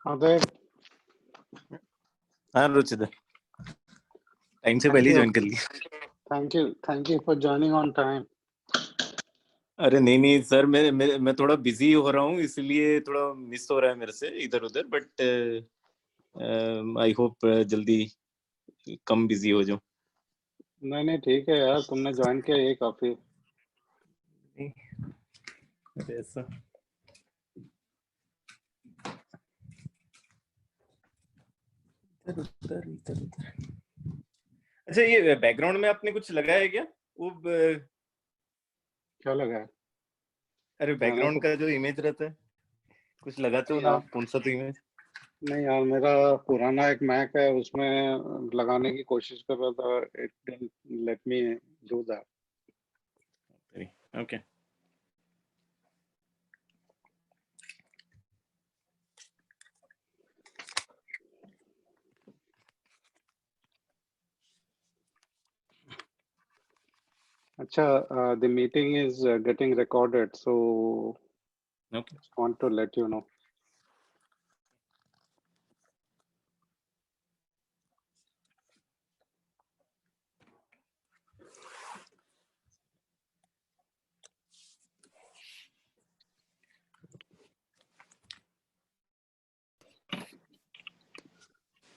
Other हाँ Ruchit time से पहले ज्वाइन कर लिया। Thank you for joining on time. अरे नहीं सर, मैं थोड़ा बिजी हो रहा हूँ, इसलिए थोड़ा मिस हो रहा है मेरे से इधर उधर, बट आई होप जल्दी कम बिजी हो जाऊं। नहीं ठीक है यार, तुमने ज्वाइन किया ये काफी। अरे ऐसा इधर। अच्छा, ये बैकग्राउंड में आपने कुछ लगाया है क्या? वो क्या लगा है? अरे बैकग्राउंड का जो इमेज रहता है, कुछ लगाते हो ना आप? कौन सा तो इमेज? नहीं यार, मेरा पुराना एक मैक है, उसमें लगाने की कोशिश कर रहा था, it didn't let me do that. Okay अच्छा, the meeting is getting recorded, so okay just want to let you know.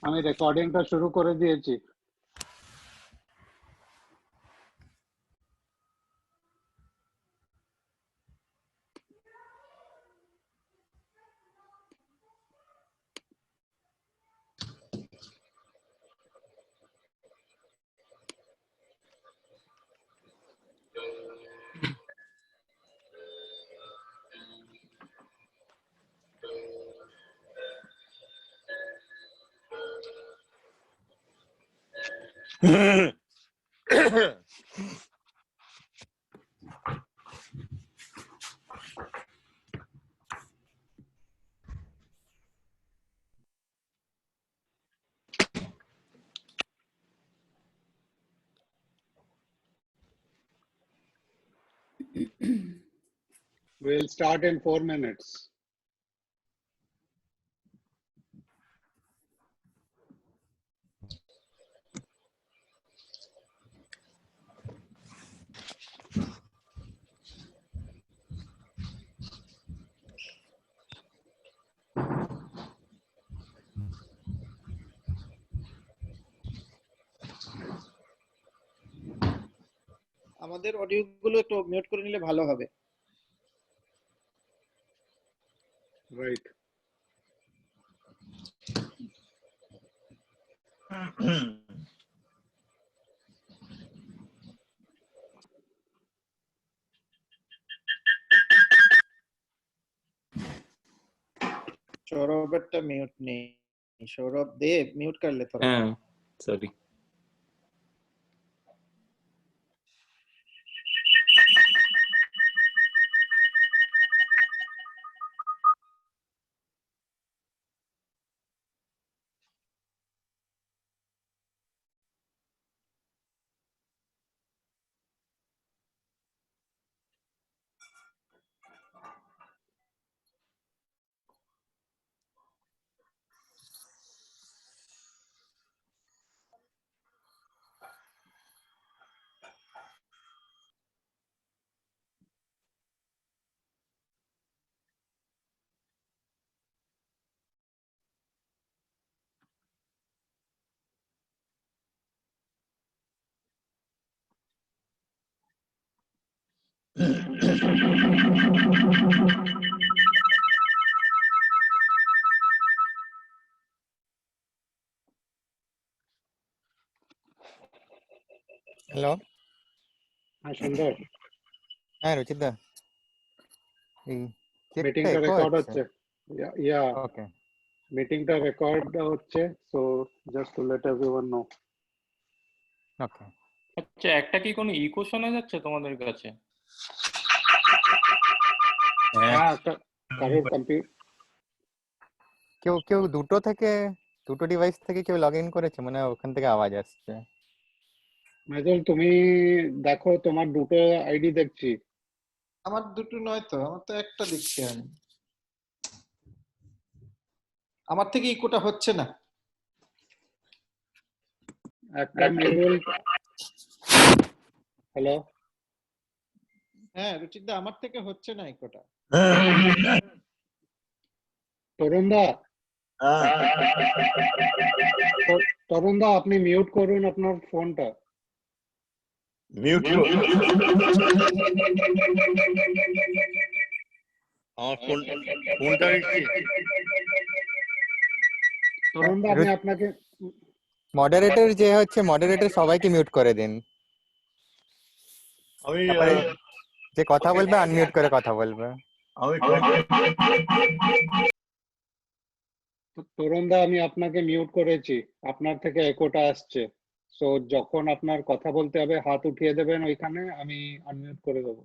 আমি রেকর্ডিংটা শুরু করে দিয়েছি। We'll start in 4 minutes. আমাদের অডিওগুলো একটু মিউট করে নিলে ভালো হবে। Right. সৌরভেরটা মিউট নেই। সৌরভ দে মিউট कर ले थोड़ा। हाँ सॉरी। হ্যালো, হ্যাঁ সুন্দর। হ্যাঁ রুচিতা, এই চেকটা মিটিংটা একো রেকর্ড হচ্ছে। হচ্ছে। ইয়া ওকে, মিটিংটা রেকর্ড হচ্ছে, so just to let everyone know. Okay. আচ্ছা, একটা কি কোনো ইকো শোনা যাচ্ছে তোমাদের কাছে? হ্যাঁ, কারোর কম্পিউটার। কেউ দুটো ডিভাইস থেকে কেউ লগ ইন করেছে, মানে ওখান থেকে আওয়াজ আসছে। মেজল, তুমি দেখো, তোমার দুটো আইডি দেখছি। আমার দুটো নয় তো, আমার তো একটা দেখছি আমি। আমার থেকে ইকোটা হচ্ছে না। একটা মিউল হ্যালো হ্যাঁ রুচিকদা, আমার থেকে হচ্ছে না ইকোটা। তরুণদা তরুণদা আপনি মিউট করুন আপনার ফোনটা। মিউট আমার ফোনটা তরুণদা আমি আপনাকে মডারেটর যে হচ্ছে মডারেটর সবাইকে মিউট করে দিন, আমি তারপরে যে কথা বলবে আনমিউট করে কথা বলবে। আমি তরুণদা আমি আপনাকে মিউট করেছি, আপনার থেকে একোটা আসছে। সো যখন আপনার কথা বলতে হবে হাত উঠিয়ে দেবেন ওইখানে, আমি আনমিউট করে দেবো।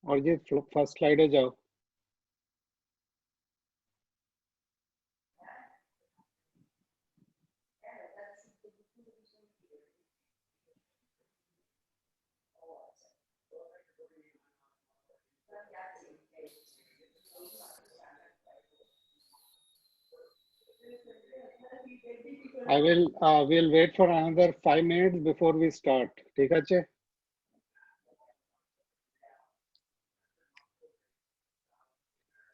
অরিজিৎ ফার্স্ট স্লাইডে যাও। I will wait for another 5 minutes before we start. ঠিক আছে?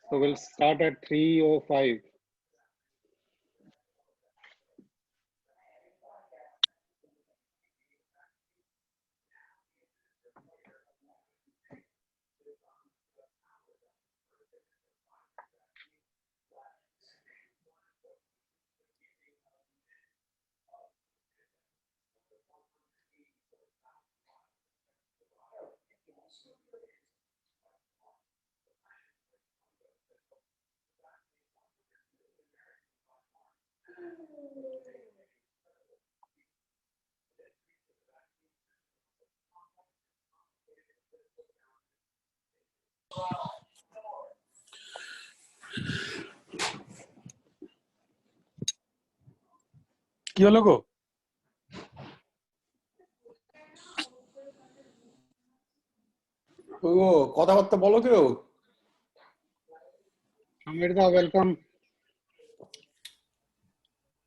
So we'll start at 3:05. কি হলো গো? ও কথাবার্তা বলো কেউ? Samir da, welcome.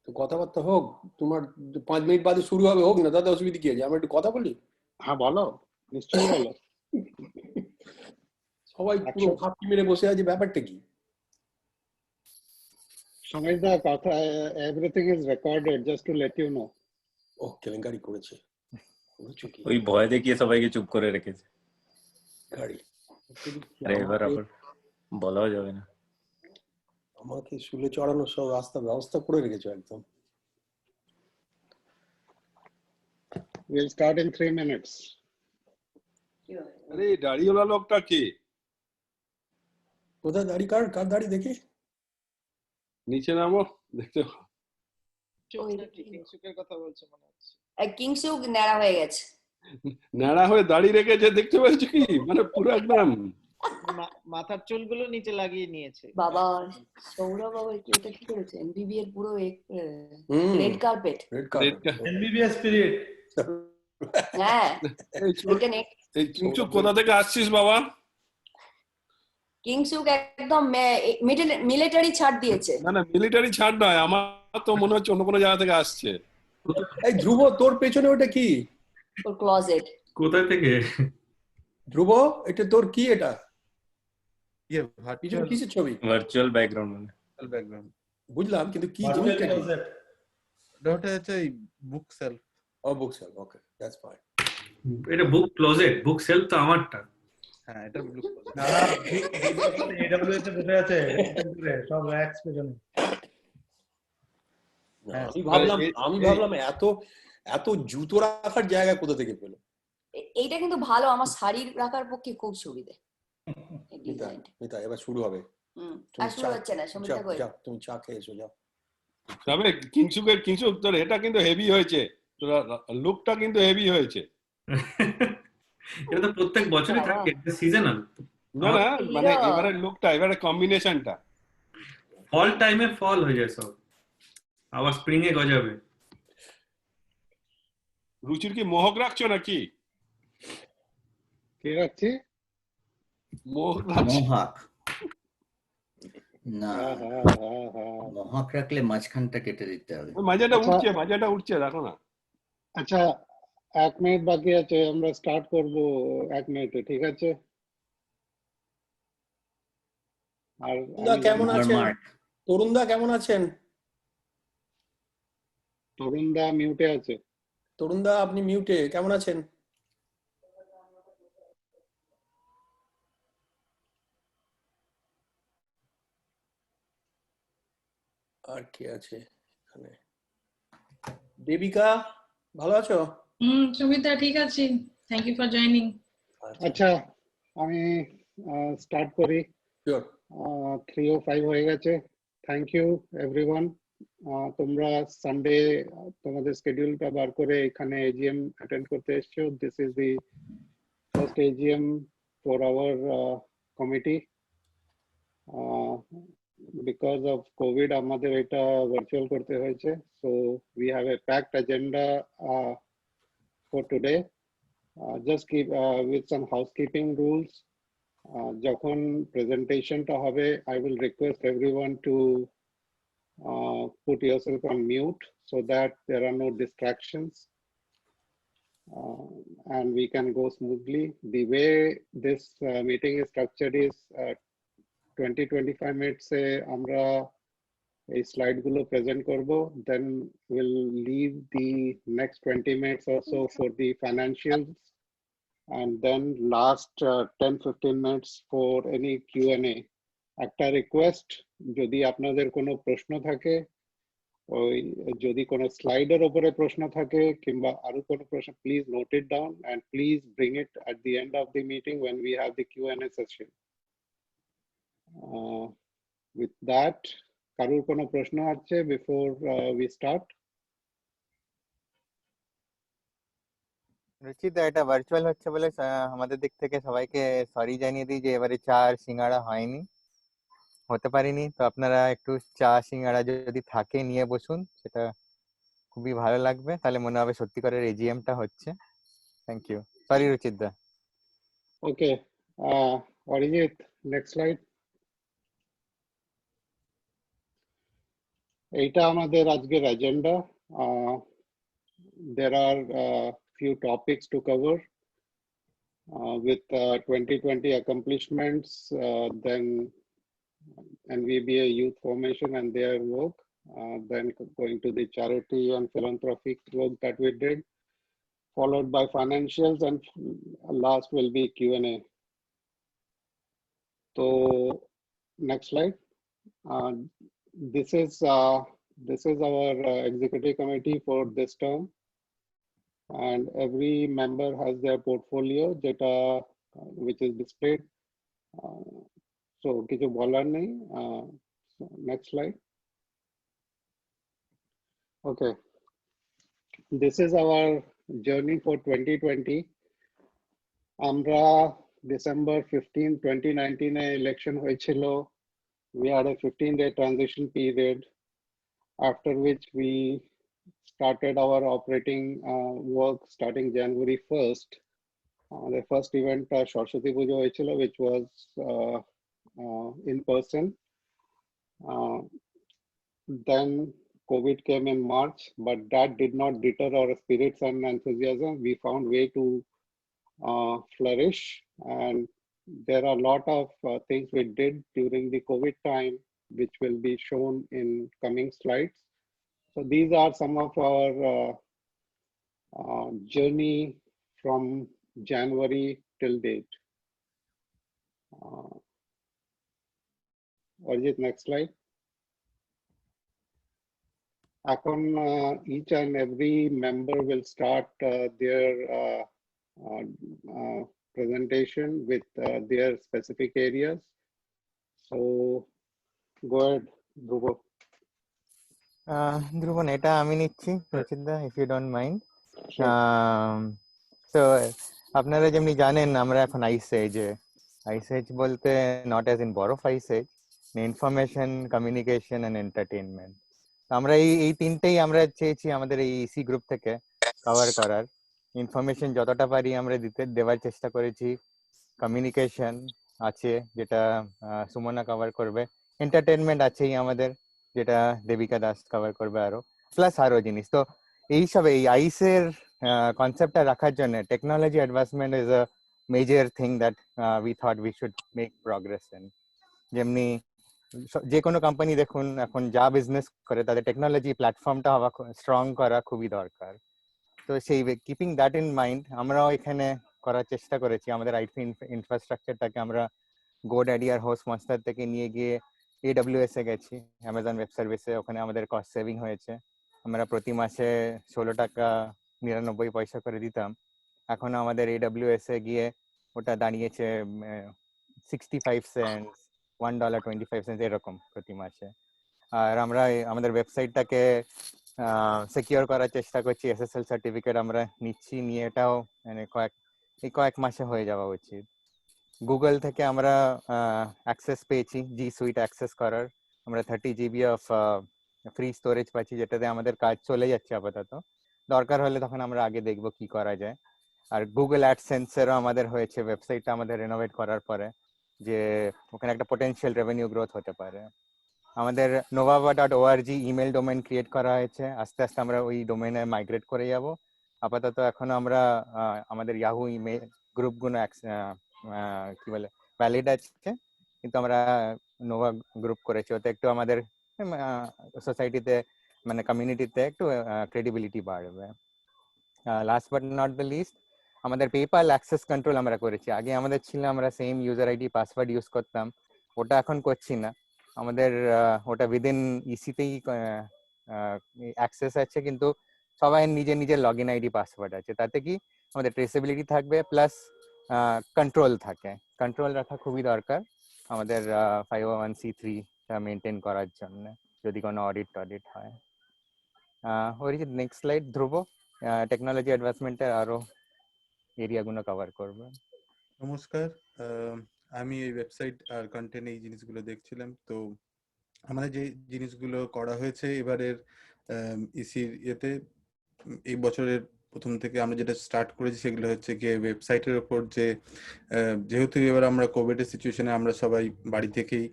তো কথাবার্তা হোক, তোমার 5 মিনিট বাদে শুরু হবে, হোক না, তাতে অসুবিধা কি আছে? আমরা একটু কথা বলি। হ্যাঁ বলো, নিশ্চয়ই বলো। সবাই পুরো ফাঁকি মেরে বসে আছে, ব্যাপারটা কি? Samir da, কথা everything is recorded, just to let you know. ও কেলেঙ্কারি করেছে, কি ওই ভয় দেখিয়ে সবাইকে চুপ করে রেখেছে। গাড়ি আরে এবার আবার বলাও যাবে না। আমাকে শুলে চড়ানোর সব রাস্তা ব্যবস্থা করে রেখেছো একদম। We'll start in 3 minutes. আরে দাড়িওয়ালা লোকটা কে? কোথায় দাড়ি? কার দাড়ি দেখি? নিচে নামো, দেখতে কিংসুকের কথা বলছে মনে হচ্ছে। কিংসুক ন্যাড়া হয়ে গেছে, ন্যাড়া হয়ে দাড়ি রেখেছে, দেখতে পাচ্ছ কি? মানে পুরো একদম মাথার চুলগুলো নিচে লাগিয়ে নিয়েছে। বাবা সৌরভ বাবা এটা কি করেছে? এমবিবি এর পুরো রেড কার্পেট, এমবিবিএস পিরিয়ড। হ্যাঁ এই কিংচুক কোথা থেকে আসছিস বাবা? কিংসুক একদম মিলিটারি ছাড় দিয়েছে। না মিলিটারি ছাড় নয়, আমার তো মনে হচ্ছে অন্য কোনো জায়গা থেকে আসছে। এই ধ্রুব, তোর পেছনে ওটা কি? ওর ক্লোজেট। কোথা থেকে? ধ্রুব, এটা তোর কি? এটা পিছনে কিসের ছবি? ভার্চুয়াল ব্যাকগ্রাউন্ড মানে ব্যাকগ্রাউন্ড বুঝলাম, কিন্তু কি জিনিসটা কি? ওটা হচ্ছে বুক সেলফ। ও book shelf, okay, that's fine. এটা বুক ক্লোজেট, বুক সেলফ তো আমারটা। হ্যাঁ এটা ব্লু ক্লোজেট। না এডব্লিউএস এ বসে আছে সব র্যাক্স পেছনে। আমি ভাবলাম এত জুতো রাখার জায়গা কোথা থেকে পেলো? এইটা কিন্তু ভালো, আমার শাড়ি রাখার পক্ষে খুব সুবিধে। মিতা এবার শুরু হবে। আর শুরু হচ্ছে না, সমিতা কই? যাও তুমি চা খেয়ে এসো, যাও। তবে কিংচুক তোর এটা কিন্তু হেভি হয়েছে, তোর লুকটা কিন্তু হেভি হয়েছে। এটা তো প্রত্যেক বছরই থাকে, এটা সিজনাল। না মানে এবারে লুকটা, এবারে কম্বিনেশনটা ফল টাইমে ফল হয়ে যায় সব, আবার স্প্রিং এ গজাবে। রুচির কি মোহক রাখছো নাকি? কি রাখছি? মোহক রাখছি। মহাক না, হ্যাঁ হ্যাঁ হ্যাঁ হ্যাঁ। মহাক রাখলে মাঝখানটা কেটে দিতে হবে। মাঝাটা আচ্ছা উঠছে, মাঝাটা উঠছে, দেখো না। আচ্ছা, 1 মিনিট বাকি আছে, আমরা স্টার্ট করব 1 মিনিটে, ঠিক আছে? আর দা আমি কেমন জানি আছেন? মার্ক তরুণ দা কেমন আছেন? তরুণ দা মিউটে আছে। তরুণ দা আপনি মিউটে, কেমন আছেন? আর কে আছে এখানে? দেবিকা ভালো আছো? সুমিতা ঠিক আছি, থ্যাংক ইউ ফর জয়েনিং। আচ্ছা, আমি স্টার্ট করি। শিওর। 3:05 হয়ে গেছে। Thank you everyone. তোমরা সানডে তোমাদের শিডিউলটা বার করে এখানে এজিএম অ্যাটেন্ড করতে এসেছো। This is the first AGM for our committee. Because of COVID আমাদের এটা ভার্চুয়াল করতে হয়েছে। So we have a packed agenda for today. Just keep with some housekeeping rules. যখন প্রেজেন্টেশনটা হবে, I will request everyone to put yourself on mute so that there are no distractions and we can go smoothly. The way this meeting is structured is 20-25 minutes আমরা এই slide গুলো present করব, then we'll leave the next 20 minutes or so for the financials, and then last 10-15 minutes for any Q&A. একটা request, যদি আপনাদের কোনো প্রশ্ন থাকে, ওই যদি কোনো স্লাইডের উপরে প্রশ্ন থাকে কিংবা আরো কোনো প্রশ্ন, please note it down and please bring it at the end of the meeting when we have the Q&A session. With that, কারোর কোনো প্রশ্ন আছে before we start? রুচিদা, এটা ভার্চুয়াল হচ্ছে বলে আমাদের দিক থেকে সবাইকে সরি জানিয়ে দিই যে এবারে চা আর সিঙ্গাড়া হয়নি, হতে পারিনি। তো আপনারা একটু চা সিঙ্গাড়া যদি থাকে নিয়ে বসুন, সেটা খুবই ভালো লাগবে, তাহলে মনে হবে সত্যি করে এজিএমটা হচ্ছে। থ্যাংক ইউ, সরি রুচিদা। Okay, Arijit, next slide. এইটা আমাদের আজকের agenda. there are few topics to cover with 2020 accomplishments, then NVBA youth formation and their work, then going to the charity and philanthropic work that we did, followed by financials, and last will be Q&A. So next slide. This is our executive committee for this term, and every member has their portfolio যেটা which is displayed. So কিছু বলার নেই। Next slide. Okay, this is our journey for 2020. আমরা December 15, 2019 election হয়েছিল. We had a 15-day transition period, after which we started our operating work starting January 1st. The first event Saraswati Pujo হয়েছিল, which was in person. Then COVID came in March, but that did not deter our spirits and enthusiasm. We found way to flourish, and there are a lot of things we did during the COVID time, which will be shown in coming slides. So these are some of our journey from January till date. Arjit, next slide. এখন each and every member will start their presentation with their specific areas. So go ahead, Dhruv. ধ্রুবন, এটা আমি নিচ্ছি রচিদা, if you don't mind. তো আপনারা যেমনি জানেন, আমরা এখন আইস এজে। আইস এজ বলতে নট অ্যাজ ইন বরফ ice age, information, communication and entertainment. আমরা এই তিনটেই আমরা চেয়েছি আমাদের এই ইসি গ্রুপ থেকে কভার করার। ইনফরমেশন যতটা পারি আমরা দেওয়ার চেষ্টা করেছি। কমিউনিকেশন আছে যেটা সুমনা কভার করবে, এন্টারটেনমেন্ট আছেই আমাদের যেটা দেবিকা দাস কভার করবে, প্লাস আরো জিনিস। তো এইসব এই আইসের কনসেপ্টটা রাখার জন্য technology advancement is a major thing that we thought we should make progress in. যেমনি যে কোনো কোম্পানি দেখুন এখন যা বিজনেস করে তাদের টেকনোলজি প্ল্যাটফর্মটা হওয়া স্ট্রং করা খুবই দরকার। তো সেই কিপিং দ্যাট ইন মাইন্ড আমরাও এখানে করার চেষ্টা করেছি। আমাদের আইটি ইনফ্রাস্ট্রাকচারটাকে আমরা গোড্যাডি আর হোস্ট মাস্টার থেকে নিয়ে গিয়ে AWS এ গেছি, অ্যামাজন ওয়েব সার্ভিসে। ওখানে আমাদের কস্ট সেভিং হয়েছে। আমরা প্রতি মাসে 16 টাকা 99 পয়সা করে দিতাম, এখন আমাদের AWS এ গিয়ে ওটা দাঁড়িয়েছে 65 সেন্টস, $1.25 এরকম প্রতি মাসে। আর আমরা আমাদের ওয়েবসাইটটাকে সিকিউর করার চেষ্টা করছি, SSL সার্টিফিকেট আমরা নিচ্ছি, নিয়ে এটাও মানে কয়েক মাসে হয়ে যাওয়া উচিত। গুগল থেকে আমরা অ্যাক্সেস পেয়েছি, জি সুইট অ্যাক্সেস করার। আমরা 30 GB অফ ফ্রি স্টোরেজ পাচ্ছি, যেটাতে আমাদের কাজ চলে যাচ্ছে আপাতত। দরকার হলে তখন আমরা আগে দেখবো কি করা যায়। আর গুগল অ্যাডসেন্সেরও আমাদের হয়েছে ওয়েবসাইটটা আমাদের রেনোভেট করার পরে, যে ওখানে একটা পোটেনশিয়াল রেভিনিউ গ্রোথ হতে পারে। আমাদের novava.org ইমেল ডোমেন ক্রিয়েট করা হয়েছে, আস্তে আস্তে আমরা ওই ডোমেনে মাইগ্রেট করে যাব। আপাতত এখন আমরা আমাদের ইয়াহু ইমেল গ্রুপগুলো কি বলে ভ্যালিড আছে, কিন্তু আমরা নোভা গ্রুপ করেছি, ওতে একটু আমাদের সোসাইটিতে মানে কমিউনিটিতে একটু ক্রেডিবিলিটি বাড়বে। Last but not the least, আমাদের পেপাল অ্যাক্সেস কন্ট্রোল আমরা করেছি। আগে আমাদের ছিল আমরা same user ID password use করতাম, ওটা এখন করছি না। আমাদের ওটা উইদিন ইসিতেই অ্যাক্সেস আছে, কিন্তু সবাই নিজের নিজের লগ ইন আইডি পাসওয়ার্ড আছে। তাতে কি আমাদের ট্রেসেবিলিটি থাকবে, প্লাস কন্ট্রোল থাকে। কন্ট্রোল রাখা খুবই দরকার আমাদের 501(c)(3 মেনটেন করার জন্য, যদি কোনো অডিট হয়। Arijit, next slide. Dhruba technology অ্যাডভান্সমেন্টের আরো এরিয়াগুলো কভার করবে। নমস্কার, আমি এই ওয়েবসাইট আর কন্টেন্ট এই জিনিসগুলো দেখছিলাম। তো আমাদের যে জিনিসগুলো করা হয়েছে এবারের ইসির ইয়েতে, এই বছরের প্রথম থেকে আমরা যেটা স্টার্ট করেছি সেগুলো হচ্ছে গিয়ে ওয়েবসাইটের ওপর যে যেহেতু এবার আমরা কোভিডের সিচুয়েশনে আমরা সবাই বাড়ি থেকেই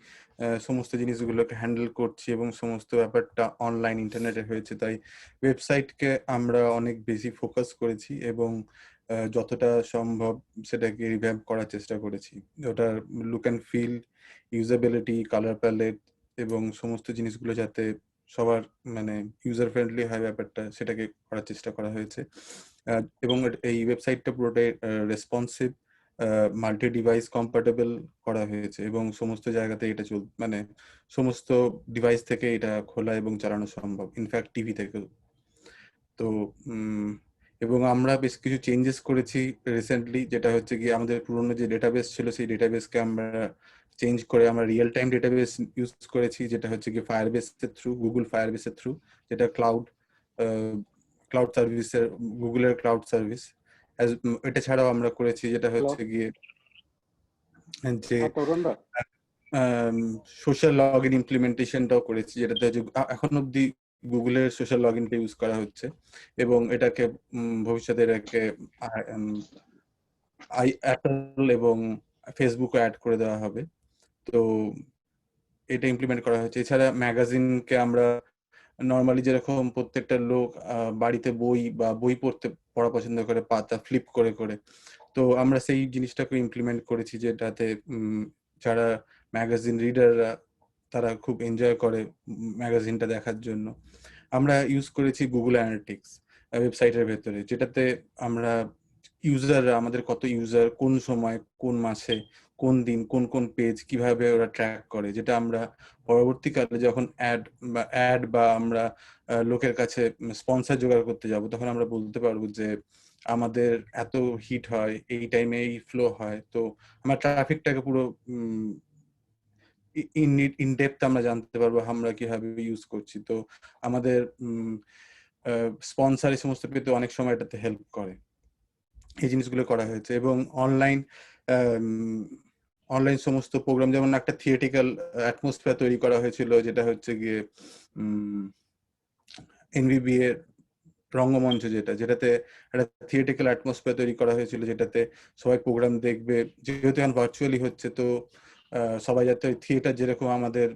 সমস্ত জিনিসগুলোকে হ্যান্ডেল করছি এবং সমস্ত ব্যাপারটা অনলাইন ইন্টারনেটে হয়েছে, তাই ওয়েবসাইটকে আমরা অনেক বেশি ফোকাস করেছি এবং যতটা সম্ভব সেটাকে রিভ্যাম্প করার চেষ্টা করেছি। ওটার look and feel, usability, colour palette এবং সমস্ত জিনিসগুলো যাতে সবার মানে ইউজার ফ্রেন্ডলি হয় ব্যাপারটা, সেটাকে করার চেষ্টা করা হয়েছে। এবং এই ওয়েবসাইটটা পুরোটাই রেসপন্সিভ, মাল্টি ডিভাইস কম্প্যাটেবল করা হয়েছে এবং সমস্ত জায়গাতে এটা মানে সমস্ত ডিভাইস থেকে এটা খোলা এবং চালানো সম্ভব, ইনফ্যাক্ট টিভি থেকেও। তো এবং আমরা বেশ কিছু চেঞ্জেস করেছি রিসেন্টলি, যেটা হচ্ছে কি আমাদের পুরনো যে ডেটাবেস ছিল সেই ডেটাবেসকে আমরা চেঞ্জ করে আমরা রিয়েল টাইম ডেটাবেস ইউজ করেছি, যেটা হচ্ছে কি ফায়ারবেসের থ্রু, গুগল ফায়ারবেসের থ্রু, যেটা ক্লাউড সার্ভিসের, গুগলের ক্লাউড সার্ভিস। এটা ছাড়াও আমরা করেছি যেটা হচ্ছে গিয়ে যে সোশ্যাল লগ ইন ইমপ্লিমেন্টেশনটাও করেছি, যেটাতে এখন অব্দি গুগলের সোশ্যাল লগ ইনটা ইউজ করা হচ্ছে এবং এটাকে ভবিষ্যতে এটাকে অ্যাপল এবং ফেসবুকও অ্যাড করে দেওয়া হবে। তো এটা ইমপ্লিমেন্ট করা হয়েছে। এছাড়া ম্যাগাজিনকে আমরা নর্মালি যেরকম প্রত্যেকটা লোক বাড়িতে বই পড়া পছন্দ করে পাতা ফ্লিপ করে করে, তো আমরা সেই জিনিসটাকে ইমপ্লিমেন্ট করেছি, যেটাতে যারা ম্যাগাজিন রিডাররা তারা খুব এনজয় করে ম্যাগাজিনটা দেখার জন্য। আমরা ইউজ করেছি গুগল অ্যানালিটিক্স ওয়েবসাইটের ভেতরে, যেটাতে আমরা ইউজাররা, আমাদের কত ইউজার কোন সময় কোন মাসে কোন দিন কোন কোন পেজ কিভাবে ওরা ট্র্যাক করে, যেটা আমরা পরবর্তীকালে যখন অ্যাড বা আমরা লোকের কাছে স্পন্সর জোগাড় করতে যাব তখন আমরা বলতে পারবো যে আমাদের এত হিট হয়, এই টাইমে এই ফ্লো হয়। তো আমরা ট্রাফিকটাকে পুরো ইন ডেপথ আমরা জানতে পারবো আমরা কিভাবে ইউজ করছি। তো আমাদের স্পন্সর এই সমস্ত পেতে অনেক সময় এটাতে হেল্প করে। এই জিনিসগুলো করা হয়েছে এবং অনলাইন সমস্ত প্রোগ্রাম, যেমন একটা থিয়েটিক্যাল অ্যাটমসফিয়ার তৈরি করা হয়েছিল, যেটা হচ্ছে গিয়ে এনভিবিএ রঙ্গমঞ্চ যেটাতে একটা থিয়েটিক্যাল অ্যাটমসফিয়ার তৈরি করা হয়েছিল, যেটাতে সবাই প্রোগ্রাম দেখবে। যেহেতু এখন ভার্চুয়ালি হচ্ছে, তো সবাই যাতে ওই থিয়েটার যেরকম আমাদের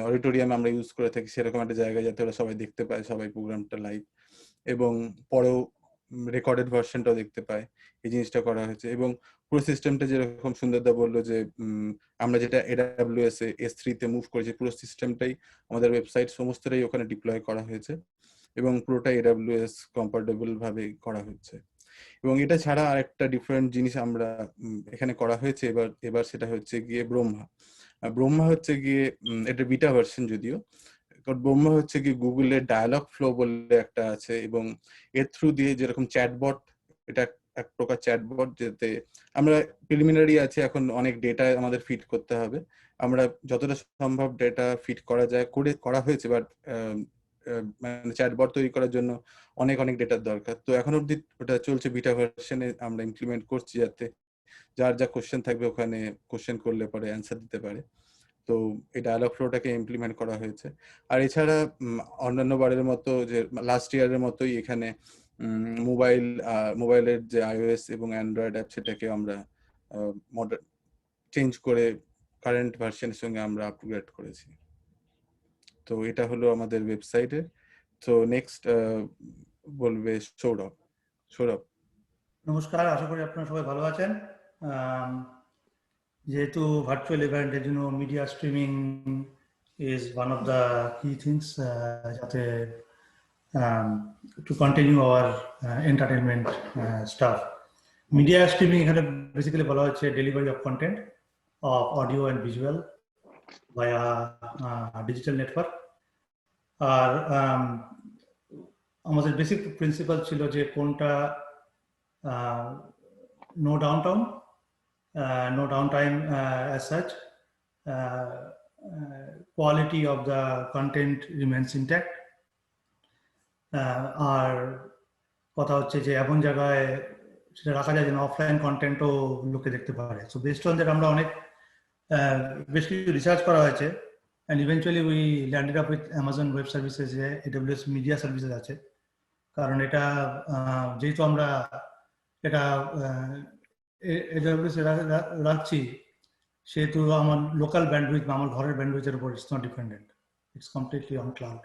অডিটোরিয়াম আমরা ইউজ করে থাকি, সেরকম একটা জায়গায় যাতে ওরা সবাই দেখতে পায় সবাই প্রোগ্রামটা লাইভ, এবং পরেও রেকর্ডেড ভার্সনটাও দেখতে পায়, এই জিনিসটা করা হয়েছে। এবং পুরো সিস্টেমটা যেরকম সুন্দরদা বললো যে আমরা যেটা AWS S3 তে মুভ করেছি, পুরো সিস্টেমটাই আমাদের ওয়েবসাইট সমস্তটাই ওখানে ডিপ্লয় করা হয়েছে এবং পুরোটাই AWS কম্পাটেবল ভাবে করা হচ্ছে। এবং এটা ছাড়া আরেকটা ডিফারেন্ট জিনিস আমরা এখানে করা হয়েছে এবার সেটা হচ্ছে গিয়ে ব্রহ্মা হচ্ছে গিয়ে এটা বিটা ভার্সন যদিও, কারণ ব্রহ্মা হচ্ছে গিয়ে গুগলের ডায়ালগ ফ্লো বলে একটা আছে, এবং এর থ্রু দিয়ে যেরকম চ্যাটবট, এটা এক প্রকার চ্যাটবট, যেতে আমরা প্রিলিমিনারি আছে, এখন অনেক ডেটা আমাদের ফিট করতে হবে, আমরা যতটা সম্ভব ডেটা ফিট করা যায় করা হয়েছে, বাট মানে চ্যাটবট তৈরি করার জন্য অনেক ডেটার দরকার। তো এখন অবধি ওটা চলছে, বিটা ভার্সনে আমরা ইমপ্লিমেন্ট করছি, যাতে যার যা কোশ্চেন থাকবে ওখানে কোশ্চেন করলে পরে অ্যান্সার দিতে পারে। তো এই ডায়ালগ ফ্লোটাকে ইমপ্লিমেন্ট করা হয়েছে। আর এছাড়া অন্যান্য বারের মতো, যে লাস্ট ইয়ারের মতোই এখানে মোবাইলের যে iOS এবং অ্যান্ড্রয়েড অ্যাপ, সেটাকে আমরা চেঞ্জ করে কারেন্ট ভার্সনের সঙ্গে আমরা আপগ্রেড করেছি। তো এটা হলো আমাদের ওয়েবসাইটে। তো নেক্সট বলবে সৌরভ। নমস্কার, আশা করি আপনারা সবাই ভালো আছেন। যেহেতু ভার্চুয়াল ইভেন্ট, এর জন্য media streaming is one of the key things, যাতে to continue our entertainment stuff. Media streaming এখানে বেসিক্যালি বলা হচ্ছে delivery of content of audio and visual via digital network. আর আমাদের বেসিক প্রিন্সিপাল ছিল যে কোনটা no downtime as such, quality of the content remains intact, আর কথা হচ্ছে যে এমন জায়গায় সেটা রাখা যায় যেন অফলাইন কন্টেন্টও লোকে দেখতে পারে। সো বেসড অন দ্যাট আমরা অনেক বেশ কিছু রিসার্চ করা হয়েছে, and eventually we landed up with Amazon Web Services, AWS Media Services আছে। কারণ এটা যেহেতু আমরা এটা AWS রাখছি, সেহেতু আমার লোকাল ব্যান্ডউইথ বা আমার ঘরের ব্যান্ডউইথের উপর it's not dependent, it's completely on cloud.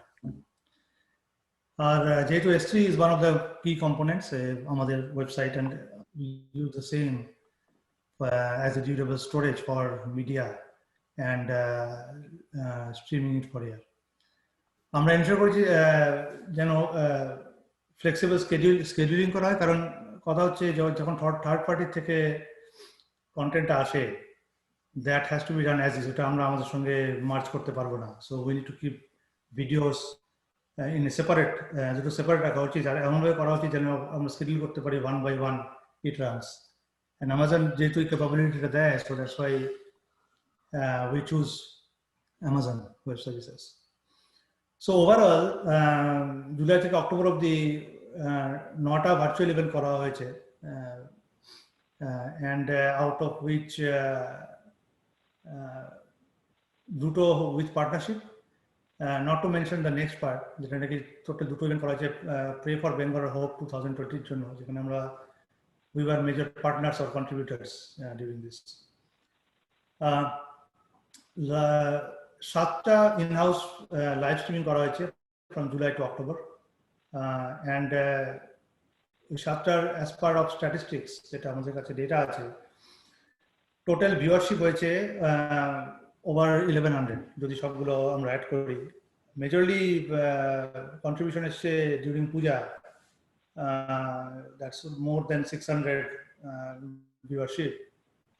আর যেহেতু S3 is one of the key components আমাদের website, and we use the same as a durable storage for media and streaming it for here. আমরা ensure করেছি যেন flexible scheduling করা হয়, কারণ কথা হচ্ছে যখন থার্ড পার্টির থেকে কন্টেন্টটা আসে, that has to be done as is, এটা আমরা আমাদের সঙ্গে মার্চ করতে পারবো না। So we need to keep videos in a separate, যেটা সেপারেট রাখা উচিত, আর এমনভাবে করা উচিত যেন আমরা শিডিউল করতে পারি 1 by 1 it runs. And Amazon যেহেতু এই ক্যাপাবিলিটিটা দেয়, so that's why we choose Amazon Web Services. So overall, July থেকে অক্টোবর অব্দি 9টা ভার্চুয়াল ইভেন্ট করা হয়েছে, and out of which দুটো with partnership, not to mention the next part, যেটা নাকি টোটাল দুটো ইভেন্ট করা হয়েছে Pray for Bengal Hope 2020 এর জন্য, যেখানে আমরা we were major partners or contributors during this. 7টা in-house live streaming করা হয়েছে from July to October, and 7টার as part of statistics, যেটা আমাদের কাছে ডেটা আছে, টোটাল ভিউয়ারশিপ হয়েছে ওভার 1100 যদি সবগুলো আমরা অ্যাড করি। মেজরলি কন্ট্রিবিউশন এসছে during Puja, that's more than 600 viewership,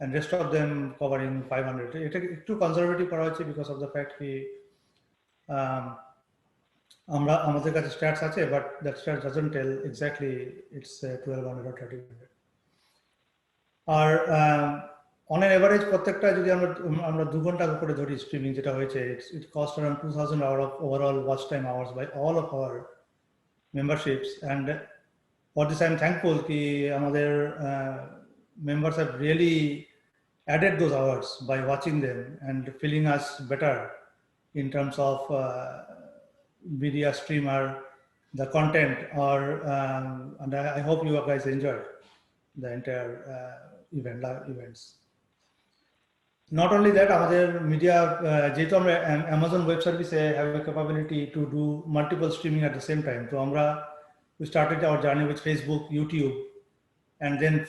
and rest of them covering 500. এটা একটু কনজারভেটিভ করা হয়েছে বিকজ অফ দ্য ফ্যাক্ট কি আমরা আমাদের কাছে স্ট্যাটস আছে, but that stats doesn't tell exactly it's 1200 or 1300. আর অন এন এভারেজ প্রত্যেকটা যদি আমরা 2 ঘন্টা করে ধরি স্ট্রিমিং যেটা হয়েছে, it cost around 2000 hours of overall watch time hours by all of our memberships. And for this I am thankful ki আমাদের members have really added those hours by watching them and feeling us better in terms of media streamer the content, or and I hope you guys enjoyed the entire live events. Not only that, our media, Amazon Web Service have a capability to do multiple streaming at the same time. So we started our journey with Facebook, YouTube, and then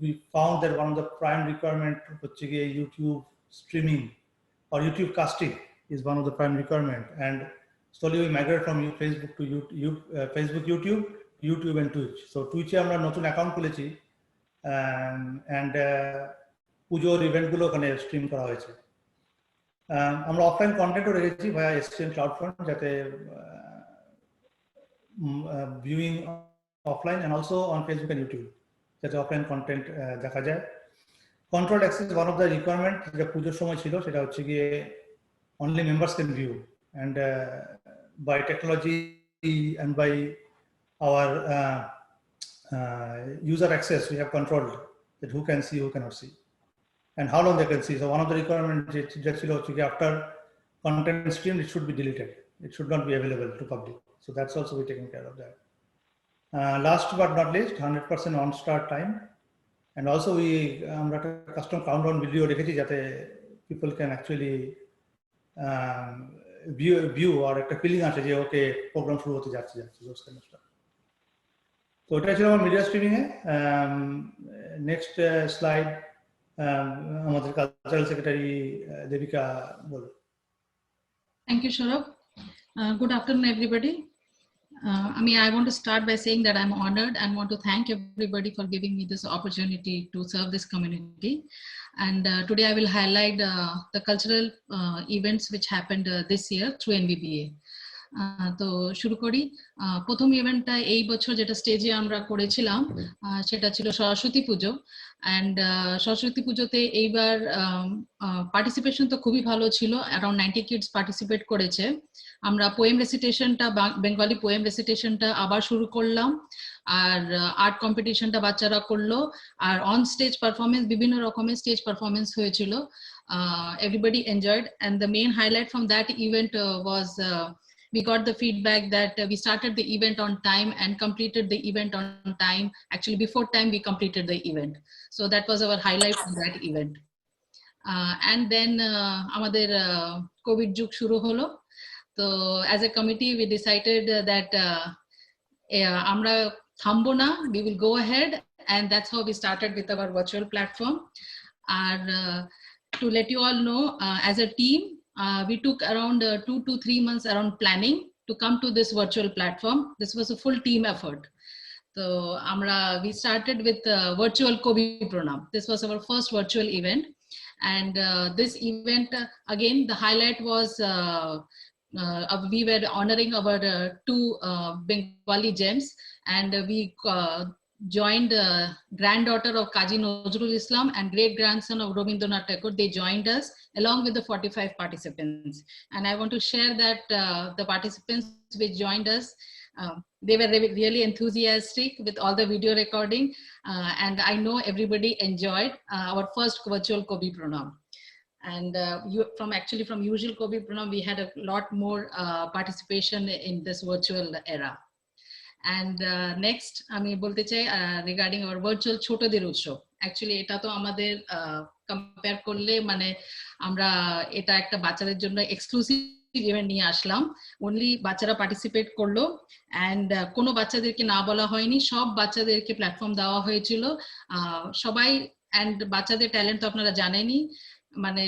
we found that one of the prime requirement for YouTube streaming or YouTube casting is one of the prime requirement. And slowly we migrate from Facebook to Facebook, YouTube and Twitch. So Twitch আমরা নতুন account খুলেছি and পুজোর ইভেন্টগুলো ওখানে stream করা হয়েছে। আমরা offline কন্টেন্টও রেখেছি ভায়া STM CloudFront যাতে viewing offline and also on Facebook and YouTube যাতে অফলাইন কন্টেন্ট দেখা যায়। Controlled access, one of the requirement যেটা পুজোর সময় ছিল সেটা হচ্ছে গিয়ে only members can view, and by technology and by our user access we have controlled that who can see, who cannot see, and how long they can see. So one of the requirements after content stream, it should be deleted. It should not be available to public. So that's also we taking care of that. Last but not least, 100% on start time. And also we custom countdown video রেখেছি যাতে people can actually view or একটা feeling আছে যে ওকে programme শুরু হতে যাচ্ছে those kind of stuff. তো এটা ছিল আমার মিডিয়া স্ট্রিমিং এ। নেক্সট স্লাইড আমাদের কালচারাল সেক্রেটারি দেবিকা বলো। Thank you, Saurabh. Good afternoon, everybody. I want to start by saying that I'm honored and want to thank everybody for giving me this opportunity to serve this community. And today I will highlight the cultural events which happened this year through NVBA. তো শুরু করি। প্রথম ইভেন্টটা এই বছর যেটা স্টেজে আমরা করেছিলাম সেটা ছিল সরস্বতী পুজো। অ্যান্ড সরস্বতী পুজোতে এইবার পার্টিসিপেশন তো খুবই ভালো ছিল, অ্যারাউন্ড 90 কিডস পার্টিসিপেট করেছে। আমরা পোয়েম রেসিটেশনটা, বেঙ্গলি পোয়েম রেসিটেশনটা আবার শুরু করলাম, আর আর্ট কম্পিটিশনটা বাচ্চারা করলো, আর অন স্টেজ পারফরমেন্স, বিভিন্ন রকমের স্টেজ পারফরমেন্স হয়েছিল। Everybody enjoyed, and the main highlight from that event was we got the feedback that we started the event on time and completed the event on time. Actually, before time, we completed the event. So that was our highlight of that event. And then আমাদের COVID যুগ শুরু হলো। So as a committee, we decided that আমরা থামবো না, we will go ahead, and that's how we started with our virtual platform. And to let you all know, as a team, we took around 2 to 3 months around planning to come to this virtual platform. This was a full team effort. So we started with virtual Kobi Pranam. This was our first virtual event. And this event, again, the highlight was we were honoring our 2 Bengali gems, and we joined granddaughter of Kazi Nazrul Islam and great grandson of Rabindranath Tagore. They joined us along with the 45 participants. And I want to share that the participants which joined us, they were really enthusiastic with all the video recording, and I know everybody enjoyed our first virtual Kobi Pranam. And from usual Kobi Pranam, we had a lot more participation in this virtual era. And next আমি বলতে চাই regarding our virtual ছোটদের উৎসব। Actually এটা তো আমাদের compare করলে মানে আমরা এটা একটা বাচ্চাদের জন্য এক্সক্লুসিভ ইভেন্ট নিয়ে আসলাম। অনলি বাচ্চারা পার্টিসিপেট করলো, অ্যান্ড কোনো বাচ্চাদেরকে না বলা হয়নি, সব বাচ্চাদেরকে প্ল্যাটফর্ম দেওয়া হয়েছিল সবাই। অ্যান্ড বাচ্চাদের ট্যালেন্ট তো আপনারা জানেনই, মানে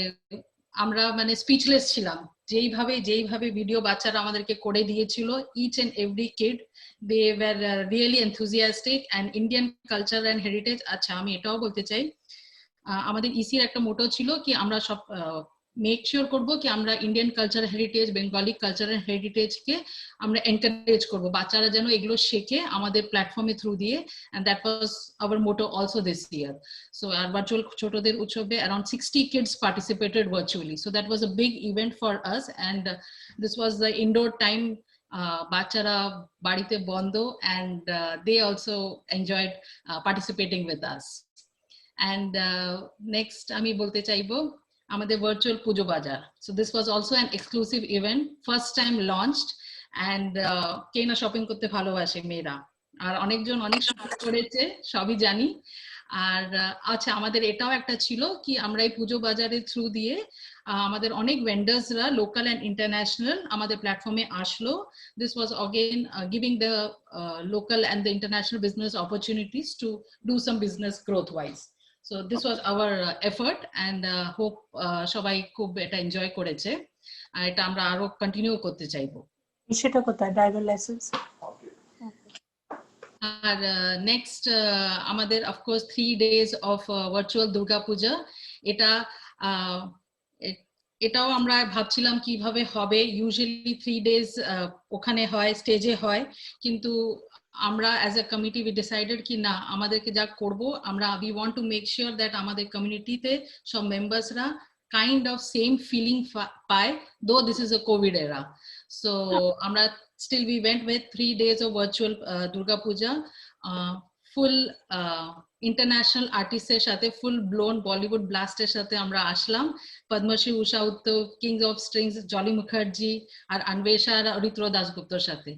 আমরা মানে স্পিচলেস ছিলাম যেইভাবে ভিডিও বাচ্চারা আমাদেরকে করে দিয়েছিল। Each and every kid, they were really enthusiastic and Indian culture and heritage. আচ্ছা, আমি এটাও বলতে চাই, আমাদের ইসির একটা মোটো ছিল কি আমরা সব মেক শিওর করবো কি আমরা Indian culture heritage, Bengali culture and হেরিটেজকে আমরা এনকারেজ করবো, বাচ্চারা যেন এগুলো শেখে আমাদের প্ল্যাটফর্মের থ্রু দিয়ে। And that was our motto also this year. So আর ভার্চুয়াল ছোটদের উৎসবে around 60 kids participated virtually. So that was a big event for us, and this was the indoor time. বাচ্চারা বাড়িতে বন্ধ, and they also enjoyed participating with us. And next আমি বলতে চাইবো আমাদের virtual পুজো বাজার. So this was also an exclusive event, first time launched, and কে না শপিং করতে ভালোবাসে মেয়েরা, আর অনেকজন অনেক শপিং করেছে, সবই জানি। আর আচ্ছা, আমাদের এটাও একটা ছিল কি আমরা এই পুজো বাজারের থ্রু দিয়ে আমাদের অনেক ভেন্ডার্সরা লোকাল অ্যান্ড ইন্টারন্যাশনাল আমাদের প্ল্যাটফর্মে আসলো। This was again giving the local and the international business opportunities to do some business growth wise. So this was our effort and hope সবাই খুব এটা এনজয় করেছে, আর এটা আমরা আরো কন্টিনিউ করতে চাইবো। সেটা কোথায় ড্রাইভার লাইসেন্স? আর নেক্সট আমাদের of course 3 days of virtual Durga Puja, এটাও আমরা ভাবছিলাম কিভাবে হবে। ইউজুয়ালি 3 days ওখানে হয়, স্টেজে হয়, কিন্তু আমরা as a committee we decided কি না, আমাদেরকে যা করব আমরা we want to make sure that আমাদের কমিউনিটিতে সব মেম্বার্সরা কাইন্ড অফ সেম ফিলিং পায়, দো দিস ইজ এ কোভিড এরা। সো আমরা still we went with 3 days of virtual Durga Puja, full international artists এর সাথে, full blown Bollywood blast এর সাথে আমরা আসলাম। Padmashri Usha Uthup, kings of strings Jolly Mukherjee আর অন্বেষা আর অরিত্র দাশগুপ্তর সাথে।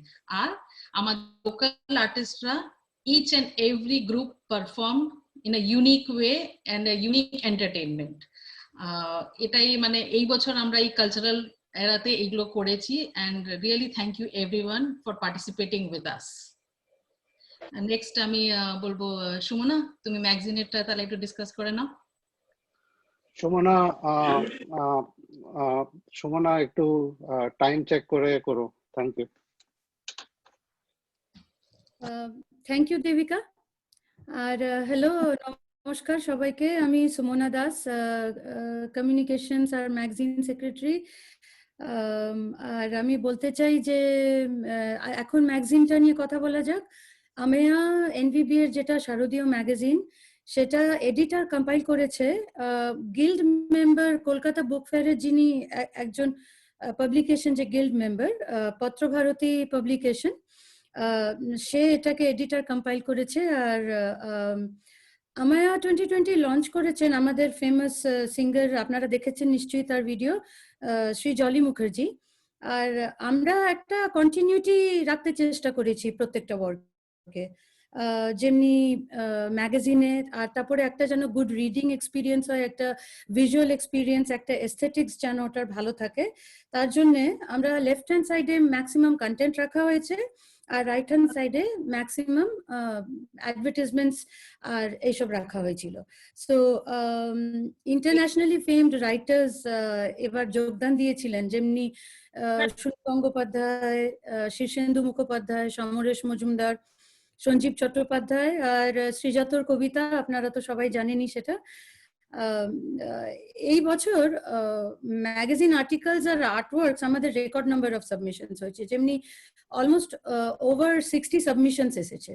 আর আমাদের লোকাল আর্টিস্টরা each and every group performed in a unique way and a unique entertainment. এটাই মানে এই বছর আমরা এই কালচারাল এরাতে এগুলো করেছি, and really thank you everyone for participating with us. Next আমি বলবো সুমনা, তুমি ম্যাগাজিনেরটা তাহলে একটু ডিসকাস করে নাও। সুমনা একটু টাইম চেক করে করো। Thank you. Thank you Debika. আর হ্যালো, নমস্কার সবাইকে। আমি সুমনা দাস, কমিউনিকেশনস আর ম্যাগাজিন সেক্রেটারি। আর আমি বলতে চাই যে এখন ম্যাগাজিনটা নিয়ে কথা বলা যাক। আমেয়া এনভিবি এর যেটা শারদীয় ম্যাগাজিন, সেটা এডিটর কম্পাইল করেছে গিল্ড মেম্বার, কলকাতা বুক ফেয়ারের যিনি একজন পাবলিকেশন যে গিল্ড মেম্বার, পত্রভারতী পাবলিকেশন, সে এটাকে এডিটর কম্পাইল করেছে। আর আমায়া 2020 লঞ্চ করেছেন আমাদের ফেমাস সিঙ্গার, আপনারা দেখেছেন নিশ্চয়ই তার ভিডিও, শ্রী জলি মুখার্জি। আর আমরা একটা কন্টিনিউটি রাখতে চেষ্টা করেছি প্রত্যেকটা ওয়ার্ককে, যেমনি ম্যাগাজিনে, আর তারপরে একটা যেন গুড রিডিং এক্সপিরিয়েন্স হয়, একটা ভিজুয়াল এক্সপিরিয়েন্স, একটা এস্থেটিক্স যেন ওটার ভালো থাকে। তার জন্যে আমরা লেফট হ্যান্ড সাইডে ম্যাক্সিমাম কন্টেন্ট রাখা হয়েছে, আর রাইট হ্যান্ড সাইডে ম্যাক্সিমাম অ্যাডভার্টাইজমেন্টস আর এইসব রাখা হয়েছিল। সো ইন্টারন্যাশনালি ফেমড রাইটার্স এবার যোগদান দিয়েছিলেন, যেমনি সুনীল গঙ্গোপাধ্যায়, শীর্ষেন্দু মুখোপাধ্যায়, সমরেশ মজুমদার, সঞ্জীব চট্টোপাধ্যায়, আর শ্রীজাতর কবিতা আপনারা তো সবাই জানেনই সেটা। এই বছর ম্যাগাজিন আর্টিকেলস আর আর্টওয়ার্কস আমাদের রেকর্ড নাম্বার অফ সাবমিশনস হয়েছে, যেমনি অলমোস্ট ওভার 60 সাবমিশনস এসেছে।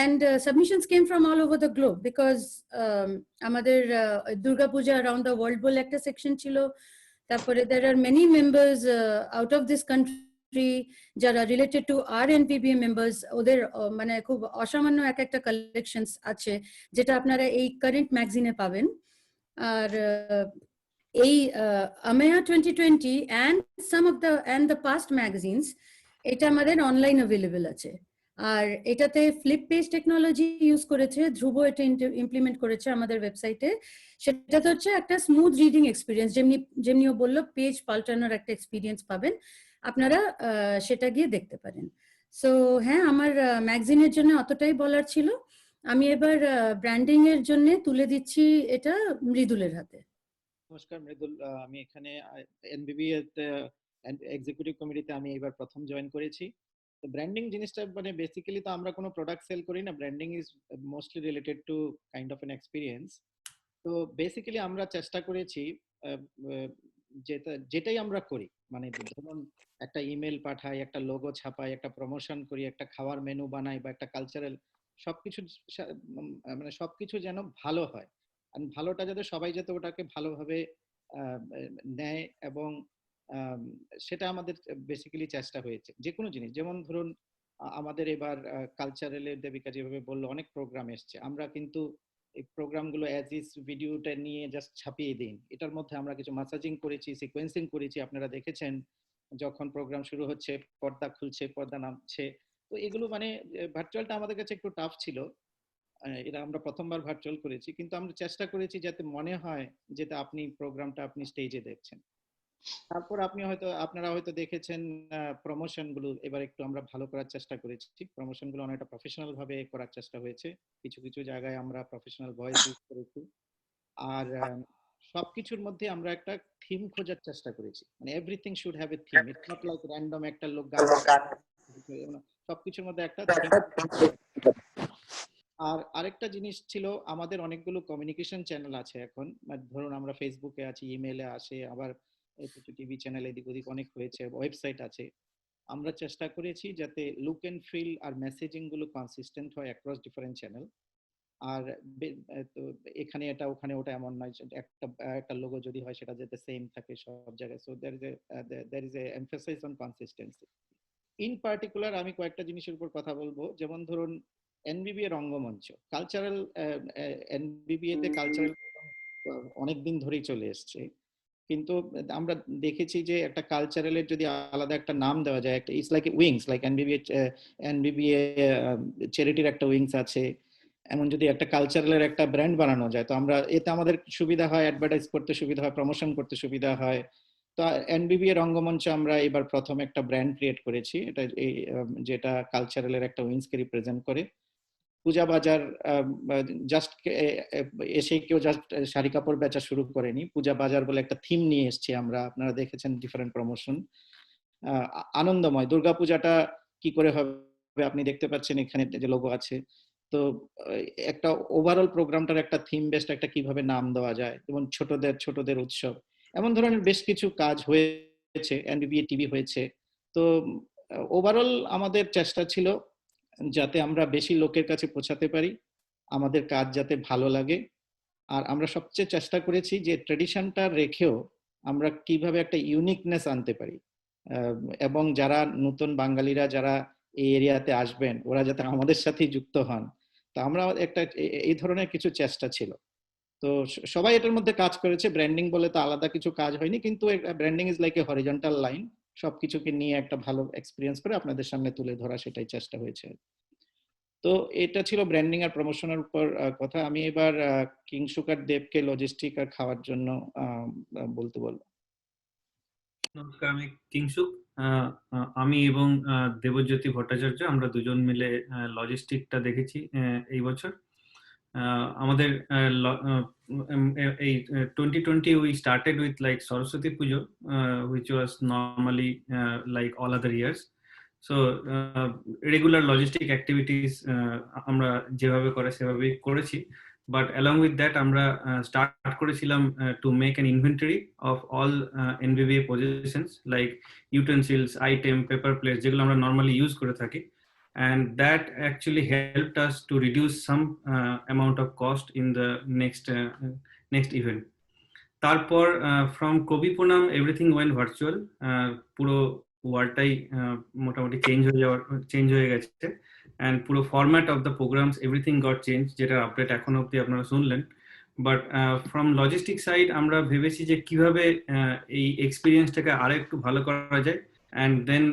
And submissions came from all over the globe because আমাদের Durga Puja around the world বলে একটা সেকশন ছিল। তারপরে there are many members out of this country যারা রিলেটেড টু আর এনপিবিএ মেম্বার্স, ওদের মানে খুব অসামান্য একটা কালেকশনস আছে যেটা আপনারা এই কারেন্ট ম্যাগাজিনে পাবেন। আর এই আমেয়া 2020 and some of the past magazines এটা আমাদের অনলাইন অ্যাভেলেবল আছে। আর এটাতে ফ্লিপ পেজ টেকনোলজি ইউজ করেছে, ধ্রুব এটা ইমপ্লিমেন্ট করেছে আমাদের ওয়েবসাইটে। সেটাতে হচ্ছে একটা স্মুথ রিডিং এক্সপিরিয়েন্স, যেমনি ও বললো পেজ পাল্টানোর একটা এক্সপিরিয়েন্স পাবেন, আপনারা সেটা গিয়ে দেখতে পারেন। সো হ্যাঁ, আমার ম্যাগাজিনের জন্য অতটাই বলার ছিল। আমি এবার ব্র্যান্ডিং এর জন্য তুলে দিচ্ছি এটা মৃদুলের হাতে। নমস্কার, মৃদুল। আমি এখানে এনবিবি এক্সিকিউটিভ কমিটিতে আমি এবার প্রথম জয়েন করেছি। তো ব্র্যান্ডিং জিনিসটা মানে বেসিক্যালি তো আমরা কোনো প্রোডাক্ট সেল করি না, branding is mostly related to kind of an experience. তো বেসিক্যালি আমরা চেষ্টা করেছি যেটাই আমরা করি, মানে ধরুন একটা ইমেল পাঠাই, একটা লোগো ছাপাই, একটা প্রমোশন করি, একটা খাওয়ার মেনু বানাই, বা একটা কালচারাল, সবকিছু মানে সবকিছু যেন ভালো হয়, আর ভালোটা যাতে সবাই যাতে ওটাকে ভালোভাবে নেয়, এবং সেটা আমাদের বেসিক্যালি চেষ্টা হয়েছে। যে কোনো জিনিস, যেমন ধরুন আমাদের এবার কালচারালের দেবিকা যেভাবে বললো অনেক প্রোগ্রাম এসছে, আমরা কিন্তু এই প্রোগ্রামগুলো অ্যাজ ইস ভিডিওটা নিয়ে জাস্ট ছাপিয়ে দিন। এটার মধ্যে আমরা কিছু মাসাজিং করেছি, সিকোয়েন্সিং করেছি, আপনারা দেখেছেন। যখন প্রোগ্রাম শুরু হচ্ছে পর্দা খুলছে, পর্দা নামছে। তো এগুলো মানে ভার্চুয়ালটা আমাদের কাছে একটু টাফ ছিল। এটা আমরা প্রথমবার ভার্চুয়াল করেছি, কিন্তু আমরা চেষ্টা করেছি যাতে মনে হয় যেটা আপনি প্রোগ্রামটা আপনি স্টেজে দেখছেন। তারপর আপনারা হয়তো দেখেছেন প্রমোশন গুলো এবার একটু আমরা ভালো করার চেষ্টা করেছি। প্রমোশন গুলো অনেকটা প্রফেশনাল ভাবে করার চেষ্টা হয়েছে। কিছু কিছু জায়গায় আমরা প্রফেশনাল ভয়েস ইউজ করেছি। আর সবকিছুর মধ্যে আমরা একটা থিম খোঁজার চেষ্টা করেছি। মানে everything should have a theme, it's not like random একটা লোক গান, সবকিছুর মধ্যে একটা থিম। আর আরেকটা জিনিস ছিল, আমাদের অনেকগুলো কমিউনিকেশন চ্যানেল আছে এখন। ধরুন আমরা ফেসবুকে আছি, ইমেইলে আসে, আবার কিছু টিভি চ্যানেল এদিক ওদিক অনেক হয়েছে, ওয়েবসাইট আছে। আমরা চেষ্টা করেছি যাতে লুক এন্ড ফিল আর মেসেজিং গুলো কনসিস্টেন্ট হয় অ্যাক্রস ডিফারেন্ট চ্যানেল। আর তো এখানে এটা ওখানে ওটা এমন নয়, একটা লোগো যদি হয় সেটা যাতে সেম থাকে সব জায়গায়। So there is a emphasis on consistency. In particular আমি কয়েকটা জিনিসের উপর কথা বলবো। যেমন ধরুন এনবিবিএ রঙ্গমঞ্চ, কালচারাল এনবিবিএ তে কালচারাল অনেকদিন ধরেই চলে এসছে, কিন্তু আমরা দেখেছি যে একটা কালচারালের যদি আলাদা একটা নাম দেওয়া যায়, একটা ইটস লাইক উইংস, লাইক এনবিবিএ চ্যারিটির একটা উইংস আছে, এমন যদি একটা কালচারালের একটা ব্র্যান্ড বানানো যায়, তো আমরা এতে আমাদের সুবিধা হয়, অ্যাডভার্টাইজ করতে সুবিধা হয়, প্রমোশন করতে সুবিধা হয়। তো এনবিবিএ রঙ্গমঞ্চ আমরা এবার প্রথম একটা ব্র্যান্ড ক্রিয়েট করেছি, এটা যেটা কালচারালের একটা উইংসকে রিপ্রেজেন্ট করে। পূজা বাজার জাস্ট এসে কেউ জাস্ট শাড়ি কাপড় বেচা শুরু করেনি, পূজা বাজার বলে একটা থিম নিয়ে এসেছি আমরা। আপনারা দেখেছেন ডিফারেন্ট প্রমোশন। আনন্দময় দুর্গাপূজাটা কি করে হবে আপনি দেখতে পাচ্ছেন এখানে যে লোগো আছে। তো একটা ওভারঅল প্রোগ্রামটার একটা থিম বেসড একটা কিভাবে নাম দেওয়া যায়, যেমন ছোটদের উৎসব, এমন ধরনের বেশ কিছু কাজ হয়েছে। এনবিবিএ টিভি হয়েছে। তো ওভারঅল আমাদের চেষ্টা ছিল যাতে আমরা বেশি লোকের কাছে পৌঁছাতে পারি, আমাদের কাজ যাতে ভালো লাগে। আর আমরা সবচেয়ে চেষ্টা করেছি যে ট্রেডিশনটা রেখেও আমরা কিভাবে একটা ইউনিকনেস আনতে পারি, এবং যারা নতুন বাঙালিরা যারা এই এরিয়াতে আসবেন ওরা যাতে আমাদের সাথে যুক্ত হন। তো আমরা একটা এই ধরনের কিছু চেষ্টা ছিল। তো সবাই এটার মধ্যে কাজ করেছে। ব্র্যান্ডিং বলে তো আলাদা কিছু কাজ হয়নি, কিন্তু branding is like a horizontal line, সবকিছুকে নিয়ে একটা ভালো এক্সপিরিয়েন্স করে আপনাদের সামনে তুলে ধরা, সেটাই চেষ্টা হয়েছে। তো এটা ছিল ব্র্যান্ডিং আর প্রমোশনের উপর কথা। আমি এবার কিংশুকার দেবকে লজিস্টিক আর খাওয়ার জন্য বলতে বলবো। নমস্কার, আমি কিংশুক। আমি এবং দেবজ্যোতি ভট্টাচার্য আমরা দুজন মিলে লজিস্টিকটা দেখেছি এই বছর। আমাদের এই 2020 we started with like Saraswati Pujo, which was normally like all other years. So regular logistic activities আমরা যেভাবে করে সেভাবেই করেছি, but along with that আমরা start করেছিলাম to make an inventory of all NBBA possessions like utensils, item, paper plates, যেগুলো আমরা normally use করে থাকি, and that actually helped us to reduce some amount of cost in the next event. তারপর from Kobi Punam everything went virtual. পুরো ওয়ার্ডটাই মোটামুটি change হয়ে গেছে, and পুরো format of the programs everything goat change, যেটা update এখন অবধি আপনারা শুনলেন। বাট ফ্রম লজিস্টিক সাইড আমরা ভেবেছি যে কিভাবে এই এক্সপিরিয়েন্সটাকে আরো একটু ভালো করা যায়, অ্যান্ড দেন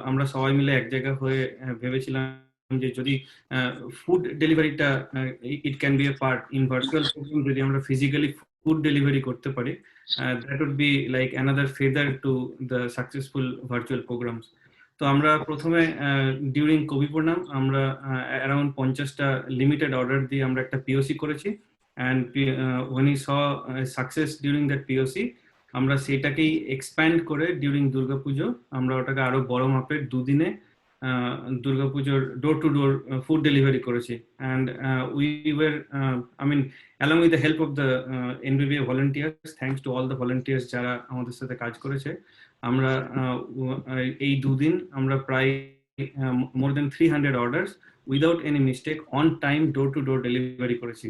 আমরা সবাই মিলে এক জায়গা হয়ে ভেবেছিলাম যে যদি ফুড ডেলিভারিটা it can be a part in virtual program, যদি আমরা ফিজিক্যালি ফুড ডেলিভারি করতে পারি, that would be like another feather to the successful virtual programs. তো আমরা প্রথমে ডিউরিং কবি পূর্ণাম আমরা অ্যারাউন্ড 50টা লিমিটেড অর্ডার দিয়ে আমরা একটা পিওসি করেছি, and when we saw success during that POC আমরা সেটাকেই এক্সপ্যান্ড করে ডিউরিং দুর্গাপুজো আমরা ওটাকে আরো বড় মাপের দুদিনে দুর্গাপুজোর door to door food delivery করেছি। and we were I mean along with the help of the NBBA volunteers, thanks to all the volunteers যারা আমাদের সাথে কাজ করেছে, আমরা এই দুদিন আমরা প্রায় more than 300 orders without any mistake on time door to door delivery করেছি,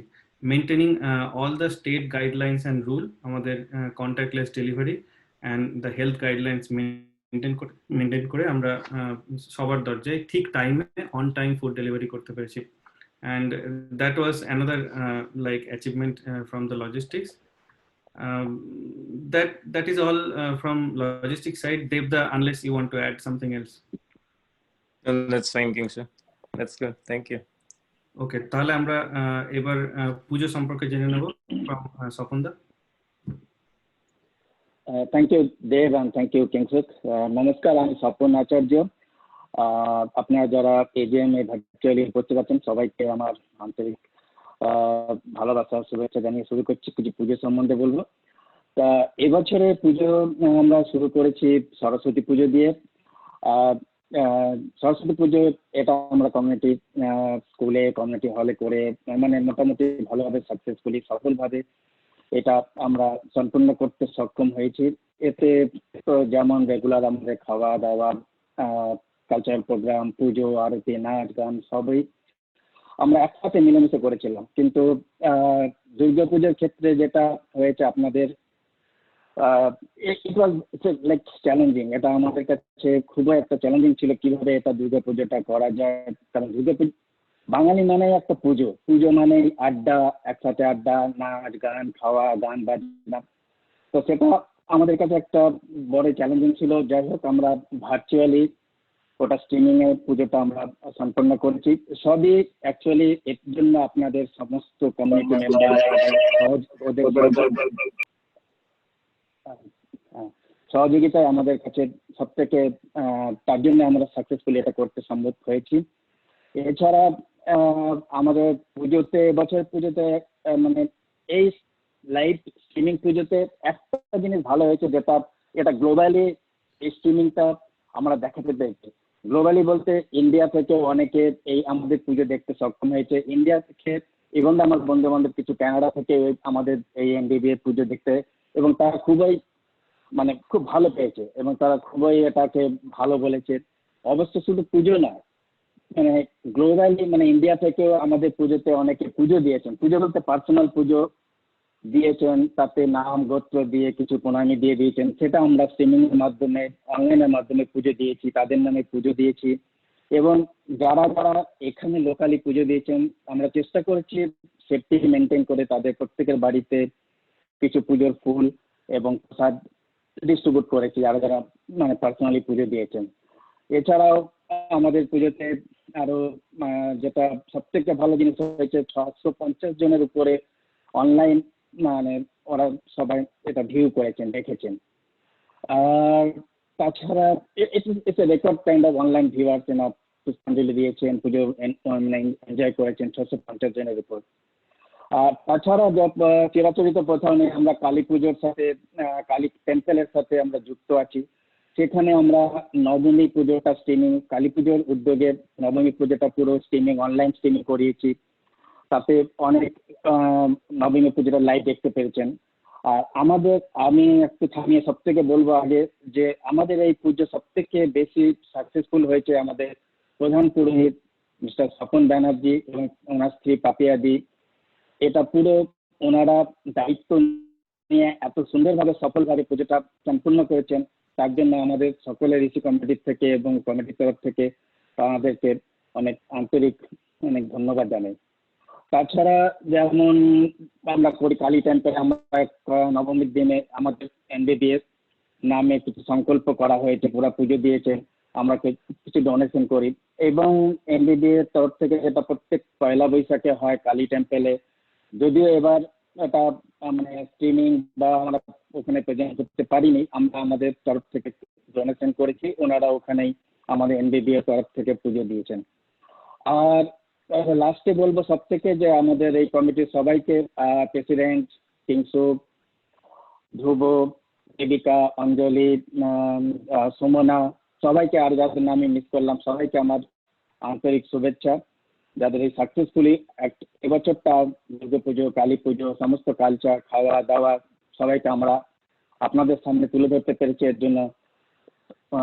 maintaining all the state guidelines and rule, আমাদের contactless delivery and the health guidelines maintain করে আমরা সবার দরজায় ঠিক টাইমে অন টাইম ফুড ডেলিভারি করতে পেরেছি, and that was another like achievement from the logistics. That is all from logistics side. Devda, unless you want to add something else. No, that's fine, Kingshu. That's good. Thank you. Okay, তাহলে আমরা এবার পুজো সম্পর্কে জেনে নেব from স্বপনদা। Thank you Dev and thank you Kingshuk. নমস্কার, আমি স্বপন আচার্য। আপনারা যারা এজিএম এ ভার্চুয়ালি উপস্থিত আছেন সবাইকে আমার আন্তরিক ভালোবাসা শুভেচ্ছা জানিয়ে শুরু করছি। পুজো সম্বন্ধে বলবো। তা এবছরে পুজো আমরা শুরু করেছি সরস্বতী পুজো দিয়ে। সরস্বতী পুজো এটা আমরা কমিউনিটি স্কুলে কমিউনিটি হলে করে মানে মোটামুটি ভালোভাবে সাকসেসফুলি সফলভাবে এটা আমরা সম্পূর্ণ করতে সক্ষম হয়েছি। এতে তো যেমন রেগুলার আমাদের খাওয়া দাওয়া, কালচারাল প্রোগ্রাম, পুজো, আরতি, নাচ গান সবই আমরা একসাথে মিলেমিশে করেছিলাম। কিন্তু দুর্গাপুজোর ক্ষেত্রে যেটা হয়েছে আপনাদের ইট ওয়াজ লাইক চ্যালেঞ্জিং। এটা আমাদের কাছে খুবই একটা চ্যালেঞ্জিং ছিল কিভাবে এটা দুর্গাপুজোটা করা যায়। কারণ দুর্গাপুজো বাঙালি মানে একটা পুজো, পুজো মানে আড্ডা, একসাথে আড্ডা, নাচ গান, খাওয়া, গান বাজনা। তো সেটা আমাদের কাছে একটা বড় চ্যালেঞ্জিং ছিল। যাই হোক আমরা ভার্চুয়ালি ওটা স্ট্রিমিং এ পুজোটা আমরা সম্পন্ন করেছি। সবই অ্যাকচুয়ালি এর জন্য আপনাদের সমস্ত কমিউনিটি মেম্বার সহযোগিতায় আমাদের কাছে সব থেকে তার জন্য আমরা সাকসেসফুলি এটা করতে সম্ভব হয়েছি। এছাড়া আমাদের পুজোতে এবছর পুজোতে মানে এই লাইভ স্ট্রিমিং পুজোতে একটা জিনিস ভালো হয়েছে, যেটা এটা গ্লোবালি এই স্ট্রিমিংটা আমরা দেখাতে পেরেছি। গ্লোবালি বলতে ইন্ডিয়া থেকে অনেকে এই আমাদের পুজো দেখতে সক্ষম হয়েছে। ইন্ডিয়া থেকে এবং আমার বন্ধু বান্ধব কিছু কানাডা থেকে আমাদের এই এনডিবি পুজো দেখতে, এবং তারা খুবই মানে খুব ভালো পেয়েছে এবং তারা খুবই এটাকে ভালো বলেছে। অবশ্য শুধু পুজো না, মানে গ্লোবালি মানে ইন্ডিয়া থেকেও আমাদের পুজোতে অনেকে পুজো দিয়েছেন। পুজো বলতে পার্সোনাল পুজো দিয়েছেন, তাতে নাম গোত্র দিয়ে কিছু প্রণামী দিয়ে দিয়েছেন। সেটা আমরা স্ট্রিমিং এর মাধ্যমে অনলাইনের মাধ্যমে পুজো দিয়েছি, তাদের নামে পুজো দিয়েছি। এবং যারা যারা এখানে লোকালি পুজো দিয়েছেন আমরা চেষ্টা করেছি সেফটি মেনটেন করে তাদের প্রত্যেকের বাড়িতে কিছু পুজোর ফুল এবং প্রসাদ ডিস্ট্রিবিউট করেছি যারা যারা মানে পার্সোনালি পুজো দিয়েছেন। এছাড়াও আমাদের পুজোতে আরো যেটা সব থেকে ভালো জিনিস হয়েছে, 650 জনের উপরে অনলাইন মানে ওরা সবাই এটা ভিউ করেছেন, দেখেছেন। আর তাছাড়া it's a record kind of online viewers পুষ্পাঞ্জলি দিয়েছেন, পুজো এনজয় করেছেন 650 জনের উপর। আর তাছাড়া চিরাচরিত প্রথা নিয়ে আমরা কালী পুজোর সাথে কালী টেম্পলের সাথে আমরা যুক্ত আছি। সেখানে আমরা নবমী পুজোটা স্ট্রিমিং, কালী পুজোর উদ্যোগে নবমী পুজোটা পুরো স্ট্রিমিং অনলাইন স্ট্রিমিং করিয়েছি। তাতে অনেক নবমী পুজোটা লাইভ দেখতে পেরেছেন। আর আমি একটু থামিয়ে সব থেকে বলবো আগে যে আমাদের এই পুজো সব থেকে বেশি সাকসেসফুল হয়েছে আমাদের প্রধান পুরোহিত মিস্টার স্বপন ব্যানার্জি এবং ওনার স্ত্রী পাপিয়াদি। এটা পুরো ওনারা দায়িত্ব নিয়ে এত সুন্দরভাবে সফলভাবে পুজোটা সম্পূর্ণ করেছেন, তার জন্য আমাদের সকলের ঋষি কমিটির থেকে এবং কমিটির তরফ থেকে আমাদেরকে অনেক আন্তরিক অনেক ধন্যবাদ জানাই। তাছাড়া যেমন আমরা করি কালী টেম্পলে আমরা নবমীর দিনে আমাদের এনবিবিএস নামে কিছু সংকল্প করা হয়েছে, পুরো পুজো দিয়েছে, আমরা কিছু ডোনেশন করি। এবং এনবিবিএস তরফ থেকে যেটা প্রত্যেক পয়লা বৈশাখে হয় কালী টেম্পলে, যদিও এবার এটা মানে স্ট্রিমিং বা আমরা ওখানে প্রেজেন্ট করতে পারিনি, আমরা আমাদের তরফ থেকে ডোনেশন করেছি, ওনারা ওখানেই আমাদের এনবিবিএস তরফ থেকে পুজো দিয়েছেন। আর লাস্টে বলবো সব থেকে যে আমাদের এই কমিটির সবাইকে প্রেসিডেন্ট কিংসুক, ধ্রুব, দেবিকা, অঞ্জলি, সুমনা, সবাইকে আর যাদের নাম আমি মিস করলাম সবাইকে আমার আন্তরিক শুভেচ্ছা। যাদের এই সাকসেসফুলি এবছরটা দুর্গা পুজো, কালী পুজো, সমস্ত কালচার, খাওয়া দাওয়া সবাইকে আমরা আপনাদের সামনে তুলে ধরতে পেরেছি, এর জন্য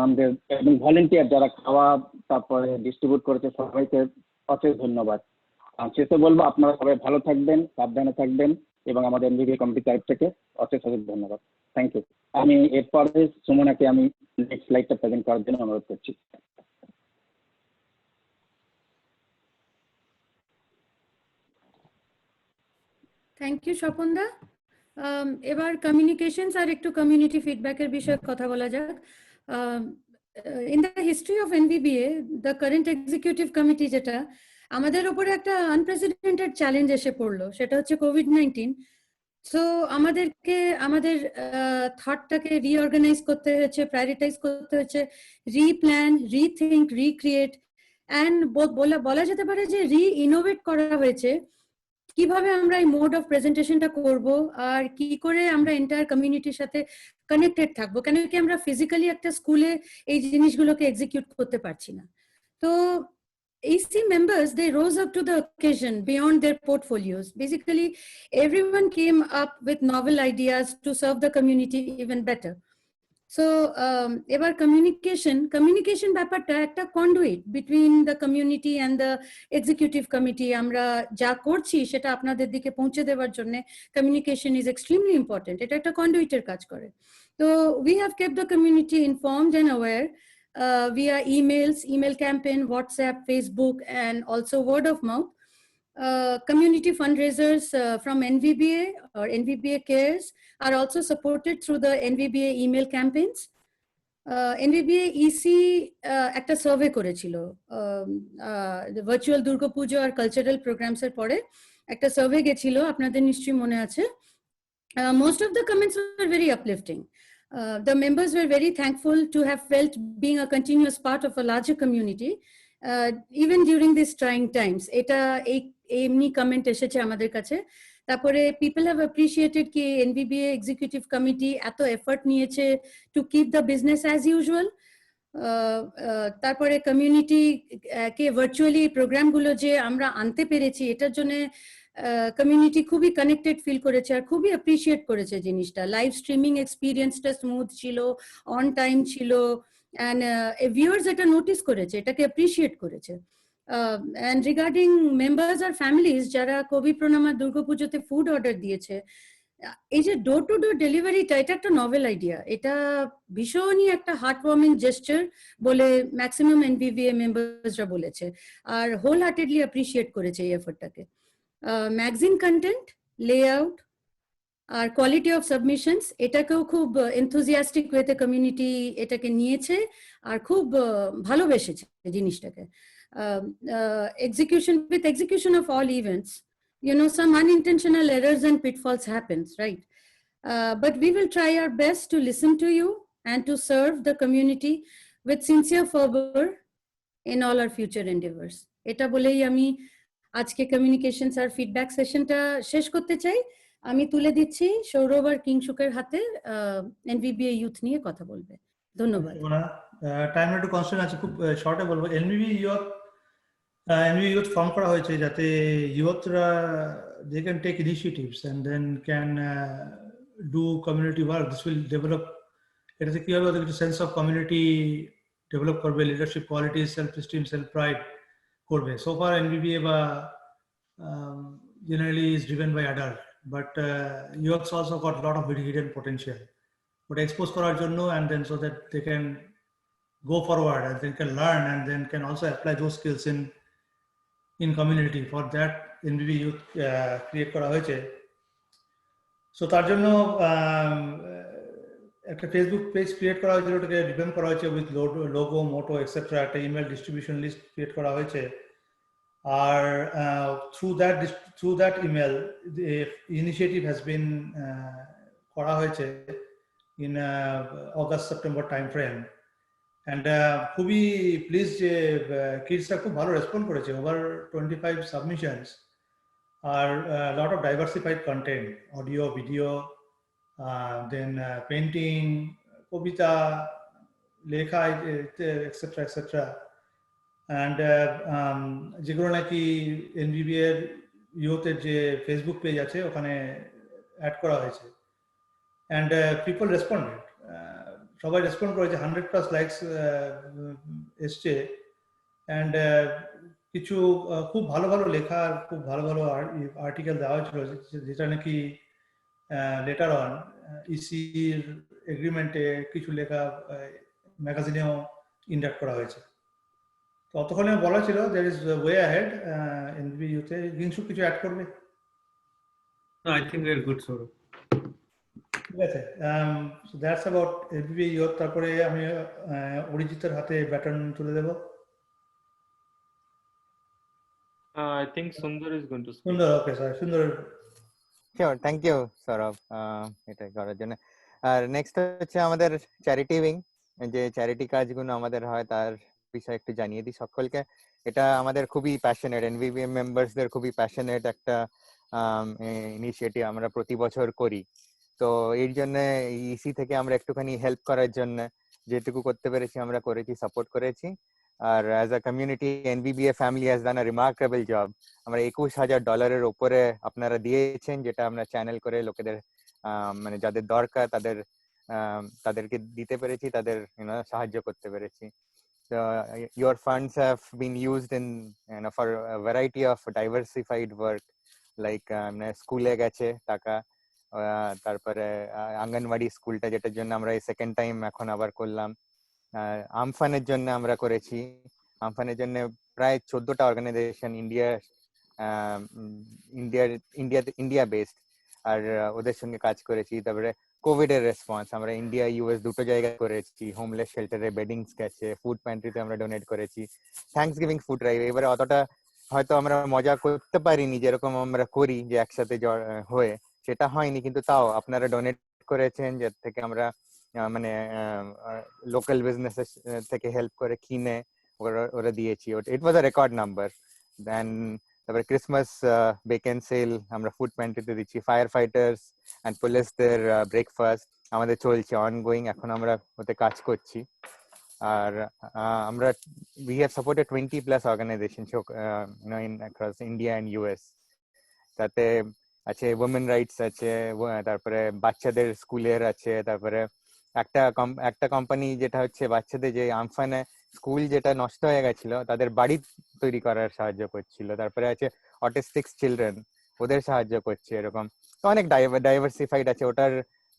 আমাদের এবং ভলেন্টিয়ার যারা খাওয়া তারপরে ডিস্ট্রিবিউট করেছে সবাইকে অশেষ ধন্যবাদ। আর শেষে বলবো আপনারা সবাই ভালো থাকবেন, সাবধানে থাকবেন এবং আমাদের এনবিবি কমিটির তরফ থেকে অশেষ ধন্যবাদ। Thank you. আমি এরপরে সুমনাকে আমি নেক্সট স্লাইডটা প্রেজেন্ট করার জন্য অনুরোধ করছি। থ্যাংক ইউ স্বপনদা। এবার কমিউনিকেশনস আর একটু কমিউনিটি ফিডব্যাকের বিষয়ে কথা বলা যাক। In the history of NVBA the current executive committee, যেটা আমাদের উপরে একটা আনপ্রেসিডেন্টেড চ্যালেঞ্জ এসে পড়লো, সেটা হচ্ছে কোভিড-19। সো আমাদেরকে আমাদের থটটাকে রিঅর্গানাইজ করতে হয়েছে, প্রায়োরিটাইজ করতে হয়েছে, রিপ্ল্যান, রিথিঙ্ক, রিক্রিয়েট, অ্যান্ড বলা যেতে পারে যে রি-ইনোভেট করা হয়েছে কিভাবে আমরা এই মোড অফ প্রেজেন্টেশনটা করব আর কি করে আমরা এন্টায়ার কমিউনিটির সাথে কানেক্টেড থাকবো, কেন কি আমরা ফিজিক্যালি একটা স্কুলে এই জিনিসগুলোকে এক্সিকিউট করতে পারছি না। তো EC members, they rose up to the occasion beyond their portfolios. Basically, everyone came up with novel ideas to serve the community even better. So, ever communication ব্যাপারটা একটা conduit between the community and the executive committee. আমরা যা করছি সেটা আপনাদের দিকে পৌঁছে দেওয়ার জন্য communication is extremely important. এটা একটা conduit-এর কাজ করে. So, we have kept the community informed and aware via emails, email campaign, WhatsApp, Facebook, and also word of mouth. Community fundraisers from NVBA or NVBA Cares are also supported through the NVBA email campaigns. NVBA EC একটা survey করেছিল virtual Durga Puja আর cultural programs এর পরে একটা survey গেছিল, আপনাদের নিশ্চয়ই মনে আছে। Most of the comments were very uplifting. The members were very thankful to have felt being a continuous part of a larger community, even during these trying times. Eta emni comment esheche amader kache. Tapore people have appreciated ki NVBA executive committee eto effort niyeche to keep the business as usual. তারপরে community কে virtually programme গুলো যে আমরা আনতে পেরেছি এটার জন্য community খুবই connected feel করেছে আর খুবই অ্যাপ্রিশিয়েট করেছে জিনিসটা। লাইভ স্ট্রিমিং এক্সপিরিয়েন্সটা স্মুথ ছিল, অন টাইম ছিল, অ্যান্ড ভিউয়ার্স এটা নোটিস করেছে, এটাকে অ্যাপ্রিশিয়েট করেছে। অ্যান্ড রিগার্ডিং মেম্বার্স আর ফ্যামিলিজ যারা কবি প্রণামা দুর্গাপুজোতে ফুড অর্ডার দিয়েছে, এই যে ডোর টু ডোর ডেলিভারিটা এটা একটা নভেল আইডিয়া, এটা ভীষণই একটা হার্ট ওয়ার্মিং জেস্টার বলে ম্যাক্সিমাম এনভিবিএ মেম্বার্সরা বলেছে আর হোল হার্টেডলি অ্যাপ্রিশিয়েট করেছে এই এফর্টটাকে। ম্যাগাজিন কন্টেন্ট, লেআউট আর কোয়ালিটি অফ সাবমিশনস এটাকেও খুব এনথুজিয়াস্টিক ওয়েতে কমিউনিটি এটাকে নিয়েছে আর খুব ভালোবেসেছে জিনিসটাকে। execution of all events, you know, some unintentional errors and pitfalls happens, right? But we will try our best to listen to you and to serve the community with sincere fervor in all our future endeavors. Eta bolei ami আজকে communications আর feedback সেশনটা শেষ করতে চাই। আমি তুলে দিচ্ছি সৌরভ আর কিংশুকের হাতে, এনভিবিএ youth নিয়ে কথা বলবে। ধন্যবাদ। টাইম একটু কনস্ট্যান্ট আছে, খুব শর্টে বলবো। এনভিবি ইউথ ফর্ম করা হয়েছে যাতে ইউথরা they can take initiatives and then can do community work. This will develop, এটাতে কি হবে, ওদের কিছু সেন্স অফ কমিউনিটি ডেভেলপ করবে, leadership quality, self esteem, self pride করবে। So far NVBA বা generally is driven by adult, but youths also got a lot of hidden potential, but expose করার জন্য and then so that they can go forward and they can learn and then can also apply those skills in community. For that NVBA youth create করা হয়েছে। So তার জন্য একটা Facebook page create করা হয়েছিল, ওটাকে রিভ্যাম্প করা হয়েছে উইথ লোগো, মোটো এক্সেট্রা, একটা ইমেল ডিস্ট্রিবিউশন লিস্ট ক্রিয়েট করা হয়েছে। আর through that email initiative has been করা হয়েছে in August September time frame. And খুবই প্লিজ যে কিডসরা খুব ভালো রেসপন্ড করেছে, ওভার 25 সাবমিশনস আর lot of diversified content, audio, video, then painting, কবিতা লেখা, etc etc, and যেগুলো নাকি এনভিবি এর ইউথের যে ফেসবুক পেজ আছে ওখানে অ্যাড করা হয়েছে। and people responded, সবাই রেসপন্ড করেছে, 100+ লাইকস এসছে। and কিছু খুব ভালো ভালো লেখা, খুব ভালো ভালো আর্টিকেল দেওয়া হয়েছিল যেটা নাকি লেটার অন ইসির এগ্রিমেন্টে কিছু লেখা ম্যাগাজিনেও ইন্ডাক্ট করা হয়েছে। তো ততক্ষণে বলা ছিল there is way ahead এনভিবি ইউথে। Kingshuk কিছু অ্যাড করবে? No, I think we are good, Saurabh. ঠিক আছে, so that's about ABB year. তারপরে আমি অরিজিতের হাতে ব্যাটন তুলে দেব। I think Sundar is going to speak. সুন্দর, ওকে স্যার, সুন্দর। শিওর, থ্যাংক ইউ সৌরভ এটা করার জন্য। আর নেক্সট হচ্ছে আমাদের চ্যারিটি উইং, যে চ্যারিটি কাজগুলো আমাদের হয় তার বিষয়ে একটু জানিয়ে দিই সকলকে। এটা আমাদের খুবই প্যাশনেট, এনভিবিএম মেম্বার্সদের খুবই প্যাশনেট একটা ইনিশিয়েটিভ আমরা প্রতি বছর করি। তো এর জন্য ইসি থেকে আমরা একটুখানি হেল্প করার জন্য যেটুকু করতে পেরেছি আমরা করেছি, সাপোর্ট করেছি। আর as a community NVBA family has done a remarkable job. আমরা $21,000 উপরে আপনারা দিয়েছেন, যেটা আমরা চ্যানেল করে লোকেদের মানে যাদের দরকার তাদেরকে দিতে পেরেছি, তাদের সাহায্য করতে পেরেছি। So, your funds have been used in for a variety of diversified work, like স্কুলে গেছে টাকা, তারপরে আঙ্গনওয়াড়ি স্কুলটা যেটার জন্য আমরা এই সেকেন্ড টাইম এখন আবার করলাম। আমফানের জন্য আমরা করেছি, আমফানের জন্য প্রায় 14টা অর্গানাইজেশন ইন্ডিয়া বেসড, আর ওদের সঙ্গে কাজ করেছি। তারপরে কোভিড এর রেসপন্স আমরা ইন্ডিয়া ইউএস দুটো জায়গায় করেছি, হোমলেস শেল্টারে বেডিংস গেছে, ফুড প্যান্ট্রিতে আমরা ডোনেট করেছি, থ্যাঙ্কস গিভিং ফুড ড্রাইভ। এবারে অতটা হয়তো আমরা মজা করতে পারিনি যেরকম আমরা করি যে একসাথে হয়ে, সেটা হয়নি, কিন্তু তাও আপনারা ডোনেট করেছেন, যার থেকে আমরা মানে লোকাল বিজনেস থেকে হেল্প করে কিনে ওরা দিয়েছি। ইট ওয়াজ আ রেকর্ড নাম্বার। দেন তারপরে ক্রিসমাস বেকেন সেল আমরা ফুড প্যান্ট্রিতে দিচ্ছি, ফায়ার ফাইটার্স অ্যান্ড পুলিশদের ব্রেকফাস্ট আমাদের চলছে অনগোয়িং, এখন আমরা ওতে কাজ করছি। আর আমরা we have supported 20+ organizations in across India and US. তাতে আছে ওমেন রাইটস আছে, তারপরে বাচ্চাদের স্কুলের আছে, তারপরে একটা কোম্পানি যেটা হচ্ছে বাচ্চাদের যে আমফানে স্কুল যেটা নষ্ট হয়ে গেছিল তাদের বাড়ি তৈরি করার সাহায্য করছিল। তারপরে আছে অটিস্টিক চিলড্রেন, ওদের সাহায্য করছে। এরকম অনেক ডাইভার্সিফাইড আছে। ওটার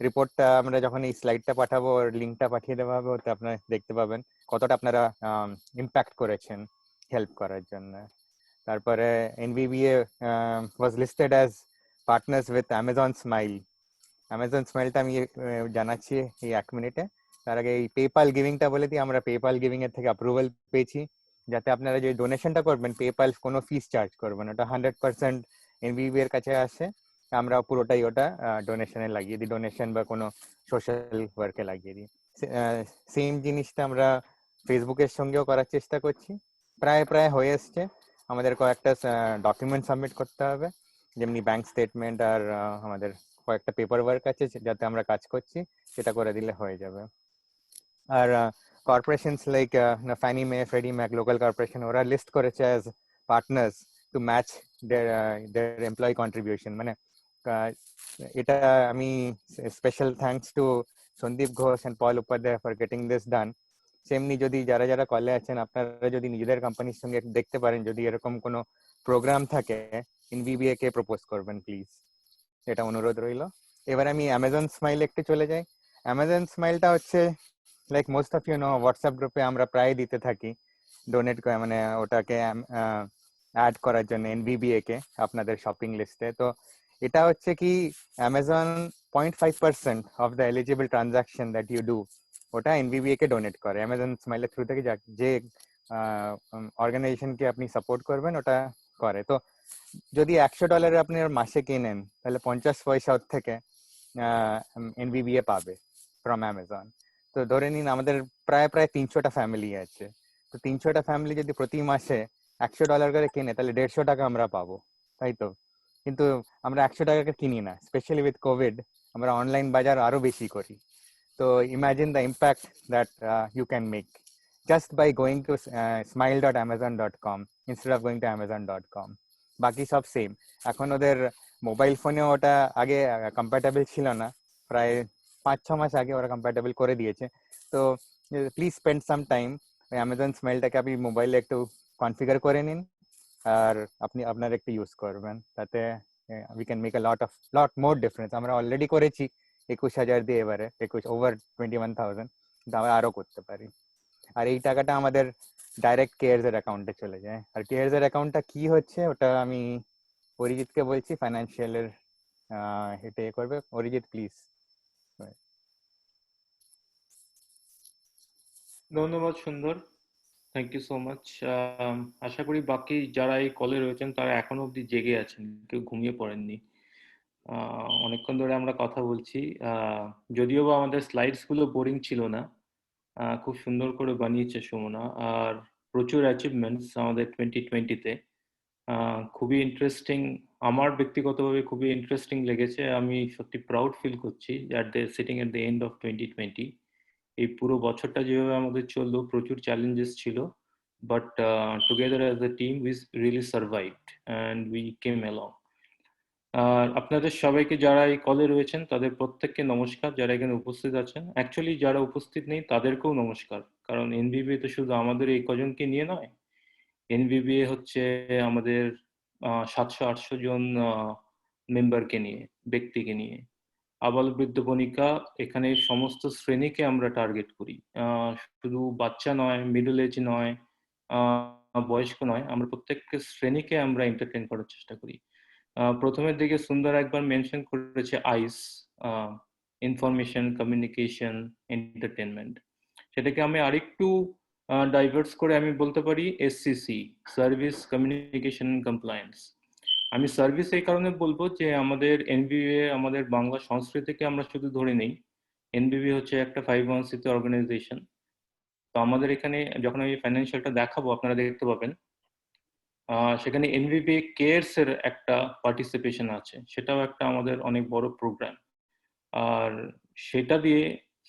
রিপোর্টটা আমরা যখন এই স্লাইডটা পাঠাবো, ওর লিঙ্কটা পাঠিয়ে দেওয়া হবে, ওতে আপনারা দেখতে পাবেন কতটা আপনারা ইম্প্যাক্ট করেছেন হেল্প করার জন্য। তারপরে NVBA was listed as partners with Amazon Smile. Amazon স্মাইলটা আমি জানাচ্ছি এই 1 মিনিটে। তার আগে এই পেপাল গিভিংটা বলে দিই, আমরা পেপাল গিভিং এর থেকে অ্যাপ্রুভাল পেয়েছি, যাতে আপনারা যে ডোনেশনটা করবেন পেপাল কোনো ফিস চার্জ করবেন, ওটা 100% এনভিবি এর কাছে আসে, আমরা পুরোটাই ওটা ডোনেশনে লাগিয়ে দিই, ডোনেশন বা কোনো সোশ্যাল ওয়ার্কে লাগিয়ে দিই। সেম জিনিসটা আমরা ফেসবুকের সঙ্গেও করার চেষ্টা করছি, প্রায় হয়ে এসছে। আমাদের কয়েকটা ডকুমেন্ট সাবমিট করতে হবে, যেমনি ব্যাংক স্টেটমেন্ট আর আমাদের কয়েকটা পেপার ওয়ার্ক আছে যাতে আমরা কাজ করছি, সেটা করে দিলে হয়ে যাবে। আর corporations like Fannie Mae, Freddie Mac, local corporation, ওরা লিস্ট করেছে as partners to match their employee contribution। মানে এটা আমি special thanks to Sandip Ghosh and Paul Upadhyay for getting this done। সেমনি যদি যারা কলে আছেন, আপনারা যদি নিজেদের কোম্পানির সঙ্গে দেখতে পারেন, যদি এরকম কোনো প্রোগ্রাম থাকে এনভিবিএ কে প্রপোজ করবেন প্লিজ, এটা অনুরোধ রইল। এবার আমি অ্যামাজন স্মাইল একটু চলে যাই। অ্যামাজন স্মাইলটা হচ্ছে like most of you know, WhatsApp গ্রুপে আমরা প্রায় দিতে থাকি ডোনেট করে, মানে ওটাকে অ্যাড করার জন্য এনভিবিএ কে আপনাদের শপিং লিস্টে। তো এটা হচ্ছে কি Amazon 0.5% of the eligible transaction that you do, ওটা এনভিবিএ কে ডোনেট করে। অ্যামাজন স্মাইলের থ্রু থেকে যে অর্গানাইজেশনকে আপনি সাপোর্ট করবেন ওটা করে। তো যদি $100 আপনি মাসে কেনেন, তাহলে 50 পয়সা থেকে এনভিবিএ পাবে ফ্রম অ্যামাজন। তো ধরে নিন আমাদের প্রায় 300টা ফ্যামিলি আছে, তো 300টা ফ্যামিলি যদি প্রতি মাসে $100 করে কিনে, তাহলে $150 আমরা পাবো, তাই তো? কিন্তু আমরা $100 কিনি না, স্পেশালি উইথ কোভিড আমরা অনলাইন বাজার আরো বেশি করি। তো imagine the impact that you can make just by going to smile.amazon.com instead of going to amazon.com। বাকি সব সেম। এখন ওদের মোবাইল ফোনে ওটা আগে কম্প্যাটেবল ছিল না, প্রায় 5-6 মাস আগে ওরা কম্প্যাটেবল করে দিয়েছে। তো please spend some time Amazon স্মাইলটাকে আপনি মোবাইলে একটু কনফিগার করে নিন, আর আপনি আপনার একটু ইউজ করবেন, তাতে we can make a lot more difference. আমরা অলরেডি করেছি 21,000 দিয়ে, এবারে ওভার 21,000, কিন্তু আমরা আরো করতে পারি। আর এই টাকাটা আমাদের ডাইরেক্ট কেয়ারস এর অ্যাকাউন্টে চলে যায়। আর কেয়ারস এর অ্যাকাউন্টটা কি হচ্ছে ওটা আমি অরিজিৎকে বলছি, ফাইন্যান্সিয়ালের এটা এ করবে। অরিজিৎ প্লিজ। ধন্যবাদ সুন্দর, থ্যাংক ইউ সো মাচ। আশা করি বাকি যারা এই কলে রয়েছেন তারা এখনো অবধি জেগে আছেন, কেউ ঘুমিয়ে পড়েননি। অনেকক্ষণ ধরে আমরা কথা বলছি, যদিও বা আমাদের স্লাইডস গুলো বোরিং ছিল না, খুব সুন্দর করে বানিয়েছে সুমনা, আর প্রচুর অ্যাচিভমেন্টস আমাদের 2020-তে। খুবই ইন্টারেস্টিং, আমার ব্যক্তিগতভাবে খুবই ইন্টারেস্টিং লেগেছে। আমি সত্যি প্রাউড ফিল করছি sitting at the end of 2020। এই পুরো বছরটা যেভাবে আমাদের চললো, প্রচুর চ্যালেঞ্জেস ছিল, but together as a team we really survived and we came along. আর আপনাদের সবাইকে যারা এই কলে রয়েছেন তাদের প্রত্যেককে নমস্কার, যারা এখানে উপস্থিত আছেন। অ্যাকচুয়ালি যারা উপস্থিত নেই তাদেরকেও নমস্কার, কারণ এনবিবিএ তো শুধু আমাদের এই কজনকে নিয়ে নয়, এনবিবিএ হচ্ছে আমাদের 700-800 জন মেম্বারকে নিয়ে, ব্যক্তিকে নিয়ে। আবাল বৃদ্ধ বনিকা, এখানে সমস্ত শ্রেণীকে আমরা টার্গেট করি, শুধু বাচ্চা নয়, মিডল এজ নয়, বয়স্ক নয়, আমরা প্রত্যেককে শ্রেণীকে আমরা এন্টারটেইন করার চেষ্টা করি। প্রথমের দিকে সুন্দর একবার মেনশন করেছে আইস, ইনফরমেশন, কমিউনিকেশন, এন্টারটেনমেন্ট। সেটাকে আমি আরেকটু ডাইভার্স করে আমি বলতে পারি এসসিসি, সার্ভিস, কমিউনিকেশন, কমপ্লায়েন্স। আমি সার্ভিস এই কারণে বলবো যে আমাদের এনবিবিএ, আমাদের বাংলা সংস্কৃতিকে আমরা শুধু ধরে নেই। এনবিবিএ হচ্ছে একটা 501c অর্গানাইজেশন। তো আমাদের এখানে যখন আমি ফাইন্যান্সিয়ালটা দেখাবো আপনারা দেখতে পাবেন, সেখানে এনবিবিএ কেয়ারস এর একটা পার্টিসিপেশন আছে, সেটাও একটা আমাদের অনেক বড় প্রোগ্রাম। আর সেটা দিয়ে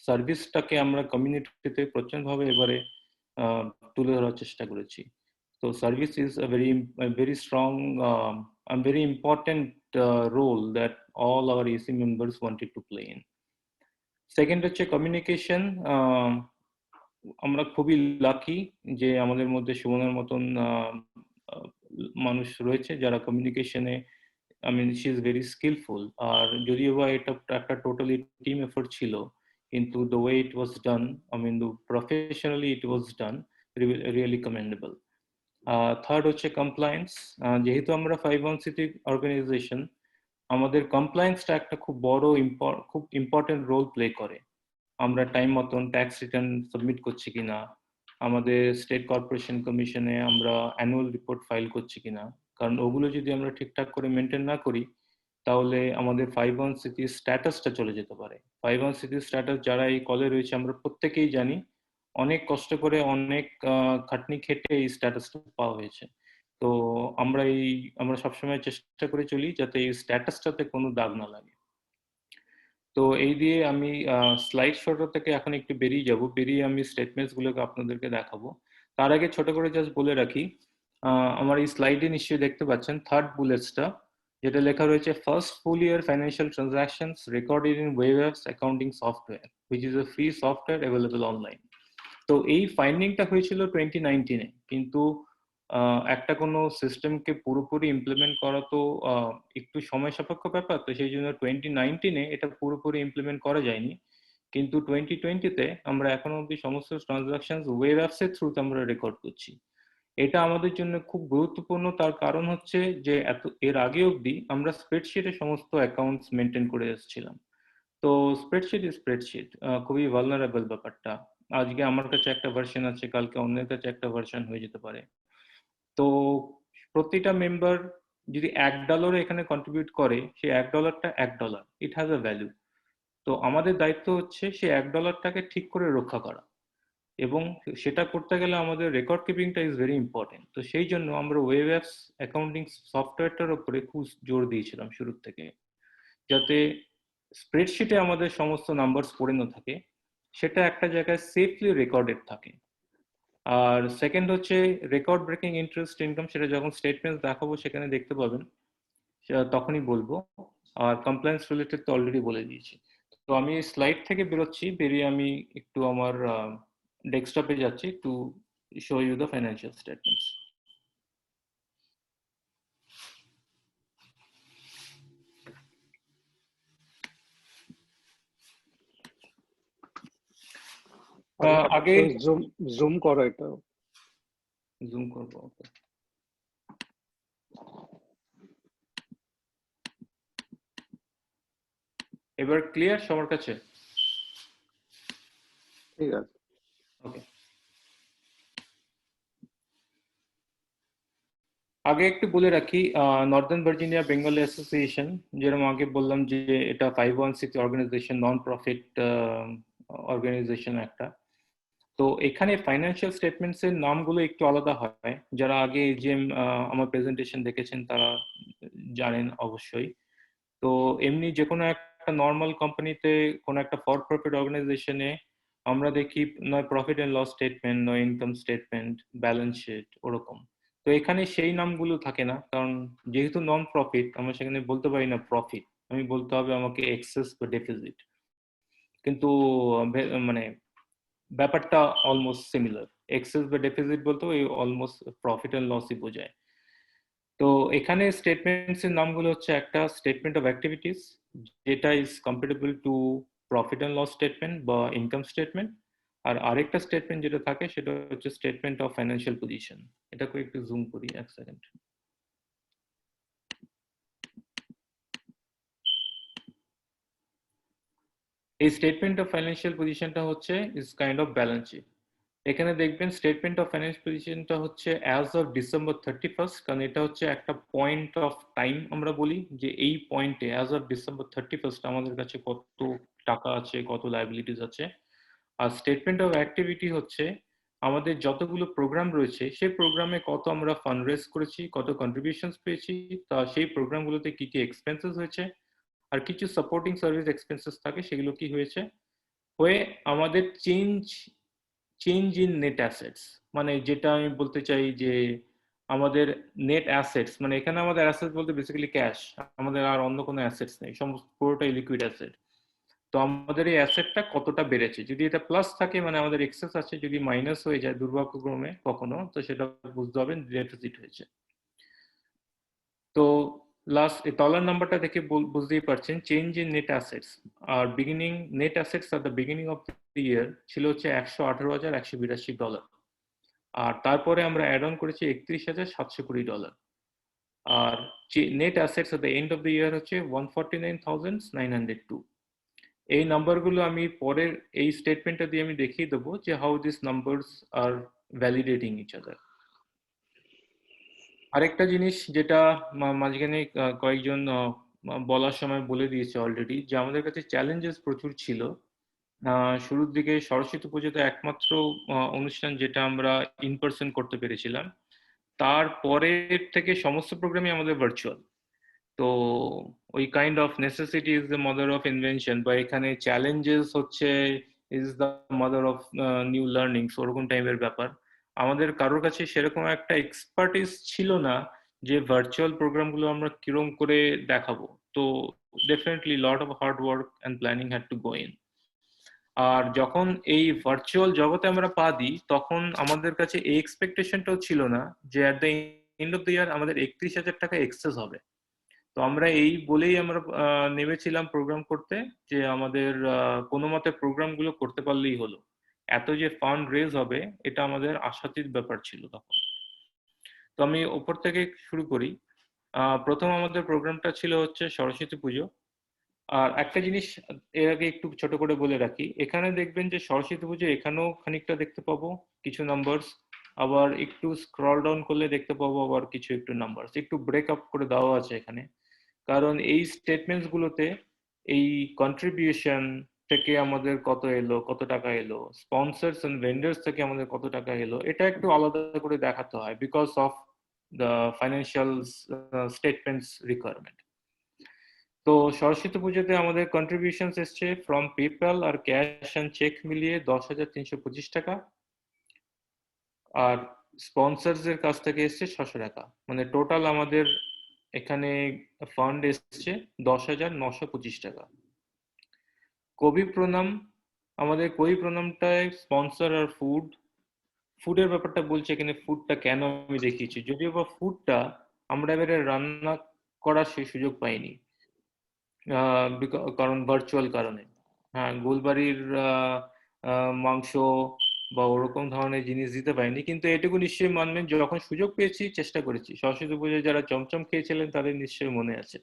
সার্ভিসটাকে আমরা কমিউনিটিতে প্রচন্ডভাবে এবারে তুলে ধরার চেষ্টা করেছি। So service is a very strong and very important role that all our AC members wanted to play in. Second হচ্ছে কমিউনিকেশন। আমরা খুবই লাকি যে আমাদের মধ্যে সুমনের মতন মানুষ রয়েছে যারা কমিউনিকেশনে, I mean she is very skillful। আর যদিও বা এটা একটা টোটালি টিম এফোর্ট ছিল, কিন্তু the way it was done, I mean professionally it was done, really commendable। Third হচ্ছে কমপ্লায়েন্স। যেহেতু আমরা 501c অর্গানাইজেশন, আমাদের কমপ্লায়েন্সটা একটা খুব ইম্পর্টেন্ট রোল প্লে করে। আমরা টাইম মতন ট্যাক্স রিটার্ন সাবমিট করছি কিনা, আমাদের স্টেট কর্পোরেশন কমিশনে আমরা অ্যানুয়াল রিপোর্ট ফাইল করছি কিনা, কারণ ওগুলো যদি আমরা ঠিকঠাক করে মেনটেন না করি তাহলে আমাদের 501c স্ট্যাটাসটা চলে যেতে পারে। 501c স্ট্যাটাস যারা এই কলে রয়েছে আমরা প্রত্যেকেই জানি, অনেক কষ্ট করে, অনেক খাটনি খেটে এই স্ট্যাটাসটা পাওয়া হয়েছে। তো আমরা সবসময় চেষ্টা করে চলি যাতে এই স্ট্যাটাসটাতে কোনো দাগ না লাগে। তো এই দিয়ে আমি স্লাইড শোটা থেকে এখন একটু বেরিয়ে আমি স্টেটমেন্টস গুলোকে আপনাদেরকে দেখাবো। তার আগে ছোট করে জাস্ট বলে রাখি, আমার এই স্লাইডে নিশ্চয়ই দেখতে পাচ্ছেন থার্ড বুলেটসটা, যেটা লেখা রয়েছে first full year financial transactions recorded in Wave Apps accounting software which is a free software available online. তো এই ফাইন্ডিংটা হয়েছিল 2019-এ, কিন্তু একটা কোনো সিস্টেমকে পুরোপুরি ইমপ্লিমেন্ট করা তো একটু সময় সাপেক্ষ ব্যাপার, তো সেই জন্য 2019-এ এটা পুরোপুরি ইমপ্লিমেন্ট করা যায়নি। কিন্তু 2020-তে আমরা এখনো অবধি সমস্ত ট্রানজাকশন ওয়েব অ্যাপসের থ্রুতে আমরা রেকর্ড করছি। এটা আমাদের জন্য খুব গুরুত্বপূর্ণ, তার কারণ হচ্ছে যে এর আগে অবধি আমরা স্প্রেডশিটে সমস্ত অ্যাকাউন্টস মেনটেন করে এসেছিলাম। তো স্প্রেডশিট খুবই ভালনারেবল ব্যাপারটা। আজকে আমার কাছে একটা ভার্সন আছে, কালকে অন্যের কাছে একটা ভার্সন হয়ে যেতে পারে। তো প্রতিটা মেম্বার যদি $1 এখানে কন্ট্রিবিউট করে, সেই $1টা $1, ইট হ্যাজ আ ভ্যালু। তো আমাদের দায়িত্ব হচ্ছে সেই $1টাকে ঠিক করে রক্ষা করা, এবং সেটা করতে গেলে আমাদের রেকর্ড কিপিংটা ইজ ভেরি ইম্পর্টেন্ট। তো সেই জন্য আমরা ওয়েব অ্যাপস অ্যাকাউন্টিং সফটওয়্যারটার উপরে খুব জোর দিয়েছিলাম শুরুর থেকে, যাতে স্প্রেডশিটে আমাদের সমস্ত নাম্বারস পড়ে না থাকে, সেটা একটা জায়গায় সেফলি রেকর্ডেড থাকে। আর সেকেন্ড হচ্ছে রেকর্ড ব্রেকিং ইন্টারেস্ট ইনকাম, সেটা যখন স্টেটমেন্ট দেখাবো সেখানে দেখতে পাবেন, তখনই বলবো। আর কমপ্লায়েন্স রিলেটেড তো অলরেডি বলে দিয়েছি। তো আমি স্লাইড থেকে বেরিয়ে আমি একটু আমার ডেস্কটপে যাচ্ছি to show you the financial statements. আগে জুম করো, এটা জুম করবো। এবার ক্লিয়ার সবার কাছে? ঠিক আছে। ওকে, আগে একটু বলে রাখি, নর্দার্ন ভার্জিনিয়া বেঙ্গলি অ্যাসোসিয়েশন, যেরকম আগে বললাম যে এটা 516 অর্গানাইজেশন, নন প্রফিট অর্গানাইজেশন একটা। তো এখানে ফাইন্যান্সিয়াল স্টেটমেন্টস এর নামগুলো একটু আলাদা হয়। যারা আগে যে আমার প্রেজেন্টেশন দেখেছেন তারা জানেন অবশ্যই। তো এমনি যে কোনো একটা নর্মাল কোম্পানিতে, কোনো একটা ফর প্রফিট অর্গানাইজেশনে আমরা দেখি নয় প্রফিট এন্ড লস স্টেটমেন্ট, নয় ইনকাম স্টেটমেন্ট, ব্যালেন্স শিট, ওরকম। তো এখানে সেই নামগুলো থাকে না, কারণ যেহেতু নন প্রফিট আমরা সেখানে বলতে পারি না প্রফিট, আমি বলতে হবে আমাকে এক্সেস বা ডেফিসিট। কিন্তু মানে ব্যাপারটা অলমোস্ট সিমিলার। এক্সেস বা ডেফিসিট বলতে ওই অলমোস্ট প্রফিট এন্ড লসই বোঝায়। তো এখানে স্টেটমেন্টস এর নামগুলো হচ্ছে, একটা স্টেটমেন্ট অফ অ্যাক্টিভিটিস, যেটা is comparable to profit and loss statement বা ইনকাম স্টেটমেন্ট। আর আরেকটা স্টেটমেন্ট যেটা থাকে সেটা হচ্ছে স্টেটমেন্ট অফ ফাইন্যান্সিয়াল পজিশন। এটাকে একটু জুম করি, এক সেকেন্ড। এই স্টেটমেন্ট অফ ফাইন্যান্সিয়াল পজিশনটা হচ্ছে is kind of balance sheet. এখানে দেখবেন স্টেটমেন্ট অফ ফাইন্যান্স পজিশনটা হচ্ছে অ্যাজ অফ ডিসেম্বর 31, কারণ এটা হচ্ছে একটা পয়েন্ট অফ টাইম। আমরা বলি যে এই পয়েন্টে অ্যাজ অফ ডিসেম্বর 31 আমাদের কাছে কত টাকা আছে, কত লায়াবিলিটিস আছে। আর স্টেটমেন্ট অফ অ্যাক্টিভিটি হচ্ছে আমাদের যতগুলো প্রোগ্রাম রয়েছে সেই প্রোগ্রামে কত আমরা ফান্ড রেজ করেছি, কত কন্ট্রিবিউশনস পেয়েছি, তা সেই প্রোগ্রামগুলোতে কি কি এক্সপেন্সেস হয়েছে, আর কিছু সাপোর্টিং সার্ভিস এক্সপেন্সেস থাকে সেগুলো কি হয়েছে, হয়ে আমাদের চেঞ্জ ইন নেট অ্যাসেটস। মানে যেটা আমি বলতে চাই যে আমাদের নেট অ্যাসেটস, মানে এখানে আমাদের অ্যাসেটস বলতে বেসিক্যালি ক্যাশ, আমাদের আর অন্য কোনো অ্যাসেটস নেই, সমস্ত পুরোটাই লিকুইড অ্যাসেট। তো আমাদের এই অ্যাসেটটা কতটা বেড়েছে, যদি এটা প্লাস থাকে মানে আমাদের এক্সেস আছে, যদি মাইনাস হয়ে যায় দুর্ভাগ্যক্রমে কখনো, তো সেটা বুঝতে হবে ডেফিসিট হয়েছে। তো লাস্ট তলার নাম্বারটা দেখে বুঝতেই পারছেন change in net assets. R beginning net assets at the beginning of the ইয়ার ছিল হচ্ছে $118,182। আর তারপরে আমরা অ্যাড অন করেছি $31,720। আর net assets at the end of the year হচ্ছে $149,902। এই নাম্বারগুলো আমি পরের এই স্টেটমেন্টটা দিয়ে আমি দেখিয়ে দেবো যে how this numbers are validating each other. আরেকটা জিনিস যেটা মাঝখানে কয়েকজন বলার সময় বলে দিয়েছে অলরেডি, যে আমাদের কাছে চ্যালেঞ্জেস প্রচুর ছিল। শুরুর দিকে সরস্বতী পুজোতে একমাত্র অনুষ্ঠান যেটা আমরা ইন পার্সন করতে পেরেছিলাম, তারপরের থেকে সমস্ত প্রোগ্রামই আমাদের ভার্চুয়াল। তো ওই kind of necessity is the mother of invention, বা এখানে চ্যালেঞ্জেস হচ্ছে is the mother of new learning, ওরকম টাইপের ব্যাপার। আমাদের কারোর কাছে সেরকম একটা এক্সপার্টিস ছিল না যে ভার্চুয়াল প্রোগ্রামগুলো আমরা কিরকম করে দেখাবো। তো definitely lot of hard work and planning had to go in. আর যখন এই ভার্চুয়াল জগতে আমরা পা দিই, তখন আমাদের কাছে এই এক্সপেকটেশনটাও ছিল না যে at the end of the ইয়ার আমাদের 31,000 টাকা এক্সেস হবে। তো আমরা এই বলেই আমরা নেমেছিলাম প্রোগ্রাম করতে, যে আমাদের কোনো মতে প্রোগ্রামগুলো করতে পারলেই হলো। এত যে ফান্ড রেজ হবে এটা আমাদের আশাতীত ব্যাপার ছিল তখন। তো আমি ওপর থেকে শুরু করি। প্রথম আমাদের প্রোগ্রামটা ছিল হচ্ছে সরস্বতী পুজো। আর একটা জিনিস এর আগে একটু ছোট করে বলে রাখি, এখানে দেখবেন যে সরস্বতী পুজো এখানেও খানিকটা দেখতে পাবো কিছু নাম্বারস, আবার একটু স্ক্রল ডাউন করলে দেখতে পাবো আবার কিছু একটু নাম্বারস, একটু ব্রেক আপ করে দেওয়া আছে এখানে। কারণ এই স্টেটমেন্টস গুলোতে এই কন্ট্রিবিউশন থেকে আমাদের কত এলো, কত টাকা এলো, স্পন্সরস এন্ড ভেন্ডার্স থেকে আমাদের কত টাকা এলো, এটা একটু আলাদা করে দেখাতে হয় because of the financial statements requirement. তো সরস্বতী পুজোতে আমাদের কন্ট্রিবিউশন এসছে ফ্রম পেপ্যাল আর ক্যাশ এন্ড চেক মিলিয়ে 10,325 টাকা, আর স্পন্সরস এর কাছ থেকে এসছে 600 টাকা। মানে টোটাল আমাদের এখানে ফান্ড এসছে 10,925 টাকা। কবি প্রণাম, আমাদের কবি প্রণামটায় স্পন্সর আর ফুডের ব্যাপারটা বলছে এখানে, ফুডটা কেন আমি দেখিয়েছি, যদিও বা ফুডটা আমরা এবারে রান্না করার সেই সুযোগ পাইনি কারণ ভার্চুয়াল কারণে। হ্যাঁ, গোলবাড়ির মাংস বা ওরকম ধরনের জিনিস দিতে পারিনি, কিন্তু এটুকু নিশ্চয়ই মানবেন যখন সুযোগ পেয়েছি চেষ্টা করেছি। সরস্বতী পুজোয় যারা চমচম খেয়েছিলেন তাদের নিশ্চয়ই মনে আছে।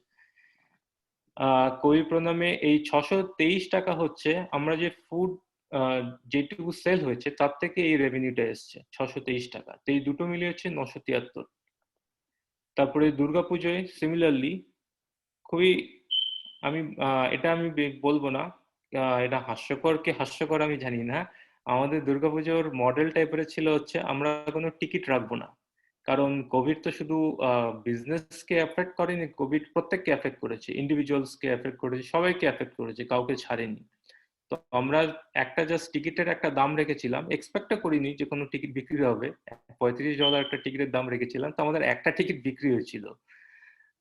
কবি প্রণামে এই 623 টাকা হচ্ছে আমরা যে ফুড যেটুকু সেল হয়েছে তার থেকে এই রেভিনিউটা এসছে 623 টাকা। তো এই দুটো মিলিয়ে হচ্ছে 973। তারপরে দুর্গাপুজোয় সিমিলারলি খুবই আমি এটা আমি বলবো না এটা হাস্যকর কি হাস্যকর আমি জানি না, আমাদের দুর্গাপুজোর মডেল টাইপের ছিল হচ্ছে আমরা কোনো টিকিট রাখবো না, কারণ কোভিড তো শুধু বিজনেসকে এফেক্ট করেনি, কোভিড প্রত্যেককে এফেক্ট করেছে, ইন্ডিভিজুয়ালসকে এফেক্ট করেছে, সবাইকে এফেক্ট করেছে, কাউকে ছাড়েনি। তো আমরা একটা জাস্ট টিকিটের একটা দাম রেখেছিলাম, এক্সপেক্টও করিনি যে কোনো টিকিট বিক্রি হবে। $35 একটা টিকিটের দাম রেখেছিলাম, তো আমাদের একটা টিকিট বিক্রি হয়েছিল।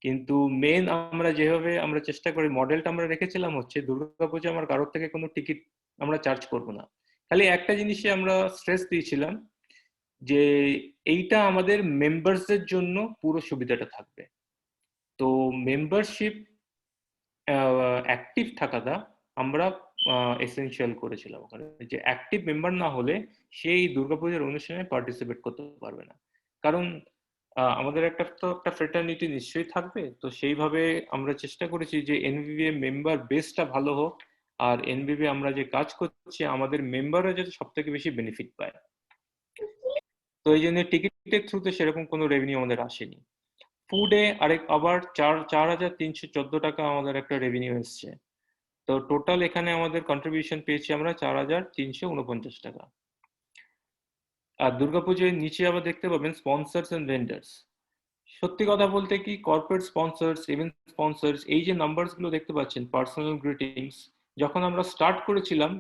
কিন্তু মেন আমরা যেভাবে আমরা চেষ্টা করি মডেলটা আমরা রেখেছিলাম হচ্ছে দুর্গাপূজা আমার কারোর থেকে কোনো টিকিট আমরা চার্জ করব না, খালি একটা জিনিসে আমরা স্ট্রেস দিয়েছিলাম যে এইটা আমাদের মেম্বারসদের জন্য পুরো সুবিধাটা থাকবে। তো মেম্বারশিপ অ্যাক্টিভ থাকাটা আমরা এসেনশিয়াল করেছিলাম ওখানে, যে অ্যাক্টিভ মেম্বার না হলে সেই দুর্গাপূজার অনুষ্ঠানে পার্টিসিপেট করতে পারবে না। কারণ আমাদের একটা ফ্রেটার্নিটি নিশ্চয়ই থাকবে, তো সেইভাবে আমরা চেষ্টা করেছি যে এনভিভিএ মেম্বার বেসটা ভালো হোক, আর এনভিভিএ আমরা যে কাজ করছি আমাদের মেম্বাররা যাতে সব থেকে বেশি বেনিফিট পায়। তো এই জন্য টিকিটের থ্রুতে সেরকম কোনো রেভিনিউ আমাদের আসেনি। ফুডে আবার 4,314 টাকা আমাদের একটা রেভিনিউ এসছে। তো টোটাল এখানে আমাদের কন্ট্রিবিউশন পেয়েছি আমরা 4,349 টাকা। আর দুর্গাপুজোর নিচে আবার দেখতে পাবেন স্পন্সরস এন্ড ভেন্ডার্স। সত্যি কথা বলতে কি কর্পোরেট স্পন্সরস, ইভেন্ট স্পন্সরস, এই যে নাম্বারস গুলো দেখতে পাচ্ছেন, পার্সোনাল গ্রিটিংস, যখন আমরা স্টার্ট করেছিলাম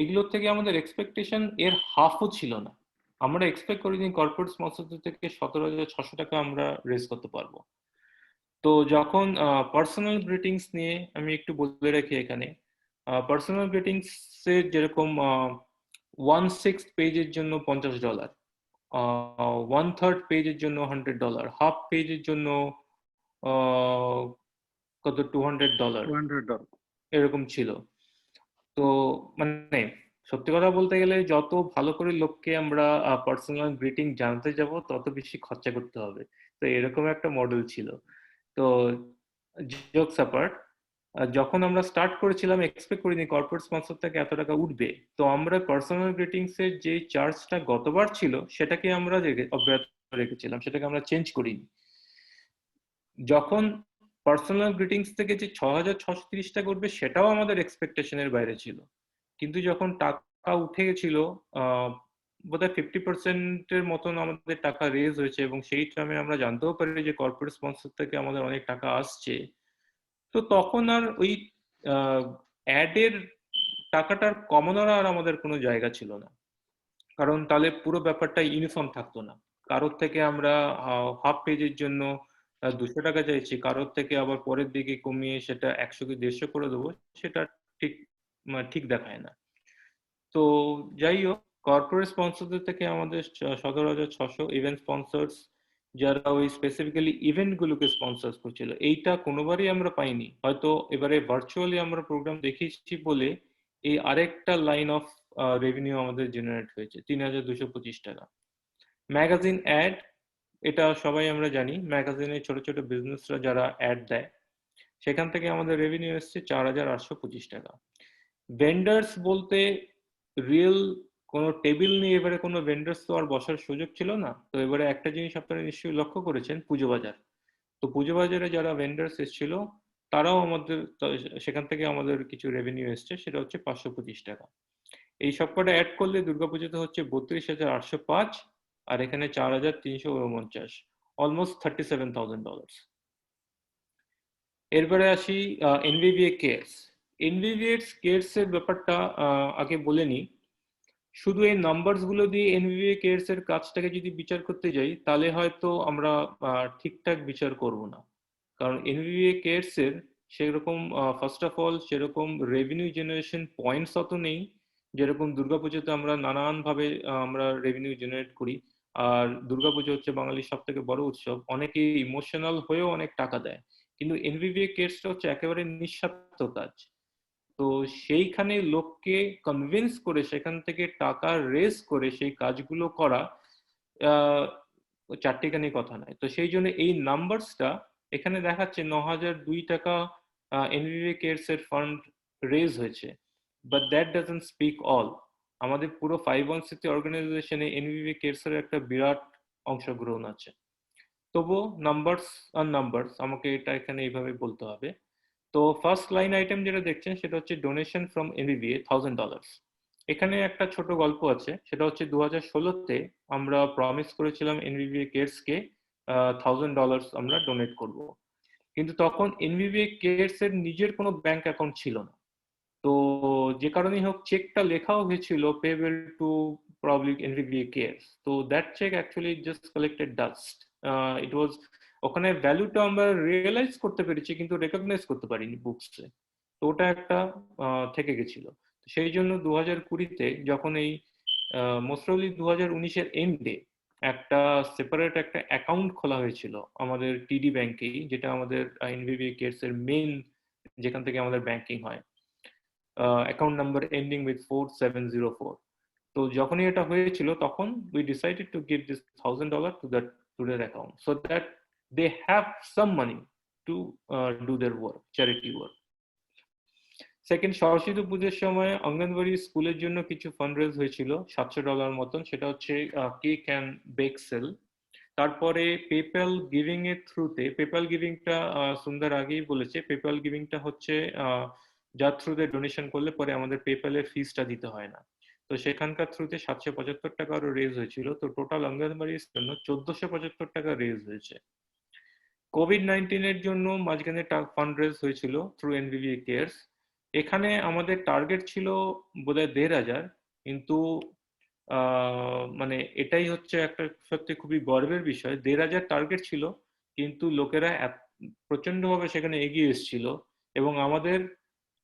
এগুলোর থেকে আমাদের এক্সপেকটেশন এর হাফও ছিল না। আমরা এক্সপেক্ট করিনি কর্পোরেট স্পন্সরদের থেকে 17,600 টাকা আমরা রেজ করতে পারবো। তো যখন পার্সোনাল গ্রিটিংস নিয়ে আমি একটু বলে রাখি এখানে, পার্সোনাল গ্রিটিংস এর যেরকম 1/6 পেজের জন্য $50, 1/3 পেজের জন্য $100, হাফ পেজের জন্য কত $200 এরকম ছিল। তো মানে সত্যি কথা বলতে গেলে যত ভালো করে লোককে আমরা পার্সোনাল গ্রিটিং জানতে যাব তত বেশি খরচা করতে হবে, তো এরকম একটা মডেল ছিল। তো জোকস অ্যাপার্ট, যখন আমরা স্টার্ট করেছিলাম এক্সপেক্ট করিনি কর্পোরেট স্পন্সর থেকে এত টাকা উঠবে। তো আমরা পার্সোনাল গ্রিটিংস এর যে চার্জটা গতবার ছিল সেটাকে আমরা অব্যাহত রেখেছিলাম, সেটাকে আমরা চেঞ্জ করিনি। যখন পার্সোনাল গ্রিটিংস থেকে যে 6,630 টাকা উঠবে সেটাও আমাদের এক্সপেকটেশনের বাইরে ছিল, কিন্তু যখন টাকা উঠে গেছিল বোধহয় 50% মতন আমাদের টাকা রেজ হয়েছে, এবং সেই টাইমে আমরা জানতেও পারি যে কর্পোরেট স্পন্সর থেকে আমাদের অনেক টাকা আসছে। তো তখন আর ওই অ্যাডের টাকাটার কমানোর আর আমাদের কোনো জায়গা ছিল না, কারণ তাহলে পুরো ব্যাপারটা ইউনিফর্ম থাকতো না। কারোর থেকে আমরা হাফ পেজের জন্য 200 টাকা চাইছি, কারোর থেকে আবার পরের দিকে কমিয়ে সেটা 100 কি 150 করে দেবো, সেটা ঠিক দেখায় না। তো যাই হোক, কর্পোরেট স্পন্সরদের থেকে আমাদের 17,600, ইভেন্ট স্পন্সরস যারা ওই স্পেসিফিক্যালি ইভেন্ট গুলোকে স্পন্সর করছিল এইটা কোনোবারই আমরা পাইনি। হয়তো এবারে ভার্চুয়ালি আমরা প্রোগ্রাম দেখিয়েছি বলে এই আরেকটা লাইন অফ রেভিনিউ আমাদের জেনারেট হয়েছে 3,225 টাকা। ম্যাগাজিন অ্যাড, এটা সবাই আমরা জানি, ম্যাগাজিনে ছোট ছোট বিজনেসরা যারা অ্যাড দেয় সেখান থেকে আমাদের রেভিনিউ এসছে 4,825 টাকা। ভেন্ডার্স বলতে রিয়েল কোনো টেবিল নিয়ে এবারে কোনো ভেন্ডার্স তো আর বসার সুযোগ ছিল না। তো এবারে একটা জিনিস আপনারা নিশ্চয়ই লক্ষ্য করেছেন, পুজো বাজার। তো পুজো বাজারে যারা ভেন্ডার্স এসেছিল তারাও আমাদের সেখান থেকে আমাদের কিছু রেভিনিউ এসছে, সেটা হচ্ছে 525 টাকা। এই সবকটা অ্যাড করলে দুর্গাপুজোতে হচ্ছে 32,805, আর এখানে 4,349, অলমোস্ট $37,000। এরপরে আসি এনভিভিএ কেয়ার্স। এনভিভিএ কেয়ার্স এর ব্যাপারটা আগে বলে নিই। শুধু এই নাম্বারস গুলো দিয়ে এনভিভিএ কেয়ার্স এর কাজটাকে যদি বিচার করতে যাই তাহলে হয়তো আমরা ঠিকঠাক বিচার করব না, কারণ এনভিভিএ কেয়ার্স এর সেরকম ফার্স্ট অফ অল সেরকম রেভিনিউ জেনারেশন পয়েন্টস অত নেই যেরকম দুর্গাপুজোতে আমরা নানান ভাবে আমরা রেভিনিউ জেনারেট করি। আর দুর্গাপুজো হচ্ছে বাঙালির সব থেকে বড় উৎসব, অনেকে ইমোশনাল হয়েও অনেক টাকা দেয়, কিন্তু এনভিভিএ কেয়ার্সটা হচ্ছে একেবারে নিঃস্বার্থ কাজ। তো সেইখানে লোককে কনভিন্স করে সেখান থেকে টাকা রেজ করে সেই কাজগুলো করা চারটিখানি কথা নয়। তো সেই জন্য এই নাম্বারসটা এখানে দেখাচ্ছে 9,002 টাকা এনভিভি কেয়ারস এর ফান্ড রেজ হয়েছে, but that doesn't speak all. আমাদের পুরো 5-1-C অর্গানাইজেশনে এনভিভি কেয়ারস এর একটা বিরাট অংশগ্রহণ আছে। তবুও নাম্বারস আর নাম্বারস, আমাকে এটা এখানে এইভাবে বলতে হবে। তো ফার্স্ট লাইন আইটেম যেটা দেখছেন সেটা হচ্ছে ডোনেশন ফ্রম এনভিভিএ $1000। এখানে একটা ছোট গল্প আছে, সেটা হচ্ছে 2016-তে আমরা প্রমিস করেছিলাম এনভিভিএ কেয়ারসকে $1000 আমরা ডোনেট করব, কিন্তু তখন এনভিভিএ কেয়ারস এর নিজের কোনো ব্যাংক অ্যাকাউন্ট ছিল না। তো যে কারণেই হোক চেকটা লেখাও হয়েছিল payable to probably NVBA cares. তো that check actually just collected dust. It was, ওখানে ভ্যালুটা আমরা রিয়েলাইজ করতে পেরেছি কিন্তু রেকগনাইজ করতে পারিনি বুকসে। তো ওটা একটা থেকে গেছিল। সেই জন্য 2020-তে যখন এই মোস্ট প্রবাবলি 2019-এর এন্ডে একটা সেপারেট একটা অ্যাকাউন্ট খোলা হয়েছিল আমাদের টিডি ব্যাংকেই, যেটা আমাদের এনভিভিএ কেয়ারস এর মেইন, যেখান থেকে আমাদের ব্যাংকিং হয়, অ্যাকাউন্ট নাম্বার এন্ডিং উইথ 4704। তো যখনই এটা হয়েছিল তখন we decided to give this $1000 to their account so that they have some money to do their work, charity work. Second, Saraswati পুজোর সময় অঙ্গনওয়াড়ি স্কুলের জন্য কিছু ফান্ড রেজ হয়েছিল $700 মতন, সেটা হচ্ছে কেক অ্যান্ড বেক সেল। তারপরে পেপ্যাল গিভিং এর থ্রুতে, পেপ্যাল গিভিংটা সুন্দর আগেই বলেছে, পেপ্যাল গিভিংটা হচ্ছে যার থ্রুতে ডোনেশন করলে পরে আমাদের পেপ্যালের ফিসটা দিতে হয় না। তো সেখানকার থ্রুতে $775 আরো রেজ হয়েছিল। তো টোটাল অঙ্গনওয়াড়ির জন্য $1475 রেজ হয়েছে। কোভিড-19 এর জন্য মাঝখানে ফান্ড রেজ হয়েছিল থ্রু এনভিভিএ কেয়ারস। এখানে আমাদের টার্গেট ছিল বোধহয় 1500, কিন্তু মানে এটাই হচ্ছে একটা সত্যি খুবই গর্বের বিষয়, 1500 টার্গেট ছিল, কিন্তু লোকেরা প্রচন্ডভাবে সেখানে এগিয়ে এসেছিল এবং আমাদের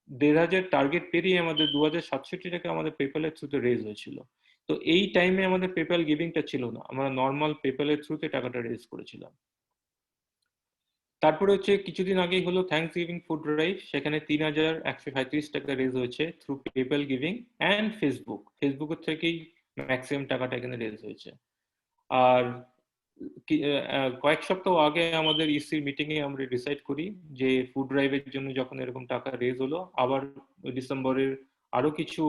1500 টার্গেট পেরিয়ে আমাদের 2067 টাকা আমাদের পেপ্যালের থ্রুতে রেজ হয়েছিল। তো এই টাইমে আমাদের পেপ্যাল গিভিংটা ছিল না, আমরা নর্মাল পেপ্যালের থ্রুতে টাকাটা রেজ করেছিলাম। তারপরে হচ্ছে কিছুদিন আগেই হলো থ্যাঙ্কস গিভিং ফুড ড্রাইভ, সেখানে $3135 রেজ হয়েছে থ্রু পেপ্যাল গিভিং অ্যান্ড ফেসবুকের থেকেই ম্যাক্সিমাম টাকাটা এখানে রেজ হয়েছে। আর কয়েক সপ্তাহ আগে আমাদের ইসির মিটিং এ আমরা ডিসাইড করি যে ফুড ড্রাইভের জন্য যখন এরকম টাকা রেজ হলো, আবার ডিসেম্বরের আরো কিছু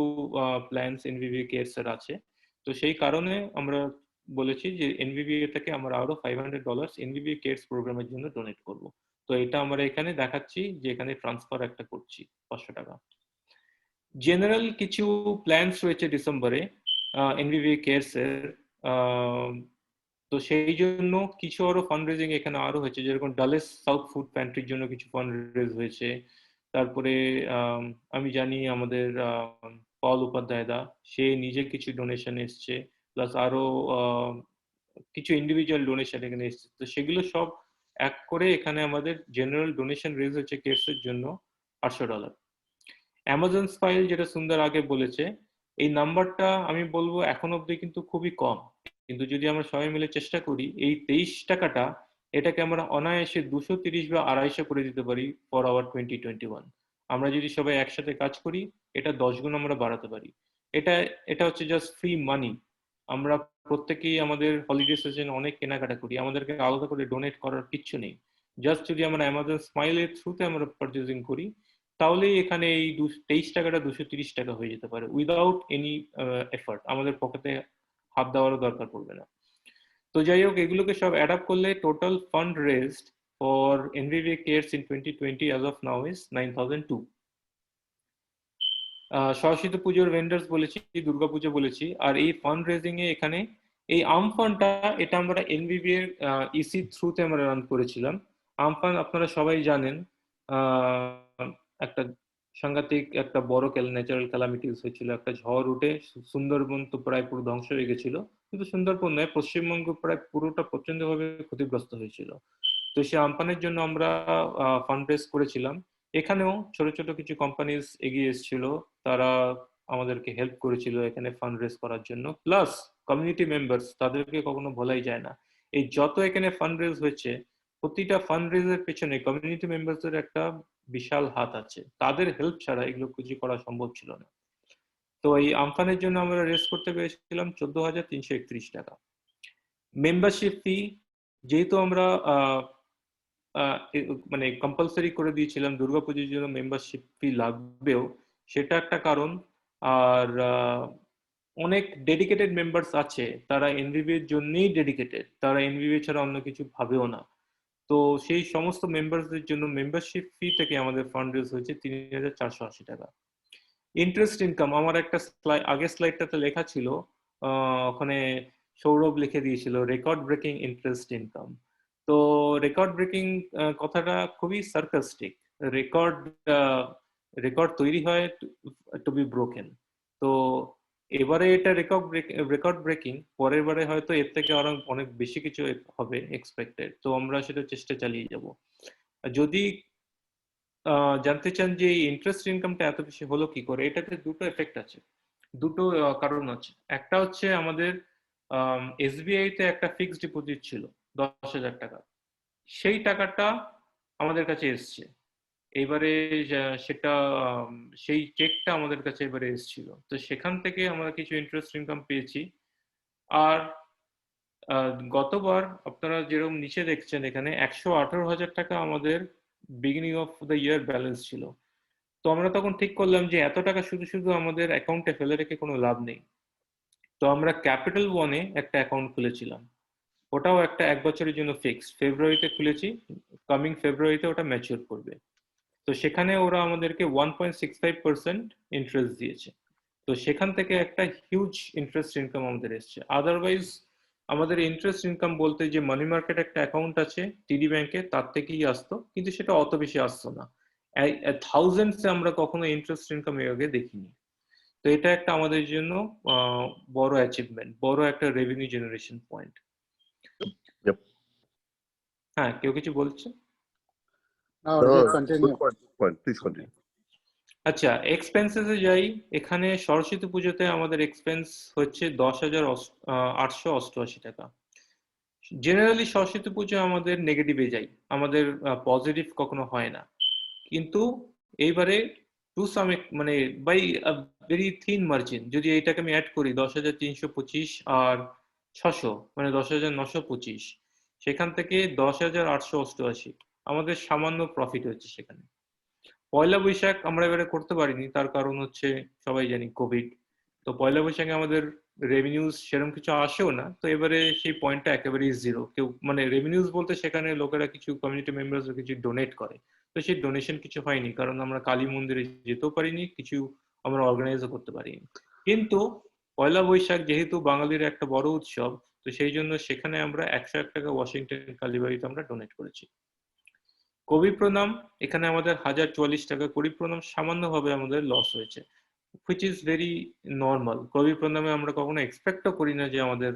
প্ল্যানস এনভিভিএ কেয়ারস এর আছে। তো সেই কারণে আমরা বলেছি যে এনভিভিএ থেকে আমরা আরো $500 এনভিভিএ কেয়ারস প্রোগ্রামের জন্য ডোনেট করব। তো এটা আমরা এখানে দেখাচ্ছি যে এখানে ট্রান্সফার একটা করছি $500। জেনারেল কিছু প্ল্যানস রয়েছে ডিসেম্বরে এনভিভিএ কেয়ারস এর, তো সেই জন্য কিছু আরো ফান্ড রেজিং এখানে আরো হয়েছে, যেরকম ডালেস সাউথ ফুড প্যান্ট্রির জন্য কিছু ফান্ড রেজ হয়েছে। তারপরে আমি জানি আমাদের পল উপাধ্যায় দা, সে নিজে কিছু ডোনেশন এসছে, প্লাস আরো কিছু ইন্ডিভিজুয়াল ডোনেশন এখানে এসছে। তো সেগুলো সব এক করে এখানে আমাদের জেনারেল ডোনেশন রেজ হচ্ছে কেয়ারস এর জন্য $800। অ্যামাজন স্মাইল, যেটা সুন্দর আগে বলেছে, এই নাম্বারটা আমি বলবো এখন অব্দি কিন্তু খুবই কম, কিন্তু যদি আমরা সবাই মিলে চেষ্টা করি এই 23 টাকাটা এটাকে আমরা অনায়াসে 230 বা 250 করে দিতে পারি ফর আওয়ার 2021। আমরা যদি সবাই একসাথে কাজ করি এটা 10 গুণ আমরা বাড়াতে পারি। এটা হচ্ছে জাস্ট ফ্রি মানি। আমরা প্রত্যেকেই আমাদের হলিডে সিজন অনেক কেনাকাটা করি, আমাদেরকে আলাদা করে ডোনেট করার কিচ্ছু নেই। জাস্ট যদি আমরা অ্যামাজন স্মাইলের থ্রুতে আমরা পারচেজিং করি তাহলেই এখানে এই 23 টাকাটা 230 টাকা হয়ে যেতে পারে উইদাউট এনি এফার্ট, আমাদের পকেটে হাত দেওয়ারও দরকার পড়বে না। তো যাই হোক, এগুলোকে সব অ্যাড আপ করলে total fund raised for NVBA cares in 2020 as of now is 9002। Saraswati পুজোর ভেন্ডার্স বলেছি, দুর্গাপুজো বলেছি, আর এই ফান্ড রেজিং এ এখানে এই আমফান্ডটা এটা আমরা এনভিভিএ ইসি থ্রুতে আমরা রান করেছিলাম। আমফান আপনারা সবাই জানেন একটা সাংঘাতিক একটা বড় ন্যাচারাল ক্যালামিটিস হয়েছিল, একটা ঝড় উঠে সুন্দরবন তো প্রায় পুরো ধ্বংস হয়ে গেছিল, কিন্তু সুন্দরবন নয় পশ্চিমবঙ্গ প্রায় পুরোটা প্রচন্ডভাবে ক্ষতিগ্রস্ত হয়েছিল। তো সেই আমফানের জন্য আমরা ফান্ড রেজ করেছিলাম। এখানেও ছোট ছোট কিছু কোম্পানিজ এগিয়ে এসেছিল, তারা আমাদেরকে হেল্প করেছিল এখানে ফান্ড রেজ করার জন্য, প্লাস কমিউনিটি মেম্বার্স, তাদেরকে কখনো ভোলাই যায় না। এই যত এখানে ফান্ড রেজ হয়েছে প্রতিটা ফান্ড রেজের পেছনে কমিউনিটি মেম্বার্সদের একটা বিশাল হাত আছে, তাদের হেল্প ছাড়া এগুলো কিছু করা সম্ভব ছিল না। তো এই আমফানের জন্য আমরা রেজ করতে পেরেছিলাম 14,331 টাকা। মেম্বারশিপ ফি, যেহেতু আমরা মানে কম্পালসারি করে দিয়েছিলাম দুর্গাপুজোর জন্য মেম্বারশিপ ফি লাগবেও, সেটা একটা কারণ। আর অনেক ডেডিকেটেড মেম্বার্স আছে, তারা এনভিভি এর জন্যই ডেডিকেটেড, তারা এনভিভি ছাড়া অন্য কিছু ভাবেও না। তো সেই সমস্ত মেম্বারসদের জন্য মেম্বারশিপ ফি থেকে আমাদের ফান্ড রেজ হয়েছে ৩,৪৮০ টাকা। ইন্টারেস্ট ইনকাম আমার একটা আগের স্লাইডটাতে লেখা ছিল, ওখানে সৌরভ লিখে দিয়েছিল রেকর্ড ব্রেকিং ইন্টারেস্ট ইনকাম। তো রেকর্ড ব্রেকিং কথাটা খুবই সার্কাস্টিক। রেকর্ড তৈরি হয় টু বি ব্রোকেন। তো এবারে এটা রেকর্ড ব্রেকিং, পরের বারে হয়তো এর থেকে আরো অনেক বেশি কিছু হবে এক্সপেক্টেড। তো আমরা সেটা চেষ্টা চালিয়ে যাব। যদি জানতে চান যে ইন্টারেস্ট ইনকামটা এত বেশি হলো কি করে, এটাতে দুটো এফেক্ট আছে, দুটো কারণ আছে। একটা হচ্ছে আমাদের এসবিআই তে একটা ফিক্সড ডিপোজিট ছিল 10,000 টাকা, সেই টাকাটা আমাদের কাছে এসছে এবারে, সেটা সেই চেকটা আমাদের কাছে এবারে এসেছিল। তো সেখান থেকে আমরা কিছু ইন্টারেস্ট ইনকাম পেয়েছি। আর গতবার আপনারা যেরকম নিচে দেখছেন এখানে 118,000 টাকা আমাদের beginning of the year balance ছিল। তো আমরা তখন ঠিক করলাম যে এত টাকা শুধু শুধু আমাদের অ্যাকাউন্টে ফেলে রেখে কোনো লাভ নেই। তো আমরা ক্যাপিটাল ওয়ানে একটা অ্যাকাউন্ট খুলেছিলাম, ওটাও একটা 1 বছরের জন্য ফিক্সড, ফেব্রুয়ারিতে খুলেছি, কামিং ফেব্রুয়ারিতে ওটা ম্যাচিউর করবে। তো সেখানে ওরা আমাদেরকে 1.65% ইন্টারেস্ট দিয়েছে। তো সেখান থেকে একটা হিউজ ইন্টারেস্ট ইনকাম আমাদের এসছে। আদারওয়াইজ আমাদের ইন্টারেস্ট ইনকাম বলতে যে মানি মার্কেট একটা অ্যাকাউন্ট আছে টিডি ব্যাংকে, তার থেকেই আসতো, কিন্তু সেটা অত বেশি আসতো না। থাউজেন্ডসে আমরা কখনো ইন্টারেস্ট ইনকাম এর আগে দেখিনি। তো এটা একটা আমাদের জন্য বড় অ্যাচিভমেন্ট, বড় একটা রেভিনিউ জেনারেশন পয়েন্ট। হ্যাঁ, কেউ কিছু বলছে? আচ্ছা, এক্সপেন্সেসে যাই। এখানে সরস্বতী পুজোতে আমাদের এক্সপেন্স হচ্ছে 10,888 টাকা। জেনারেলি সরস্বতী পুজো আমাদের নেগেটিভে যাই, আমাদের পজিটিভ কখনো হয় না। কিন্তু এইবারে টু সাম মানে বাই ভেরি থিন মার্জিন, যদি এইটাকে আমি অ্যাড করি 10,325 আর 600 মানে 10,925, সেখান থেকে 10,888 আমাদের সামান্য প্রফিট হচ্ছে সেখানে। পয়লা বৈশাখ আমরা এবারে করতে পারিনি, তার কারণ হচ্ছে সবাই জানি কোভিড। তো পয়লা বৈশাখে আমাদের রেভিনিউজ সেরকম কিছু আসেও না। তো এবারে সেই পয়েন্টটা একেবারেই জিরো। কেউ মানে রেভিনিউজ বলতে সেখানে লোকেরা কিছু কমিউনিটি মেম্বার্স কিছু ডোনেট করে, তো সেই ডোনেশন কিছু হয়নি, কারণ আমরা কালী মন্দিরে যেতেও পারিনি, কিছু আমরা অর্গানাইজও করতে পারিনি। কিন্তু পয়লা বৈশাখ যেহেতু বাঙালির একটা বড় উৎসব, তো সেই জন্য সেখানে আমরা 101 টাকা ওয়াশিংটন কালীবাড়িতে আমরা ডোনেট করেছি। কবি প্রণাম, এখানে আমাদের 1044 টাকা। কবি প্রণাম সামান্যভাবে আমাদের লস হয়েছে, which is very normal। কবি প্রণামে আমরা কখনো এক্সপেক্টও করি না যে আমাদের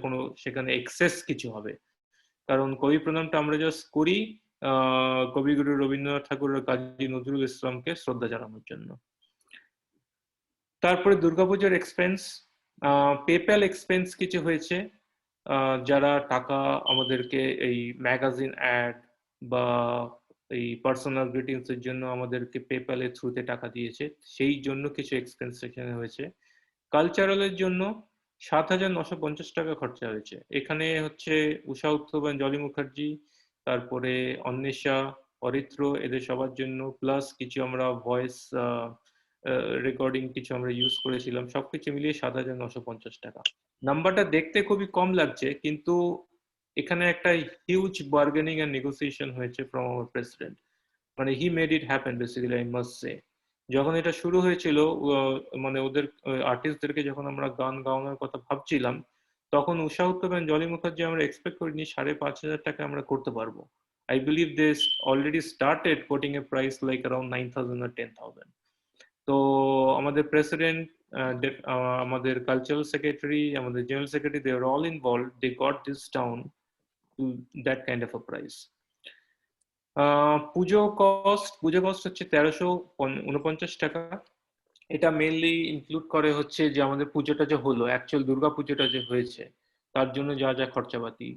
কোনো সেখানে এক্সেস কিছু হবে, কারণ কবি প্রণামটা আমরা জাস্ট করি কবিগুরু রবীন্দ্রনাথ ঠাকুর আর কাজী নজরুল ইসলামকে শ্রদ্ধা জানানোর জন্য। তারপরে দুর্গাপূজার এক্সপেন্স, পেপ্যাল এক্সপেন্স কিছু হয়েছে। যারা টাকা আমাদেরকে এই ম্যাগাজিন অ্যাড বা এই পার্সোনাল গ্রিটিংস এর জন্য আমাদেরকে পেপ্যালের থ্রুতে টাকা দিয়েছে, সেই জন্য কিছু এক্সপেন্স সেখানে হয়েছে। কালচারালের জন্য 7,950 টাকা খরচা হয়েছে। এখানে হচ্ছে উষা উত্থবান, জলি মুখার্জি, তারপরে অন্বেষা, অরিত্র, এদের সবার জন্য, প্লাস কিছু আমরা ভয়েস রেকর্ডিং কিছু আমরা ইউজ করেছিলাম, সবকিছু মিলিয়ে 7,950 টাকা। নাম্বারটা দেখতে খুবই কম লাগছে, কিন্তু এখানে একটা হিউজ বার্গেনিং এন্ড নেগোসিয়েশন হয়েছে ফ্রম আওয়ার প্রেসিডেন্ট। মানে he made it happen basically, I must say. যখন এটা শুরু হয়েছিল, মানে ওদের আর্টিস্টদেরকে যখন আমরা গান গাওয়ানোর কথা ভাবছিলাম, তখন উষা উত্তম, জলি মুখার্জি আমরা এক্সপেক্ট করিনি 5,500 টাকা আমরা করতে পারবো। I believe they already started quoting a price like around 9,000 or 10,000. তো আমাদের প্রেসিডেন্ট, আমাদের কালচারাল সেক্রেটারি, আমাদের general secretary, they were all involved. They got this down to that kind of a price. Puja cost হচ্ছে 1,349 টাকা। এটা mainly include করে হচ্ছে যে আমাদের পুজোটা যে হলো, অ্যাকচুয়াল দুর্গা পুজোটা যে হয়েছে, তার জন্য যা যা খরচাপাতি,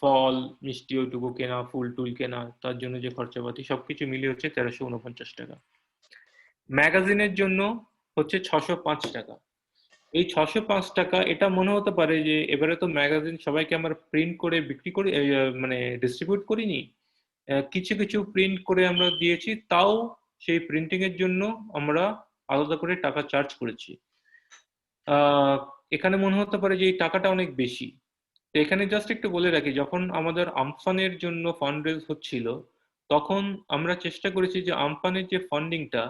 ফল মিষ্টি ওইটুকু কেনা, ফুল টুল কেনা, তার জন্য যে খরচাপাতি, সবকিছু মিলিয়ে হচ্ছে 1,349 টাকা। ম্যাগাজিনের জন্য হচ্ছে 605 টাকা। এই 605 টাকা এটা মনে হতে পারে যে এবারে তো ম্যাগাজিন সবাইকে আমরা প্রিন্ট করে বিক্রি করি, মানে ডিস্ট্রিবিউট করিনি, কিছু কিছু প্রিন্ট করে আমরা দিয়েছি, তাও সেই প্রিন্টিং এর জন্য আমরা আলাদা করে টাকা চার্জ করেছি। এখানে মনে হতে পারে যে এই টাকাটা অনেক বেশি। তো এখানে জাস্ট একটু বলে রাখি, যখন আমাদের আমফানের জন্য ফান্ড রেজ হচ্ছিল তখন আমরা চেষ্টা করেছি যে আমফানের যে ফান্ডিংটা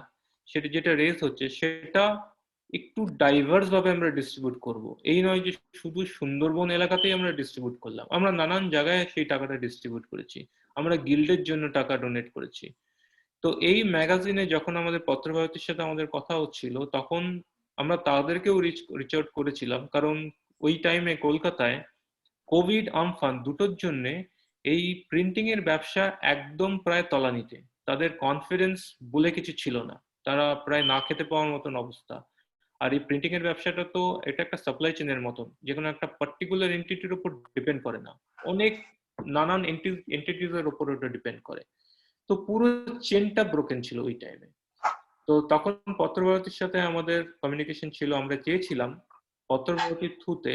সেটা যেটা রেজ হচ্ছে সেটা একটু ডাইভার্স ভাবে আমরা ডিস্ট্রিবিউট করব। এই নয় যে শুধু সুন্দরবন এলাকাতেই আমরা ডিস্ট্রিবিউট করলাম, আমরা নানান জায়গায় সেই টাকাটা ডিস্ট্রিবিউট করেছি, আমরা গিল্ডের জন্য টাকা ডোনেট করেছি। তো এই ম্যাগাজিনে যখন আমাদের পত্রভারতীর সাথে আমাদের কথা হচ্ছিল তখন আমরা তাদেরকেও রিচ আউট করেছিলাম, কারণ ওই টাইমে কলকাতায় কোভিড আমফান দুটোর জন্য এই প্রিন্টিং এর ব্যবসা একদম প্রায় তলানিতে, তাদের কনফিডেন্স বলে কিছু ছিল না, তারা প্রায় না খেতে পাওয়ার মতন অবস্থা। আর এই প্রিন্টিং এর ব্যবসাটা তো এটা একটা সাপ্লাই চেনের মতন, যে কোনো একটা পার্টিকুলার এন্টিটির উপর ডিপেন্ড করে না, অনেক নানান এন্টিটিজ এর উপর ওটা ডিপেন্ড করে। তো পুরো চেনটা ব্রোকেন ছিল ওই টাইমে। তো তখন পত্রভারতীর সাথে আমাদের কমিউনিকেশন ছিল, আমরা চেয়েছিলাম পত্রভারতীর থ্রুতে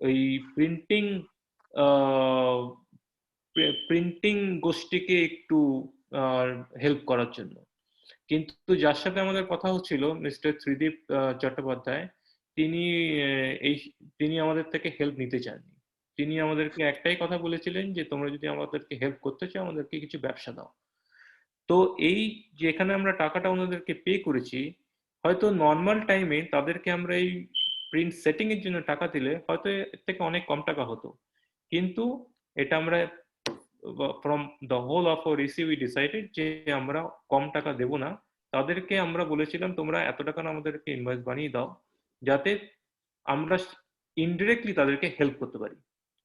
ওই প্রিন্টিং গোষ্ঠীকে একটু হেল্প করার জন্য। কিন্তু যার সাথে আমাদের কথা হচ্ছিল মিস্টার ত্রিদীপ চট্টোপাধ্যায়, তিনি আমাদের থেকে হেল্প নিতে চাননি। তিনি আমাদেরকে একটাই কথা বলেছিলেন যে তোমরা যদি আমাদেরকে হেল্প করতে চাও আমাদেরকে কিছু ব্যবসা দাও। তো এই যে এখানে আমরা টাকাটা ওনাদেরকে পে করেছি, হয়তো নর্মাল টাইমে তাদেরকে আমরা এই প্রিন্ট সেটিং এর জন্য টাকা দিলে হয়তো এর থেকে অনেক কম টাকা হতো, কিন্তু এটা আমরা from the whole of our EC we decided যে আমরা কম টাকা দেব না, তাদেরকে আমরা বলেছিলাম তোমরা এত টাকা আমাদেরকে ইনভয়েস বানিয়ে দাও যাতে আমরা ইনডিরেক্টলি তাদেরকে হেল্প করতে পারি।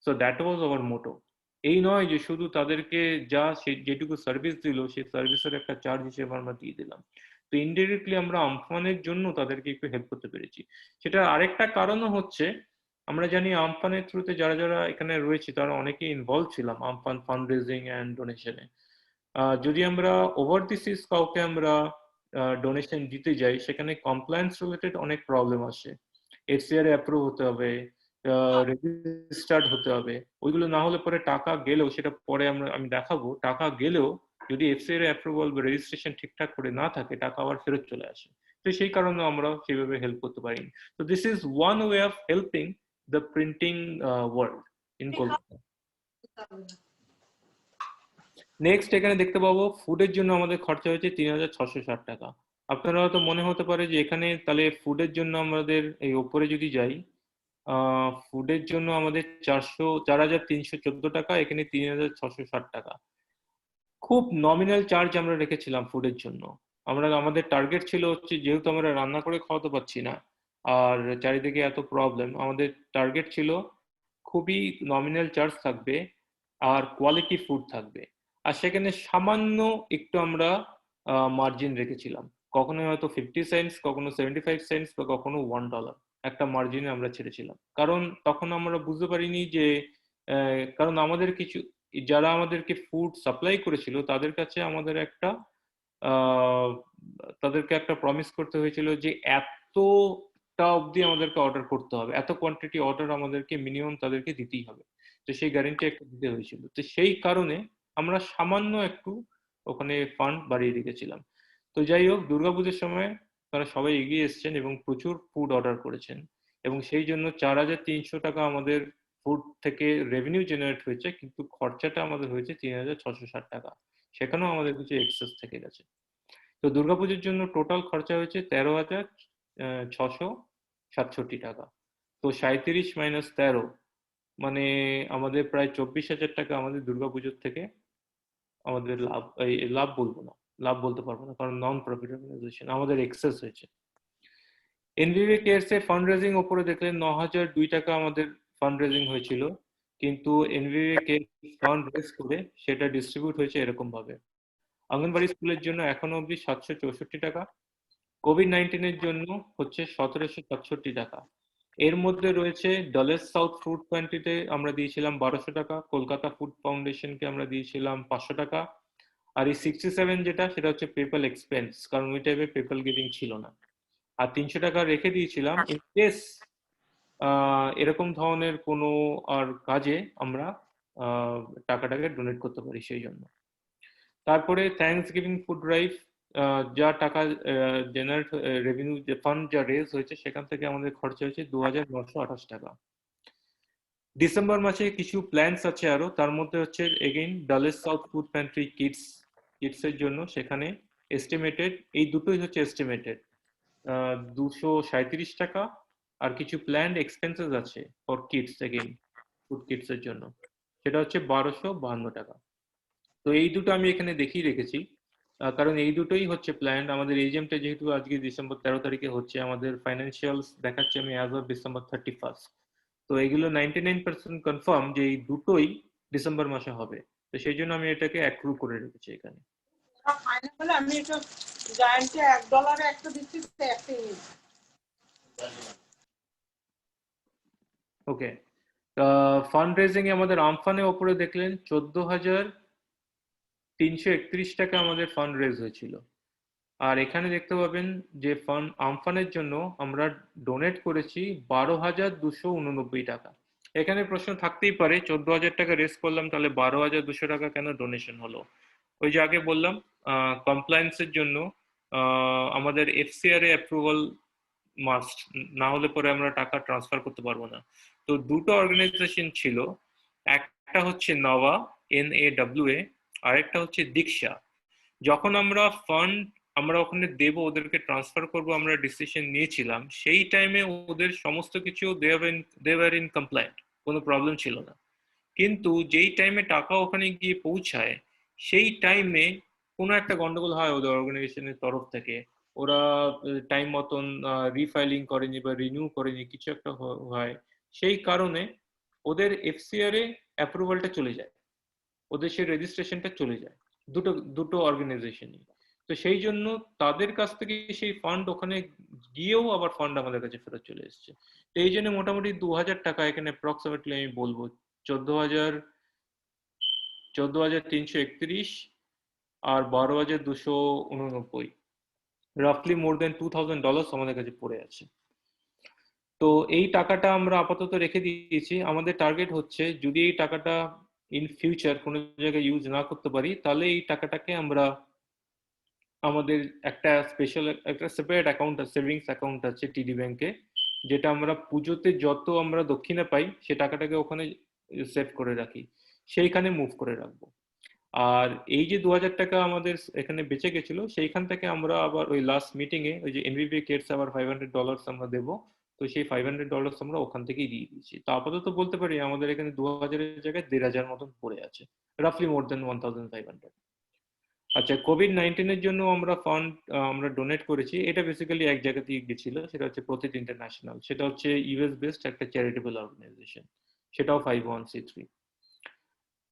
সো দ্যাট ওয়াজ আওয়ার মোটো। এই নয় যে শুধু তাদেরকে যা যেটুকু সার্ভিস দিল সেই সার্ভিসের একটা চার্জ হিসেবে আমরা দিয়ে দিলাম। তো ইনডিরেক্টলি আমরা আমফানের জন্য তাদেরকে একটু হেল্প করতে পেরেছি। সেটা আরেকটা কারণও হচ্ছে, আমরা জানি আমফানের থ্রুতে যারা যারা এখানে রয়েছে তারা অনেকে ইনভলভ ছিলাম আমফান ফান্ড রেজিং অ্যান্ড ডোনেশনে। যদি আমরা ওভার দি সিজ কাউকে আমরা ডোনেশন দিতে যাই সেখানে কমপ্লায়েন্স রিলেটেড অনেক প্রবলেম আসে, এফসিআর অ্যাপ্রুভ হতে হবে, রেজিস্টার্ড হতে হবে, ওইগুলো না হলে পরে টাকা গেলেও, সেটা পরে আমি দেখাবো, টাকা গেলেও যদি এফসিআর অ্যাপ্রুভাল বা রেজিস্ট্রেশন ঠিকঠাক করে না থাকে টাকা আবার ফেরত চলে আসে। তো সেই কারণে আমরা সেইভাবে হেল্প করতে পারিনি। তো this is one way of helping the printing world in Kolkata. Next এখানে দেখতে পাবো ফুডের জন্য আমাদের খরচা হয়েছে 3660 টাকা। আপনারা হয়তো মনে হতে পারে যে এখানে তাহলে ফুডের জন্য আমাদের এই ওপরে যদি যাই, ফুডের জন্য আমাদের 4314 টাকা, এখানে 3660 টাকা। খুব নমিনাল চার্জ আমরা রেখেছিলাম ফুডের জন্য। আমাদের টার্গেট ছিল হচ্ছে, যেহেতু আমরা রান্না করে খাওয়াতে পারছি না আর চারিদিকে এত প্রবলেম, আমাদের টার্গেট ছিল খুবই নমিনাল চার্জ থাকবে আর কোয়ালিটি ফুড থাকবে, আর সেখানে সামান্য একটু আমরা মার্জিন রেখেছিলাম, কখনো হয়তো 50 সেন্টস, কখনো 75 সেন্টস বা কখনো $1 একটা মার্জিনে আমরা ছেড়েছিলাম। কারণ তখন আমরা বুঝতে পারিনি যে, কারণ আমাদের কিছু যারা আমাদেরকে ফুড সাপ্লাই করেছিল তাদের কাছে আমাদের তাদেরকে একটা প্রমিস করতে হয়েছিল যে এতটা অবধি আমাদেরকে অর্ডার করতে হবে, এত কোয়ান্টিটি অর্ডার আমাদেরকে মিনিমাম তাদেরকে দিতেই হবে। তো সেই গ্যারান্টি একটা দিতে হয়েছিল। তো সেই কারণে আমরা সামান্য একটু ওখানে ফান্ড বাড়িয়ে রেখেছিলাম। তো যাই হোক, দুর্গাপুজোর সময় তারা সবাই এগিয়ে এসেছেন এবং প্রচুর ফুড অর্ডার করেছেন, এবং সেই জন্য 4300 টাকা আমাদের ফুড থেকে রেভিনিউ জেনারেট হয়েছে, কিন্তু খরচাটা আমাদের হয়েছে 3660 টাকা, সেখানেও আমাদের কিছু এক্সেস থেকে গেছে। তো দুর্গাপুজোর জন্য টোটাল খরচা হয়েছে 13,667 টাকা। তো 37 মাইনাস 13 মানে আমাদের প্রায় 24,000 টাকা আমাদের দুর্গাপুজোর থেকে আমাদের লাভ বলবো না, লাভ বলতে পারবো না, কারণ নন প্রফিট অর্গানাইজেশন, আমাদের এক্সেস হয়েছে। এনভিভি কেয়ারস এর ফান্ড রেজিং উপরে দেখলেন 9,002 টাকা আমাদের ফান্ড রেজিং হয়েছিল, কিন্তু এনভিভি কেয়ারস ফান্ড রেজ করে সেটা ডিস্ট্রিবিউট হয়েছে এরকম ভাবে: অঙ্গনবাড়ি স্কুলের জন্য এখনো অবধি 764 টাকা, কোভিড-19 এর জন্য হচ্ছে 1767 টাকা। এর মধ্যে রয়েছে ডলেস সাউথ ফুড প্যান্ট্রিতে আমরা দিয়েছিলাম 1200 টাকা, কলকাতা ফুড ফাউন্ডেশনকে আমরা দিয়েছিলাম 500 টাকা, আর এই 67 যেটা সেটা হচ্ছে পেপাল এক্সপেন্স, কারণ ওই টাইপে পেপাল গিভিং ছিল না। আর 300 টাকা রেখে দিয়েছিলাম ইন কেস এরকম ধরনের কোনো আর কাজে আমরা টাকাটাকে ডোনেট করতে পারি সেই জন্য। তারপরে থ্যাঙ্কস গিভিং ফুড ড্রাইভ, যা টাকা জেনারেট রেভিনিউ যে ফান্ড যা রেজ হয়েছে সেখান থেকে আমাদের খরচা হয়েছে 2928 টাকা। ডিসেম্বর মাসে কিছু প্ল্যানস আছে আরো, তার মধ্যে হচ্ছে এগেইন ডালেস সাউথ ফুড প্যান্ট্রি কিডসের জন্য, সেখানে এস্টিমেটেড এই দুটোই হচ্ছে এস্টিমেটেড 237 টাকা, আর কিছু প্ল্যান্ড এক্সপেন্সেস আছে ফর কিডস এগেইন ফুড কিডসের জন্য, সেটা হচ্ছে 1252 টাকা। তো এই দুটো আমি এখানে দেখিয়ে রেখেছি, কারণ এই দুটোই হচ্ছে প্ল্যান। আমাদের এজেন্টটা যেহেতু আজকে ডিসেম্বর 13 তারিখে হচ্ছে, আমাদের ফাইন্যান্সিয়ালস দেখাচ্ছে আমি অ্যাজ অফ ডিসেম্বর 31st, তো এগুলো 99% কনফার্ম যে এই দুটোই ডিসেম্বর মাসে হবে, তো সেই জন্য আমি এটাকে অ্যাক্রু করে রেখেছি এখানে। আমি এটা জায়ান্টে $1 একটা দিচ্ছি, ওকে, ফান্ড রেজিং এ আমাদের আমফানের ওপরে দেখলেন 14,331 টাকা আমাদের ফান্ড রেজ হয়েছিল। আর এখানে দেখতে পাবেন যে আমফানের জন্য আমরা ডোনেট করেছি 12,289 টাকা। এখানে প্রশ্ন থাকতেই পারে 14,000 টাকা রেজ করলাম, তাহলে 12,200 টাকা কেন ডোনেশন হলো? ওই যে আগে বললাম কমপ্লায়েন্সের জন্য আমাদের FCRA অ্যাপ্রুভাল মাস্ট, না হলে পরে আমরা টাকা ট্রান্সফার করতে পারবো না। তো দুটো অর্গানাইজেশন ছিল, একটা হচ্ছে নওয়া NAWA, আরেকটা হচ্ছে দীক্ষা। যখন আমরা ফান্ড আমরা ওখানে দেব, ওদেরকে ট্রান্সফার করব, আমরা ডিসিশন নিয়েছিলাম, সেই টাইমে ওদের সমস্ত কিছু দে ওয়্যার ইন কমপ্লায়েন্ট, কোনো প্রবলেম ছিল না। কিন্তু যেই টাইমে টাকা ওখানে গিয়ে পৌঁছায়, সেই টাইমে কোনো একটা গন্ডগোল হয় ওদের অর্গানাইজেশনের তরফ থেকে, ওরা টাইম মতন রিফাইলিং করেনি বা রিনিউ করেনি, কিছু একটা হয়, সেই কারণে ওদের FCRA অ্যাপ্রুভালটা চলে যায়, ওদের সেই রেজিস্ট্রেশনটা চলে যায় দুটো অর্গানাইজেশনই। তো সেই জন্য তাদের কাছ থেকে সেই ফান্ড ওখানে গিয়েও আবার ফান্ড আমাদের কাছে ফেরত চলে এসেছে। তো এই জন্য মোটামুটি 2,000 টাকা এখানে অ্যাপ্রক্সিমেটলি আমি বলবো 14,331 আর 12,289, রাফলি মোর দেন $2,000 আমাদের কাছে পড়ে আছে। তো এই টাকাটা আমরা আপাতত রেখে দিয়েছি। আমাদের টার্গেট হচ্ছে যদি এই টাকাটা ইন ফিউচার কোনো জায়গায় ইউজ না করতে পারি, তাহলে এই টাকাটাকে আমরা আমাদের একটা স্পেশাল একটা সেপারেট অ্যাকাউন্ট আছে, সেভিংস অ্যাকাউন্ট আছে TD ব্যাংকে, যেটা আমরা পুজোতে যত আমরা দক্ষিণা পাই সে টাকাটাকে ওখানে সেভ করে রাখি, সেইখানে মুভ করে রাখবো। আর এই যে 2,000 টাকা আমাদের এখানে বেঁচে গেছিল, সেইখান থেকে আমরা আবার ওই লাস্ট মিটিং এ ওই যে NBBA কিডস আবার $500 আমরা দেবো, তো সেই $500 আমরা ওখান থেকেই দিয়ে দিয়েছি। তো আপাতত বলতে পারি আমাদের এখানে 2,000 এর জায়গায় 1,500 মতন পড়ে আছে, রাফলি মোর দেন 1,500। আচ্ছা, COVID-19 এর জন্য আমরা ফান্ড আমরা ডোনেট করেছি, এটা বেসিক্যালি এক জায়গাতেই গেছিল, সেটা হচ্ছে প্রতিটি ইন্টারন্যাশনাল, সেটা হচ্ছে US বেসড একটা চ্যারিটেবল অর্গানাইজেশন, সেটাও 501(c)(3।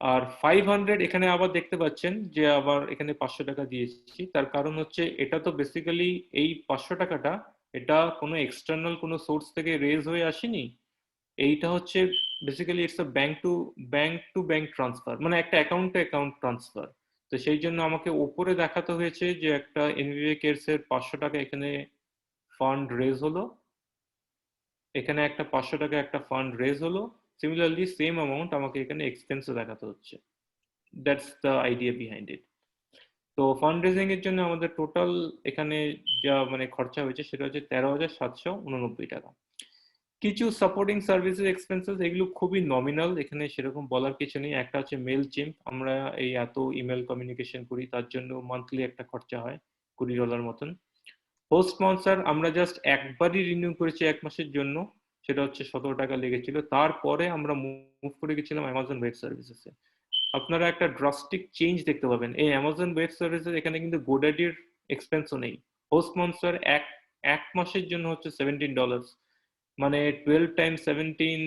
আর 500 এখানে আবার দেখতে পাচ্ছেন যে আবার এখানে 500 টাকা দিয়েছি, তার কারণ হচ্ছে এটা তো বেসিক্যালি এই 500 টাকাটা এটা কোনো এক্সটার্নাল কোনো সোর্স থেকে রেজ হয়ে আসেনি, এইটা হচ্ছে basically it's a bank to bank transfer, মানে একটা অ্যাকাউন্ট টু অ্যাকাউন্ট ট্রান্সফার। তো সেই জন্য আমাকে ওপরে দেখাতে হয়েছে যে একটা NBBA কিডস এর 500 টাকা এখানে ফান্ড রেজ হলো, এখানে একটা 500 টাকা একটা ফান্ড রেজ হলো, সিমিলারলি সেম অ্যামাউন্ট আমাকে এখানে এক্সপেন্সে দেখাতে হচ্ছে। That's the idea behind it. তো ফান্ড রেজিং এর জন্য আমাদের টোটাল এখানে যা মানে খরচা হয়েছে সেটা হচ্ছে 13,789 টাকা। কিছু সাপোর্টিং সার্ভিসেস এক্সপেন্সেস, এগুলো খুবই নমিনাল, এখানে সেরকম বলার কিছু নেই। একটা হচ্ছে মেইলচিম্প, আমরা এই এত ইমেল কমিউনিকেশন করি তার জন্য মান্থলি একটা খরচা হয় $20 মতন। হোস্ট স্পন্সর আমরা জাস্ট একবারই রিনিউ করেছি 1 মাসের জন্য, সেটা হচ্ছে 17 টাকা লেগেছিল। তারপরে আমরা মুভ করে গেছিলাম অ্যামাজন ওয়েব সার্ভিসেসে। আপনারা একটা ড্রাস্টিক চেঞ্জ দেখতে পাবেন এই অ্যামাজন ওয়েব সার্ভিসেস, এখানে কিন্তু গোডাডির এক্সপেন্সও নেই। হোস্ট স্পন্সর এক মাসের জন্য হচ্ছে $17, মানে 12 times 17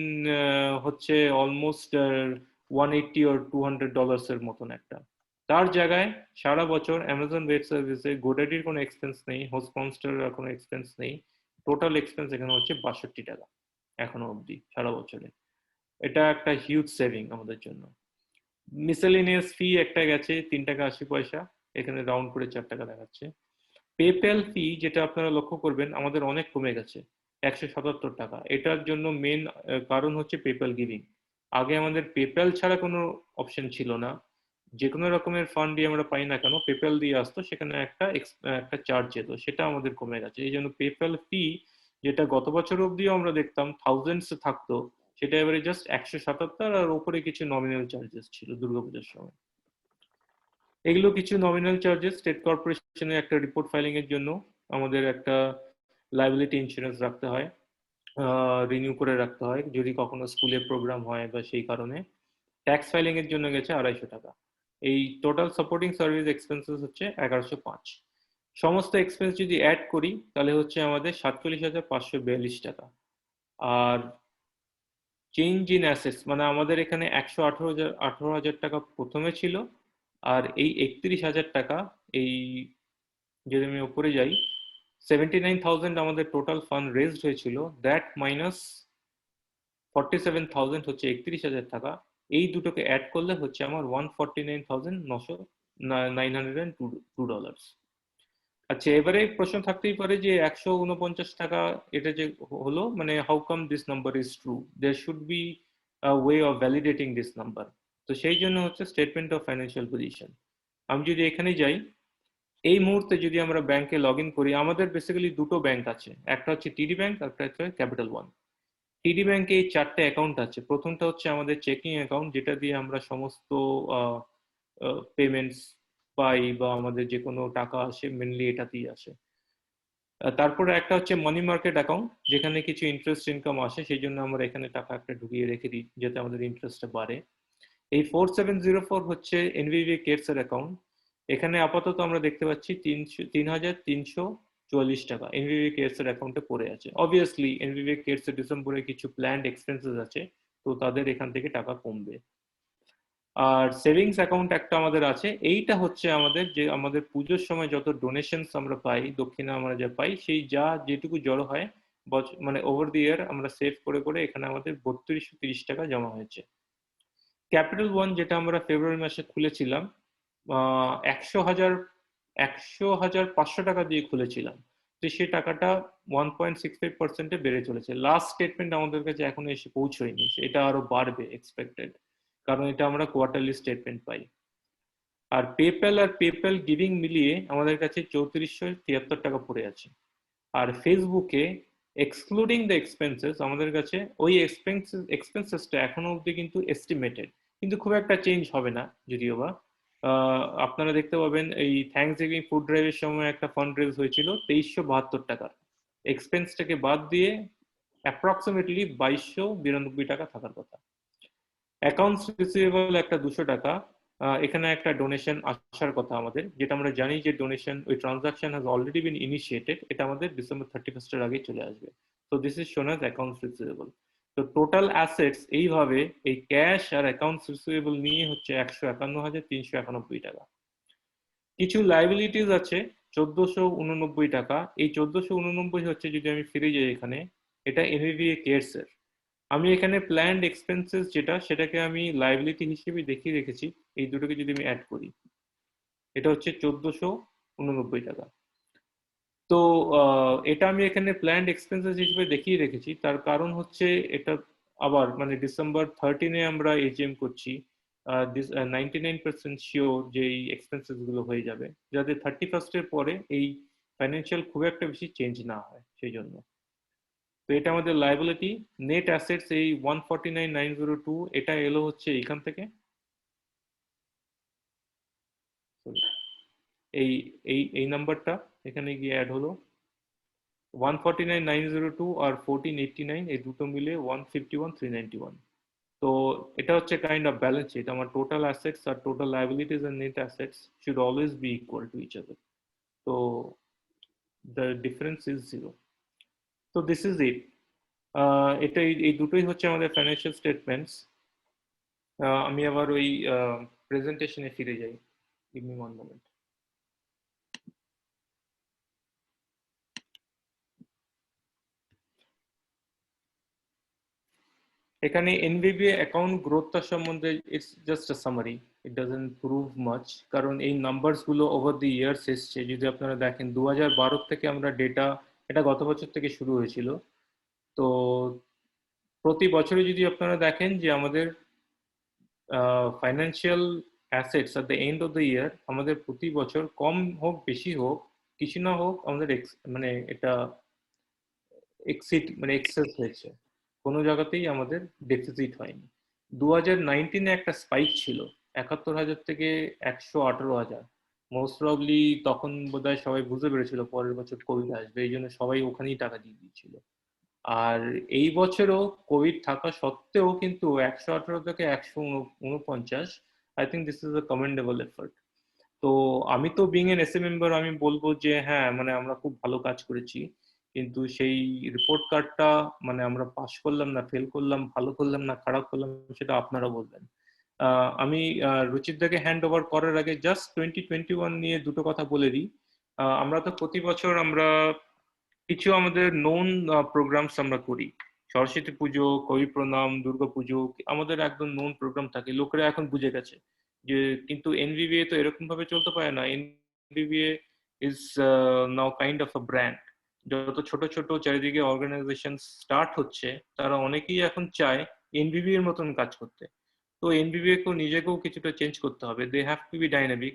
হচ্ছে অলমোস্ট $180 or $200 এর মতন একটা। তার জায়গায় সারা বছর অ্যামাজন ওয়েব সার্ভিসে গোডাডির কোনো এক্সপেন্স নেই, হোস্ট স্পন্সরের কোনো এক্সপেন্স নেই, টোটাল এক্সপেন্স এখানে হচ্ছে 62 টাকা এখনো অবধি সারা বছরে। এটা একটা হিউজ সেভিং আমাদের জন্য। মিসেলিনিয়াস ফি একটা গেছে 3 টাকা 80 পয়সা, এখানে রাউন্ড করে 4 টাকা দেখাচ্ছে। পেপ্যাল ফি যেটা আপনারা লক্ষ্য করবেন আমাদের অনেক কমে গেছে, 177 টাকা। এটার জন্য মেন কারণ হচ্ছে পেপ্যাল গিভিং। আগে আমাদের পেপ্যাল ছাড়া কোনো অপশন ছিল না, যে কোনো রকমের ফান্ড দিয়ে আমরা পাই না কেন পেপ্যাল দিয়ে আসতো, সেখানে একটা চার্জ যেত, সেটা আমাদের কমে গেছে। এই জন্য পেপ্যাল ফি যেটা গত বছর অবধিও আমরা দেখতাম থাউজেন্ডস থাকতো, সেটা এবারে জাস্ট 177 আর উপরে কিছু নমিনাল চার্জেস ছিল দুর্গাপূজার সময়। এগুলো কিছু নমিনাল চার্জেস। স্টেট কর্পোরেশনের একটা রিপোর্ট ফাইলিং এর জন্য আমাদের একটা লায়াবিলিটি ইন্স্যুরেন্স রাখতে হয়, রিনিউ করে রাখতে হয় যদি কখনো স্কুলে প্রোগ্রাম হয় বা সেই কারণে। ট্যাক্স ফাইলিং এর জন্য গেছে 250 টাকা। এই টোটাল সাপোর্টিং সার্ভিস এক্সপেন্সেস হচ্ছে 1105। সমস্ত এক্সপেন্স যদি অ্যাড করি তাহলে হচ্ছে আমাদের 47,542 টাকা। আর চেঞ্জ ইন অ্যাসেটস মানে আমাদের এখানে 118,000 টাকা প্রথমে ছিল, আর এই 31,000 টাকা, এই যদি আমি উপরে যাই 79,000 আমাদের টোটাল ফান্ড রেজড হয়েছিল, দ্যাট মাইনাস 47,000 হচ্ছে 31,000 টাকা। এই দুটোকে অ্যাড করলে হচ্ছে আমার $149,902। আচ্ছা, এবারে প্রশ্ন থাকতেই পারে যে 149 টাকা এটা যে হলো, মানে how come this number is true, there should be a way of validating this number. তো সেই জন্য হচ্ছে স্টেটমেন্ট অফ ফাইন্যান্সিয়াল পজিশন। আমি যদি এখানে যাই, এই মুহূর্তে যদি আমরা ব্যাংকে লগ ইন করি, আমাদের বেসিক্যালি দুটো ব্যাংক আছে, একটা হচ্ছে টিডি ব্যাংক আর একটা হচ্ছে ক্যাপিটাল ওয়ান। টিডি ব্যাংকে এই 4টে অ্যাকাউন্ট আছে। প্রথমটা হচ্ছে আমাদের চেকিং অ্যাকাউন্ট, যেটা দিয়ে আমরা সমস্ত পেমেন্টস পাই বা আমাদের যে কোনো টাকা আসে মেনলি এটাতেই আসে। তারপরে একটা হচ্ছে মানি মার্কেট অ্যাকাউন্ট, যেখানে কিছু ইন্টারেস্ট ইনকাম আসে, সেই জন্য আমরা এখানে টাকা একটা ঢুকিয়ে রেখে দিই যাতে আমাদের ইন্টারেস্টটা বাড়ে। এই 4704 হচ্ছে এনভিভি কেটস এর অ্যাকাউন্ট। এখানে আপাতত আমরা দেখতে পাচ্ছি 3,344 টাকা এনভিভি কেটস এর অ্যাকাউন্টে পড়ে আছে। অবভিয়াসলি এনভিভি কেটস এর ডিসেম্বরে কিছু প্ল্যান্ড এক্সপেন্সেস আছে, তো তাদের এখান থেকে টাকা কমবে। আর সেভিংস অ্যাকাউন্ট একটা আমাদের আছে, এইটা হচ্ছে আমাদের যে আমাদের পুজোর সময় যত ডোনেশনস আমরা পাই, দক্ষিণা আমরা যা পাই, সেই যেটুকু জড়ো হয় মানে ওভার দি ইয়ার আমরা সেভ করে করে এখানে আমাদের 3230 টাকা জমা হয়েছে। ক্যাপিটাল ওয়ান যেটা আমরা ফেব্রুয়ারি মাসে খুলেছিলাম 100,500 টাকা দিয়ে খুলেছিলাম, তো সেই টাকাটা 1.65% বেড়ে চলেছে। লাস্ট স্টেটমেন্ট আমাদের কাছে এখনো এসে পৌঁছয়নি, এটা আরো বাড়বে এক্সপেক্টেড, কারণ এটা আমরা কোয়ার্টারলি স্টেটমেন্ট পাই। আর পেপ্যাল গিভিং মিলিয়ে আমাদের কাছে 3473 টাকা পড়ে আছে। আর ফেসবুকে এক্সক্লুডিং দ্য এক্সপেন্সেস আমাদের কাছে ওই এক্সপেন্সেসটা এখনো অবধি কিন্তু এস্টিমেটেড, কিন্তু খুব একটা চেঞ্জ হবে না যদিও বা। আপনারা দেখতে পাবেন এই থ্যাঙ্কস গিভিং ফুড ড্রাইভের সময় একটা ফান্ড রেজ হয়েছিল 2372 টাকার, এক্সপেন্সটাকে বাদ দিয়ে অ্যাপ্রক্সিমেটলি 2292 টাকা থাকার কথা। অ্যাকাউন্টস রিসিভেবল একটা 200 টাকা, এখানে একটা ডোনেশন আসার কথা আমাদের, যেটা আমরা জানি যে ডোনেশন ওই transaction has already been initiated, এটা আমাদের ডিসেম্বর 31 এর আগে চলে আসবে। তো দিস ইজ শোন অ্যাজ অ্যাকাউন্টস রিসিভেবল। তো টোটাল অ্যাসেটস এইভাবে এই ক্যাশ আর অ্যাকাউন্টস রিসিভেবল নিয়ে হচ্ছে 151,391 টাকা। কিছু লাইবিলিটিস আছে 1489 টাকা। এই 1489 হচ্ছে, যদি আমি ফিরে যাই এখানে, এটা এনভিভিএ কেয়ারস এর। আমি এখানে প্ল্যান্ড এক্সপেন্সেস যেটা, সেটাকে আমি লাইবিলিটি হিসেবে দেখিয়ে রেখেছি। এই দুটোকে যদি আমি অ্যাড করি, এটা হচ্ছে 1489 টাকা। তো এটা আমি এখানে প্ল্যান্ড এক্সপেন্সেস হিসেবে দেখিয়ে রেখেছি, তার কারণ হচ্ছে এটা আবার মানে ডিসেম্বর 13-এ আমরা এজিএম করছি, 99% শিওর যে এই এক্সপেন্সেস গুলো হয়ে যাবে, যাতে 31 এর পরে এই ফাইন্যান্সিয়াল খুব একটা বেশি চেঞ্জ না হয় সেই জন্য। তো এটা আমাদের লায়াবিলিটি। নেট অ্যাসেটস এই 149,902 এটা এলো হচ্ছে এইখান থেকে, এই নাম্বারটা এখানে গিয়ে অ্যাড হলো 149,902 আর 1489, এই দুটো মিলে 151,391। তো এটা হচ্ছে কাইন্ড অফ ব্যালেন্স শিট। আমার টোটাল অ্যাসেটস আর total liabilities and net assets should always be equal to each other, তো দ্য ডিফারেন্স ইজ 0। তো দিস ইজ ইট। এটা এই দুটোই হচ্ছে আমাদের ফাইন্যান্সিয়াল স্টেটমেন্টস। আমি আবার ওই প্রেজেন্টেশনে ফিরে যাই, গিভ মি ওয়ান মোমেন্ট। এখানে এনভিবিএ অ্যাকাউন্ট গ্রোথটা সম্বন্ধে it's just a summary, it doesn't prove much, কারণ এই নাম্বারস গুলো ওভার দি ইয়ার্স এসছে। যদি আপনারা দেখেন 2012 থেকে আমরা ডেটা, এটা গত বছর থেকে শুরু হয়েছিল, তো প্রতি বছরে যদি আপনারা দেখেন যে আমাদের financial assets at the end of the ইয়ার আমাদের প্রতি বছর কম হোক বেশি হোক কিছু না হোক আমাদের মানে এটা এক্সেস হয়েছে, কোনো জায়গাতেই আমাদের ডেফিসিট হয়নি। 2019-এ একটা স্পাইক ছিল 71,000 থেকে 118,000। মোস্ট প্রবাবলি তখন বোধহয় সবাই বুঝতে পেরেছিল পরের বছর কোভিড আসবে, এই জন্য সবাই ওখানেই টাকা দিয়ে দিয়েছিল। আর এই বছরও কোভিড থাকা সত্ত্বেও কিন্তু 118 থেকে 149, I think this is a commendable effort. তো আমি তো বিং এন এসএ মেম্বার আমি বলবো যে হ্যাঁ মানে আমরা খুব ভালো কাজ করেছি, কিন্তু সেই রিপোর্ট কার্ডটা মানে আমরা পাস করলাম না ফেল করলাম, ভালো করলাম না খারাপ করলাম, সেটা আপনারা বলবেন। আমি রুচিতদাকে হ্যান্ড ওভার করার আগে জাস্ট 2021 নিয়ে দুটো কথা বলে দিই। আমরা তো প্রতি বছর আমরা কিছু আমাদের নোন প্রোগ্রামস আমরা করি, সরস্বতী পুজো, কবি প্রণাম, দুর্গা পুজো, আমাদের একদম নোন প্রোগ্রাম থাকে, লোকেরা এখন বুঝে গেছে যে। কিন্তু এনভিভিএ তো এরকম ভাবে চলতে পারে না। NVBA is now kind of a brand. যত ছোট ছোট চারিদিকে অর্গানাইজেশন স্টার্ট হচ্ছে তারা অনেকেই এখন চায় এনভিভিএ এর মতন কাজ করতে। তো এনভিভিএ কেও নিজেকেও কিছুটা চেঞ্জ করতে হবে। They have to be dynamic,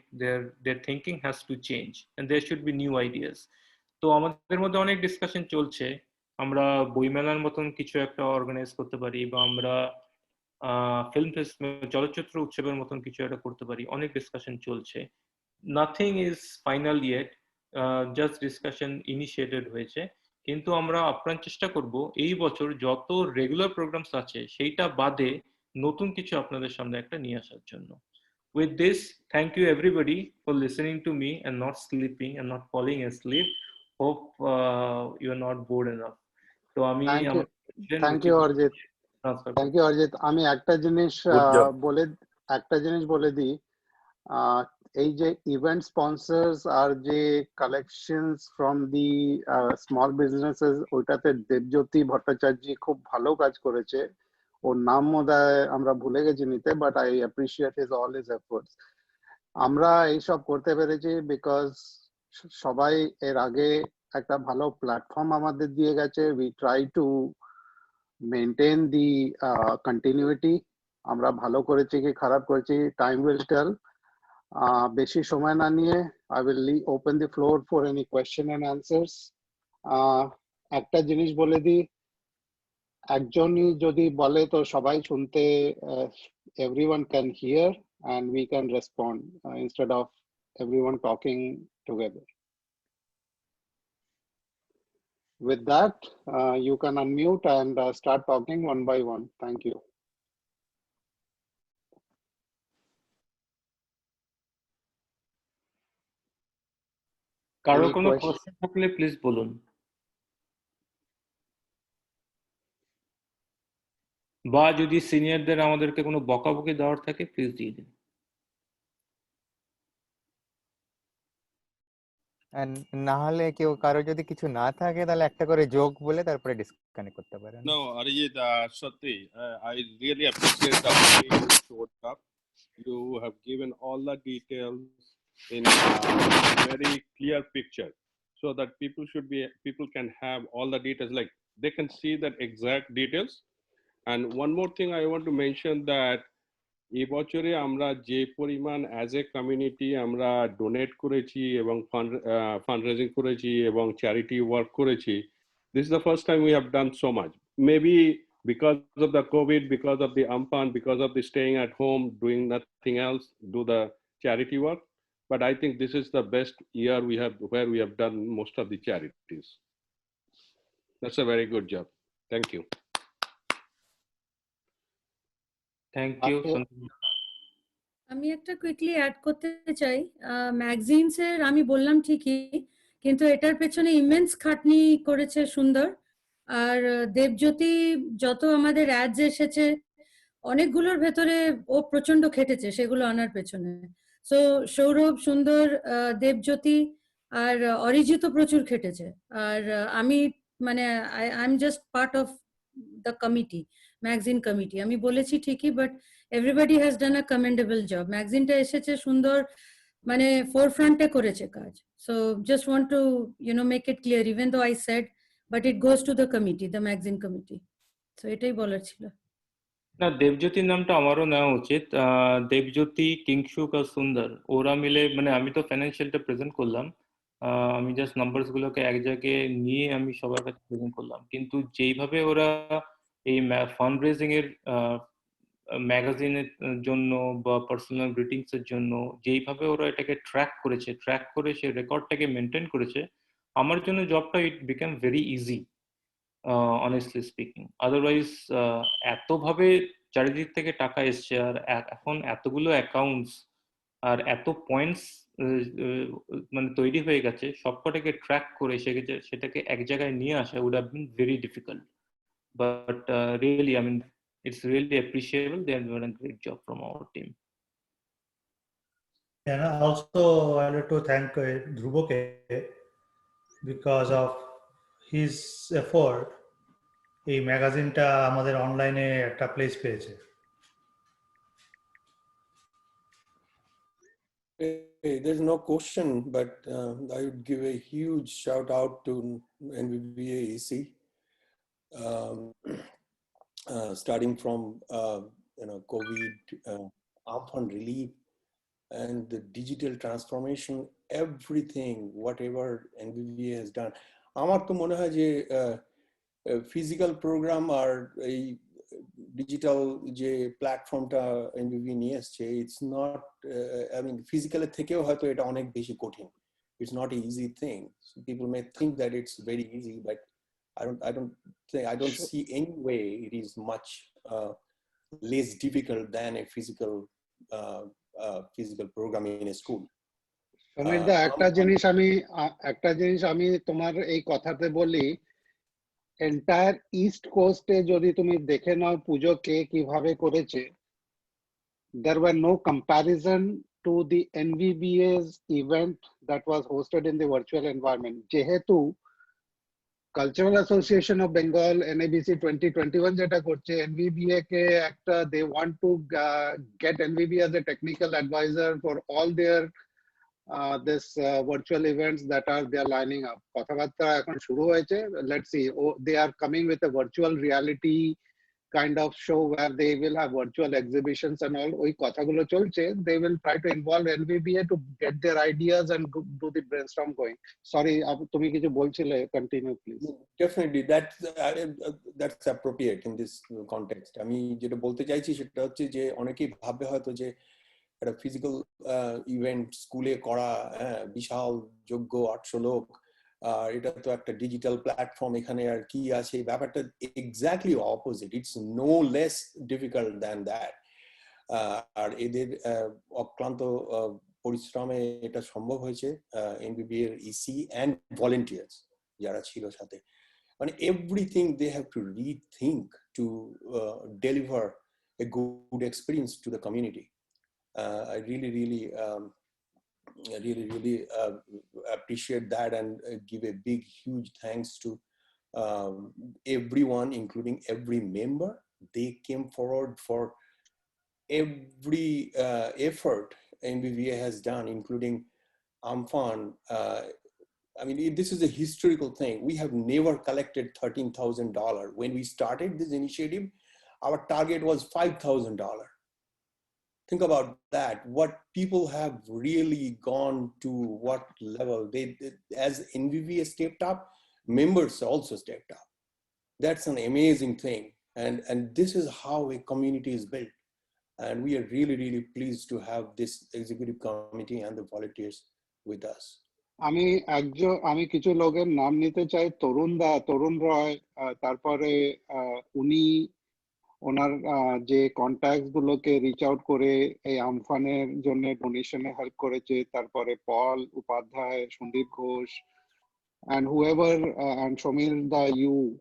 their thinking has to change and there should be new ideas. তো আমাদের মধ্যে অনেক ডিসকাশন চলছে, আমরা বইমেলার মতন কিছু একটা অর্গানাইজ করতে পারি, বা আমরা ফিল্ম ফেস্টিভ্যাল চলচ্চিত্র উৎসবের মতন কিছু একটা করতে পারি। অনেক ডিসকাশন চলছে, nothing is final yet, just discussion initiated হয়েছে। কিন্তু আমরা আপ্রাণ চেষ্টা করব এই বছর যত রেগুলার প্রোগ্রামস আছে সেইটা বাদে নতুন কিছু আপনাদের সামনে একটা নিয়ে আসার জন্য। With this, thank you everybody for listening to me and not sleeping and not falling asleep. Hope you are not bored enough. So আমি thank you Arijit, thank you Arijit. আমি একটা জিনিস বলে দিই, এই যে ইভেন্ট স্পন্সর্স আর যে collections from the small businesses, ওইটাতে দেবজ্যোতি ভট্টাচার্য খুব ভালো কাজ করেছে। ওর নাম বোধহয় আমরা ভুলে গেছি নিতে, but I appreciate his all his efforts. আমরা এইসব করতে পেরেছি বিকজ সবাই এর আগে একটা ভালো প্ল্যাটফর্ম আমাদের দিয়ে গেছে। We try to maintain the continuity. আমরা ভালো করেছি কি খারাপ করেছি টাইম উইল টেল। বেশি সময় না নিয়ে I will open the floor for any question and answers. একটা জিনিস বলে দিই, একজনই যদি বলে তো সবাই শুনতে, everyone can hear and we can respond instead of everyone talking together. With that, you can unmute and start talking one by one. Thank you. কারো কোনো প্রশ্ন থাকলে প্লিজ বলুন, বা যদি সিনিয়রদের আমাদেরকে কোনো বকাবকি দেওয়ার থাকে প্লিজ দিয়ে দিন। না হলে কেউ কারো যদি কিছু না থাকে তাহলে একটা করে যোগ বলে তারপরে ডিসকানেক্ট করতে পারেন। No, Arijit, Sati, I really appreciate the way you showed up. You have given all the details in a very clear picture, so that people can have all the details, like they can see that exact details. And one more thing I want to mention, that এই বছরে আমরা যে পরিমাণ as a community আমরা donate করেছি এবং fundraising করেছি এবং চ্যারিটি ওয়ার্ক করেছি, this is the first time we have done so much. Maybe because of the COVID, because of the Amphan, because of the staying at home, doing nothing else, do the charity work. But I think this is the best year where we have done most of the charities. That's a very good job. Thank you. Thank you. আমি একটা quickly add করতে চাই। Magazines এর আমি বললাম ঠিকই, কিন্তু এটার পেছনে ইমেন্স খাটনি করেছে সুন্দর। আর দেবজ্যোতি যত আমাদের অ্যাডস এসেছে অনেকগুলোর ভেতরে ও প্রচন্ড খেটেছে সেগুলো আনার পেছনে। সো সৌরভ, সুন্দর, দেবজ্যোতি আর অরিজিৎ প্রচুর খেটেছে। আর আমি মানে I am just part of the committee, magazine committee. আমি বলেছি ঠিকই, but everybody has done a commendable job. ম্যাগাজিনটা এসেছে সুন্দর, মানে ফোরফ্রন্টে করেছে কাজ। So just want to make it clear, even though I said but it goes to the committee, the magazine committee. So এটাই বলার ছিল। না, দেবজ্যোতির নামটা আমারও নেওয়া উচিত। দেবজ্যোতি, কিংশুক আর সুন্দর ওরা মিলে, মানে আমি তো ফাইন্যান্সিয়ালটা প্রেজেন্ট করলাম, আমি জাস্ট নাম্বারস গুলোকে এক জায়গায় নিয়ে আমি সবার কাছে প্রেজেন্ট করলাম, কিন্তু যেইভাবে ওরা এই ফান্ড রেজিং এর ম্যাগাজিনের জন্য বা পার্সোনাল গ্রিটিংস এর জন্য যেইভাবে ওরা এটাকে ট্র্যাক করে সেই রেকর্ডটাকে মেনটেন করেছে, আমার জন্য জবটা it became very easy, honestly speaking. Otherwise এতভাবে চারিদিক থেকে টাকা এসছে, আর এখন এতগুলো অ্যাকাউন্টস আর এত পয়েন্টস মানে তৈরি হয়ে গেছে, সবকটাকে ট্র্যাক করে সেটাকে এক জায়গায় নিয়ে আসা would have been very difficult. But really, I mean, it's really appreciable. They have done a great job from our team. And also I want to thank Dhruvoke because of his effort. এই ম্যাগাজিনটা আমাদের অনলাইনে একটা place পেয়েছে। Hey, there's no question, but I would give a huge shout out to NVBA EC. Starting from COVID, Amphan relief, and the digital transformation, everything, whatever NVBA has done. আমার তো মনে হয় যে ফিজিক্যাল প্রোগ্রাম আর এই digital যে প্ল্যাটফর্মটা NVBA নিয়ে এসছে, ইটস নট, আই মিন ফিজিক্যালের থেকেও হয়তো এটা অনেক বেশি কঠিন। It's not a easy thing. People May think that it's very easy, but I don't see any way it is much less difficult than a physical program in a school. সমীরদা, একটা জিনিস আমি তোমার এই কথাতে বলি, এন্টায়ার ইস্ট কোস্টে যদি তুমি দেখে নাও পুজো কে কিভাবে করেছে, there were no comparison to the NVBA's event that was hosted in the virtual environment. যেহেতু Cultural Association of Bengal, NABC 2021 যেটা করছে, NVBA কে একটা, they want to get NVBA as a technical advisor for all their this virtual events that they are lining up. কথাবার্তা এখন শুরু হয়েছে, let's see. They are coming with a virtual reality kind of show where they will have virtual exhibitions and all. ওই কথাগুলো চলছে. They will try to involve NVBA to get their ideas and do the brainstorm going. Sorry, তুমি কিছু বলছিলে, continue please. Definitely, that's appropriate in this context. আমি যেটা বলতে চাইছি সেটা হচ্ছে যে অনেকেই ভাববে হয়তো যে একটা ফিজিক্যাল ইভেন্ট স্কুলে করা, বিশাল যোগ্য 800 লোক, এটা তো একটা ডিজিটাল প্ল্যাটফর্ম, এখানে আর কি আছে। ব্যাপারটা exactly opposite, it's no less difficult than that. আর এদের অক্লান্ত পরিশ্রমে এটা সম্ভব হয়েছে। NVBA এর ইসি অ্যান্ড ভলেন্টিয়ার্স যারা ছিল সাথে, মানে everything they have to rethink to deliver a good experience to the community. I really appreciate that and give a big, huge thanks to everyone, including every member. They came forward for every effort NVBA has done, including Amphan. I mean, this is a historical thing. We have never collected $13,000. When we started this initiative, our target was $5,000. Think about that. What people have really gone to, what level they, as NVBA stepped up, members also stepped up. That's an amazing thing. And this is how a community is built. And we are really pleased to have this executive committee and the volunteers with us. আমি কিছু লোকের নাম নিতে চাই। তরুণ রয়, তারপরে উনি ওনার যে contact গুলোকে রিচ আউট করে এই আমফানের জন্য ডোনেশনে হেল্প করেছে, তারপরে পল Upadhyay, Sandeep Ghosh, and whoever and Shomir da you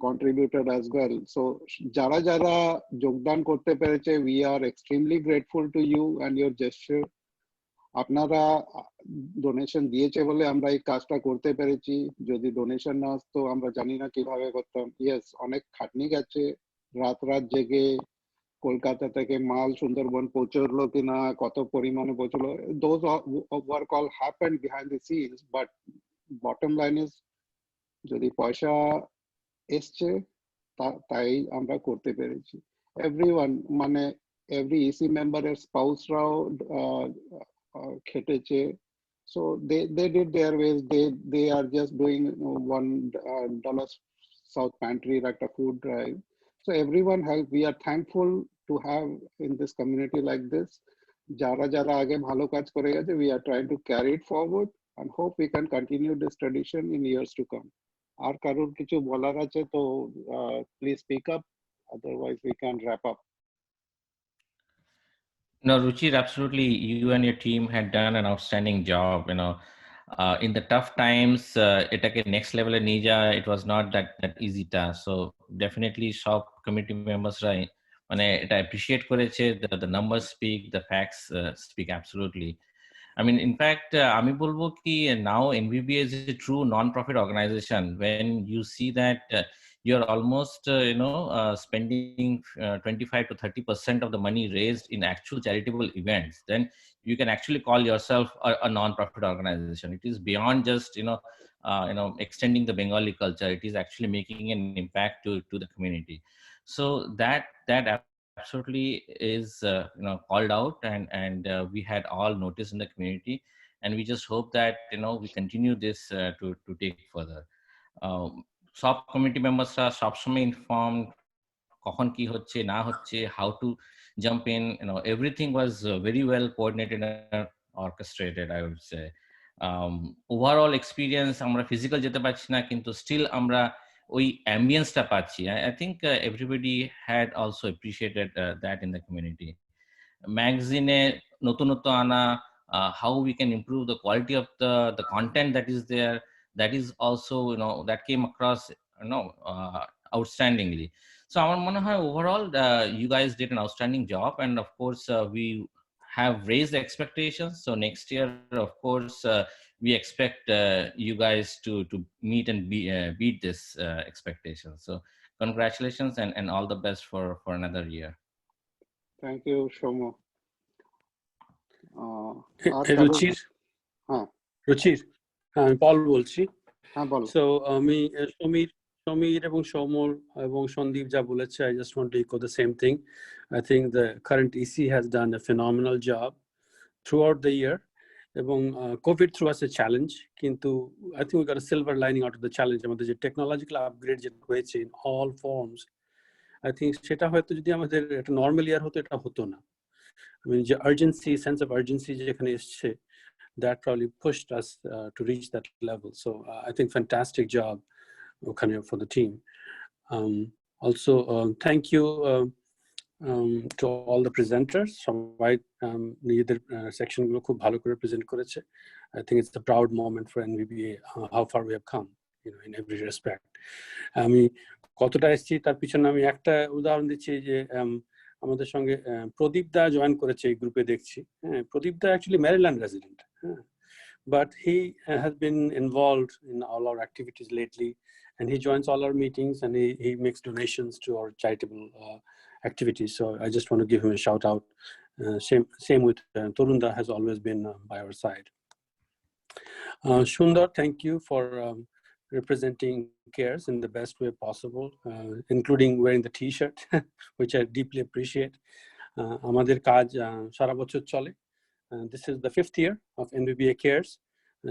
contributed as well. So যারা যারা যোগদান করতে পেরেছে, we are extremely grateful to you and your gesture. আপনারা ডোনেশন দিয়েছে বলে আমরা এই কাজটা করতে পেরেছি। যদি ডোনেশন না আসতো আমরা জানি না কিভাবে করতাম। ইয়েস, অনেক খাটনি গেছে, রাত জেগে কলকাতা থেকে মাল সুন্দরবন পৌঁছলো কিনা, কত পরিমাণে পৌঁছলো, those work all happened behind the scenes, but bottom line is যদি পয়সা এসছে তাই আমরা করতে পেরেছি। এভরিওয়ান মানে এভরি ইসি মেম্বারের স্পাউসরাও খেটেছে। So they did their ways. They are just doing $1 South Pantry like a food drive. So everyone helped. We are thankful to have in this community like this. Jara jara aage bhalo kaj kore gache. We are trying to carry it forward and hope we can continue this tradition in years to come. Ar karur kichu bolar ache to please speak up. Otherwise we can wrap up. No, Ruchir, absolutely. You and your team had done an outstanding job. In the tough times, এটাকে next level নিয়ে যাওয়া, it was not that easy task. So definitely, সব committee members মানে এটা appreciate করেছে. The numbers speak, the facts speak absolutely. I mean, in fact, আমি বলবো কি now NVBA is a true non-profit organization. When you see that you're almost spending 25 to 30% of the money raised in actual charitable events, then you can actually call yourself a non-profit organization. It is beyond just extending the Bengali culture. It is actually making an impact to the community. So that absolutely is called out, and we had all noticed in the community, and we just hope that we continue this to take further. সব committee মেম্বারসরা সবসময় informed, কখন কি হচ্ছে না হচ্ছে, how to jump in, everything was very well coordinated and orchestrated, I would say. Overall experience, আমরা physical যেতে পারছি না, কিন্তু স্টিল আমরা ওই অ্যাম্বিয়েন্সটা পাচ্ছি। I think everybody had also appreciated that in the community. ম্যাগাজিনে নতুনত্ব আনা, how we can improve the quality of the content that is there, that is also that came across outstandingly. So আমার মনে হয় overall you guys did an outstanding job, and of course we have raised the expectations. So next year, of course, we expect you guys to meet and beat this expectation. So congratulations and all the best for another year. Thank you, Shomo. রুচির, আমি পল বলছি। So আমি সমীর এবং সৌমর এবং সন্দীপ যা বলেছে, I just want to echo the same thing. I think the current EC has done a phenomenal job throughout the year. এবং COVID threw us a challenge, কিন্তু I think we got a silver lining out of the challenge. আমাদের যে technological upgrade যেটা হয়েছে in all forms, I think সেটা হয়তো যদি আমাদের একটা নর্মাল ইয়ার হতো, এটা হতো না। I mean, the urgency, sense of urgency, that probably pushed us to reach that level. So I think fantastic job for the team. Also, thank you to all the presenters. Neither section খুব ভালো করে present করেছে. I think it's a proud moment for NVBA, how far we have come, in every respect. আমি কতটা এসেছি তার পিছনে আমি একটা উদাহরণ দিচ্ছি যে আমাদের সঙ্গে প্রদীপ দা জয়েন করেছে এই গ্রুপে দেখছি। Pradip da actually Maryland resident, but he has been involved in all our activities lately, and he joins all our meetings, and he makes donations to our charitable activities. So I just want to give him a shout out. Same with Torunda, has always been by our side. Sundar, thank you for representing CARES in the best way possible, including wearing the t-shirt, which I deeply appreciate. Amader kaj sara bochor chole. This is the 5th year of NVBA CARES.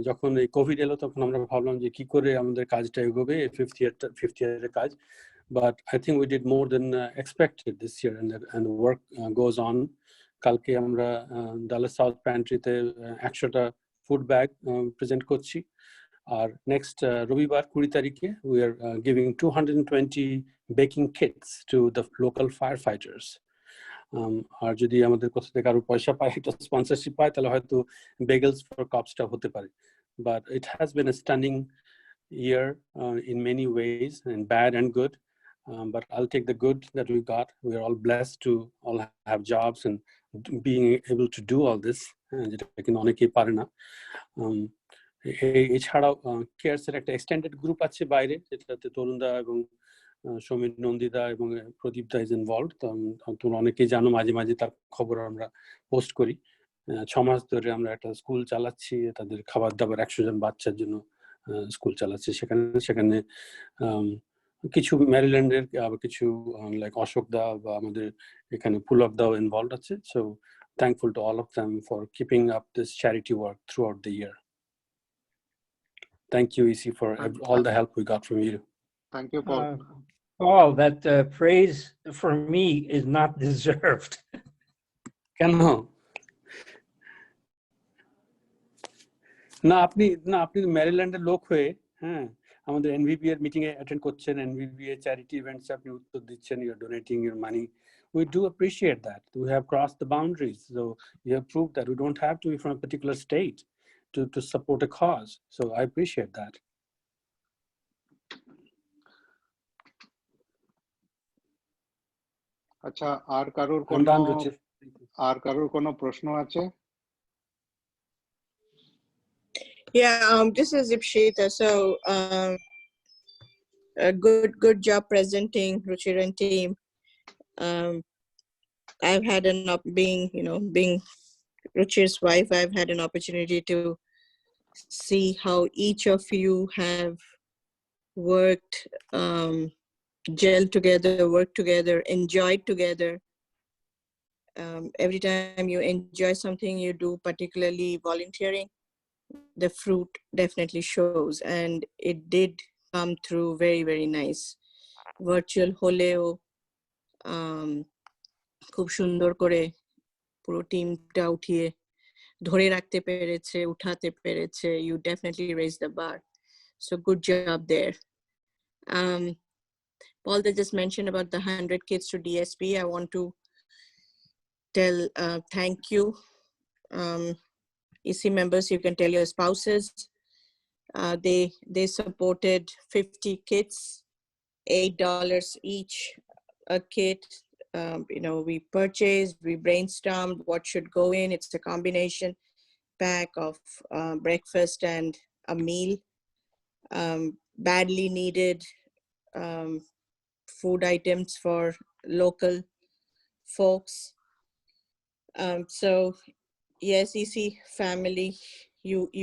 যখন এই Covid এলো তখন আমরা ভাবলাম যে কি করে আমাদের কাজটা এগোবে, 5th year কাজ, but I think we did more than expected this year, and the work goes on. কালকে আমরা ডালাস সাউথ প্যান্ট্রিতে 100টা ফুড ব্যাগ প্রেজেন্ট করছি, আর নেক্সট রবিবার 20 তারিখে we are giving 220 baking kits to the local firefighters. আর যদি আমাদের কোথা থেকে আরো পয়সা পাই, একটা স্পন্সরশিপ পাই, তাহলে হয়তো bagels for cops-টা হতে পারে। But it has been a stunning year in many ways, and bad and good. But I'll take the good that we got. We are all blessed to all have jobs and being able to do all this, যেটা কিন্তু অনেকেই পারে না। এছাড়াও কেয়ারসের একটা extended group আছে বাইরে, যেটাতে তরুণদা এবং সমীর নন্দিদা এবং প্রদীপ দা ইজ ইনভলভড। তোমরা অনেকেই জানো, মাঝে মাঝে তার খবর আমরা পোস্ট করি। 6 মাস ধরে আমরা একটা স্কুল চালাচ্ছি, তাদের খাবার দাবার 100 জন বাচ্চার জন্য স্কুল চালাচ্ছে, সেখানে কিছু ম্যারিল্যান্ডের আবার কিছু লাইক অশোক দা বা আমাদের এখানে পুলক দাও ইনভলভ আছে। So thankful to all of them for keeping up this charity work throughout the year. Thank you, EC, for all the help we got from you. Thank you, Paul. Paul, that praise for me is not deserved. কেন? না আপনি ম্যারিল্যান্ডের লোক হয়ে হ্যাঁ আমাদের এনভিবি এর meeting এ attend করছেন, এনভিবি এর চ্যারিটি ইভেন্টস আপনি উত্তর দিচ্ছেন, you are donating your money. We do appreciate that. We have crossed the boundaries. So you have proved that we don't have to be from a particular state to support a cause. So I appreciate that. আচ্ছা, আর কারোর কোনো প্রশ্ন আছে? Yeah, this is Ipshita. So a good job presenting, Ruchir and team. I've had being Ruchir's wife, I've had an opportunity to see how each of you have worked, gelled together, worked together, enjoyed together. Every time you enjoy something you do, particularly volunteering, the fruit definitely shows, and it did come through very, very nice. Virtual holeo খুব সুন্দর করে পুরো টিমটা উঠিয়ে ধরে রাখতে পেরেছে, উঠাতে পেরেছে। You definitely raised the bar. So good job there. Paul, they just mentioned about the 100 kids to DSP. I want to tell thank you. EC members, you can tell your spouses. They supported 50 kits, $8 each a kit. We purchased, we brainstormed what should go in. It's a combination pack of breakfast and a meal. Badly needed food items for local folks. So yes, EC family,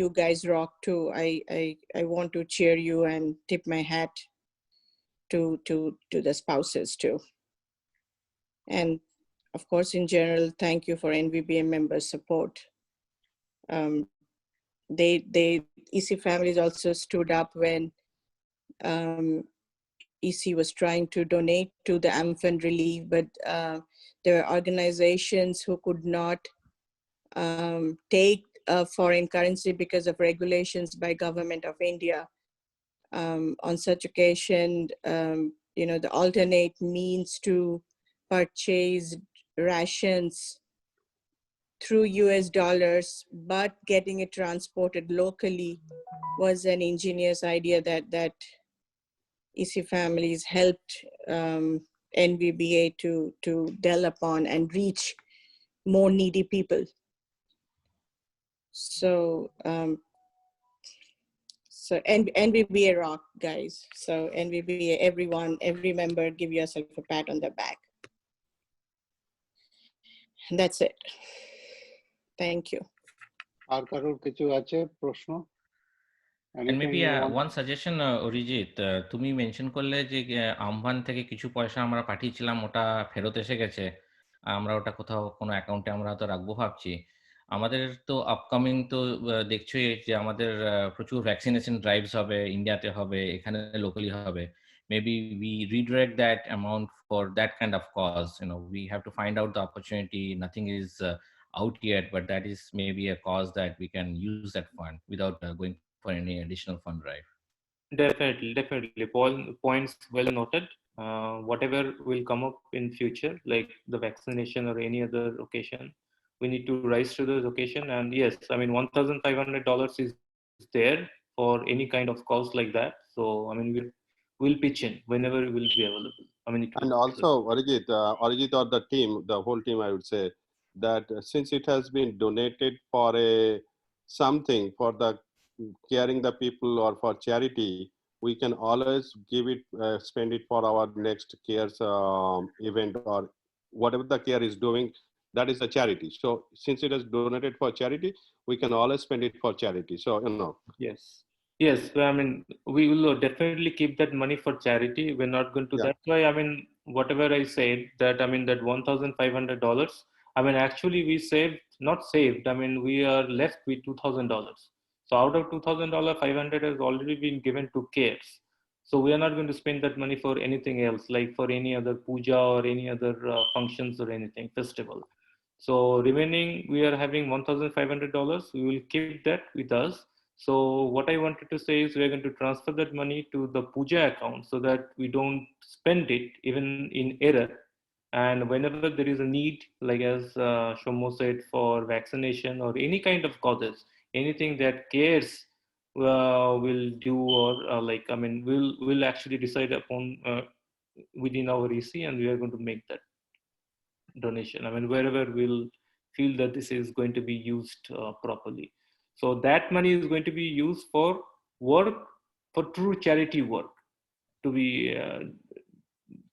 you guys rock too. I want to cheer you and tip my hat to the spouses too. And of course, in general, thank you for NVBA members' support. EC families also stood up when EC was trying to donate to the AmFund relief, but there were organizations who could not take foreign currency because of regulations by government of India. On such occasion, the alternate means to purchase rations through US dollars, but getting it transported locally was an ingenious idea that EC families helped NVBA to delve upon and reach more needy people. So NVBA rock, guys. So NVBA, everyone, every member, give yourself a pat on the back. And that's it. Thank you. আর কারোর কিছু আছে প্রশ্ন? And maybe one suggestion, Arijit, তুমি mention করলে যে Amphan থেকে কিছু পয়সা আমরা পাঠিয়েছিলাম, ওটা ফেরত এসে গেছে, আমরা ওটা কোথাও কোনো অ্যাকাউন্টে আমরা হয়তো রাখবো ভাবছি। আমাদের তো আপকামিং তো দেখছোই যে আমাদের প্রচুর ভ্যাকসিনেশন ড্রাইভস হবে, ইন্ডিয়াতে হবে, এখানে লোকালি হবে। Maybe we redirect that amount for that kind of cause. We have to find out the opportunity. Nothing is out yet, but that is maybe a cause that we can use that fund without going for any additional fund drive. Definitely. Paul, points well noted. Whatever will come up in future, like the vaccination or any other occasion, we need to rise to those occasion. And yes, I mean, $1,500 is there for any kind of cause like that. So, I mean, we'll pitch in whenever it will be available. I mean, and also Arijit or the team, the whole team, I would say that since it has been donated for something for the caring the people or for charity, we can always give it, spend it for our next cares event or whatever the care is doing. That is a charity. So since it is donated for charity, we can always spend it for charity. So Yes. Yes, I mean, we will definitely keep that money for charity. We're not going to. Yeah. That's why, I mean, whatever I said, that I mean, that $1,500. I mean, actually, we saved, not saved. I mean, we are left with $2,000. So out of $2,000, 500 has already been given to CARES. So we are not going to spend that money for anything else, like for any other puja or any other functions or anything, festival. So remaining, we are having $1,500. We will keep that with us. So what I wanted to say is we're going to transfer that money to the puja account so that we don't spend it even in error. And whenever there is a need, like as Shomo said, for vaccination or any kind of causes, anything that CARES will do, or like, I mean, we'll actually decide upon within our EC, and we are going to make that donation. I mean, wherever we'll feel that this is going to be used properly. So that money is going to be used for work, for true charity work. To be,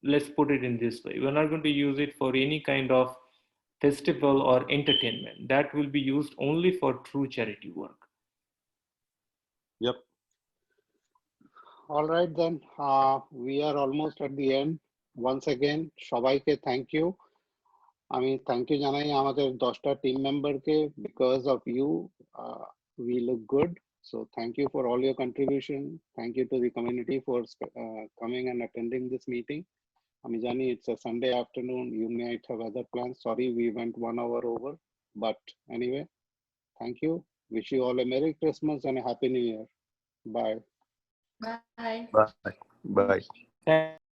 let's put it in this way, we're not going to use it for any kind of festival or entertainment. That will be used only for true charity work. Yep. All right then, we are almost at the end. Once again, সবাইকে thank you. আমি thank you জানাই আমাদের 10টা team member K. Because of you, we look good. So thank you for all your contribution. Thank you to the community for coming and attending this meeting. আমি জানি it's a Sunday afternoon. You might have other plans. Sorry, we went 1 hour over. But anyway, thank you. Wish you all a Merry Christmas and a Happy New Year. Bye. Bye. Bye. Bye.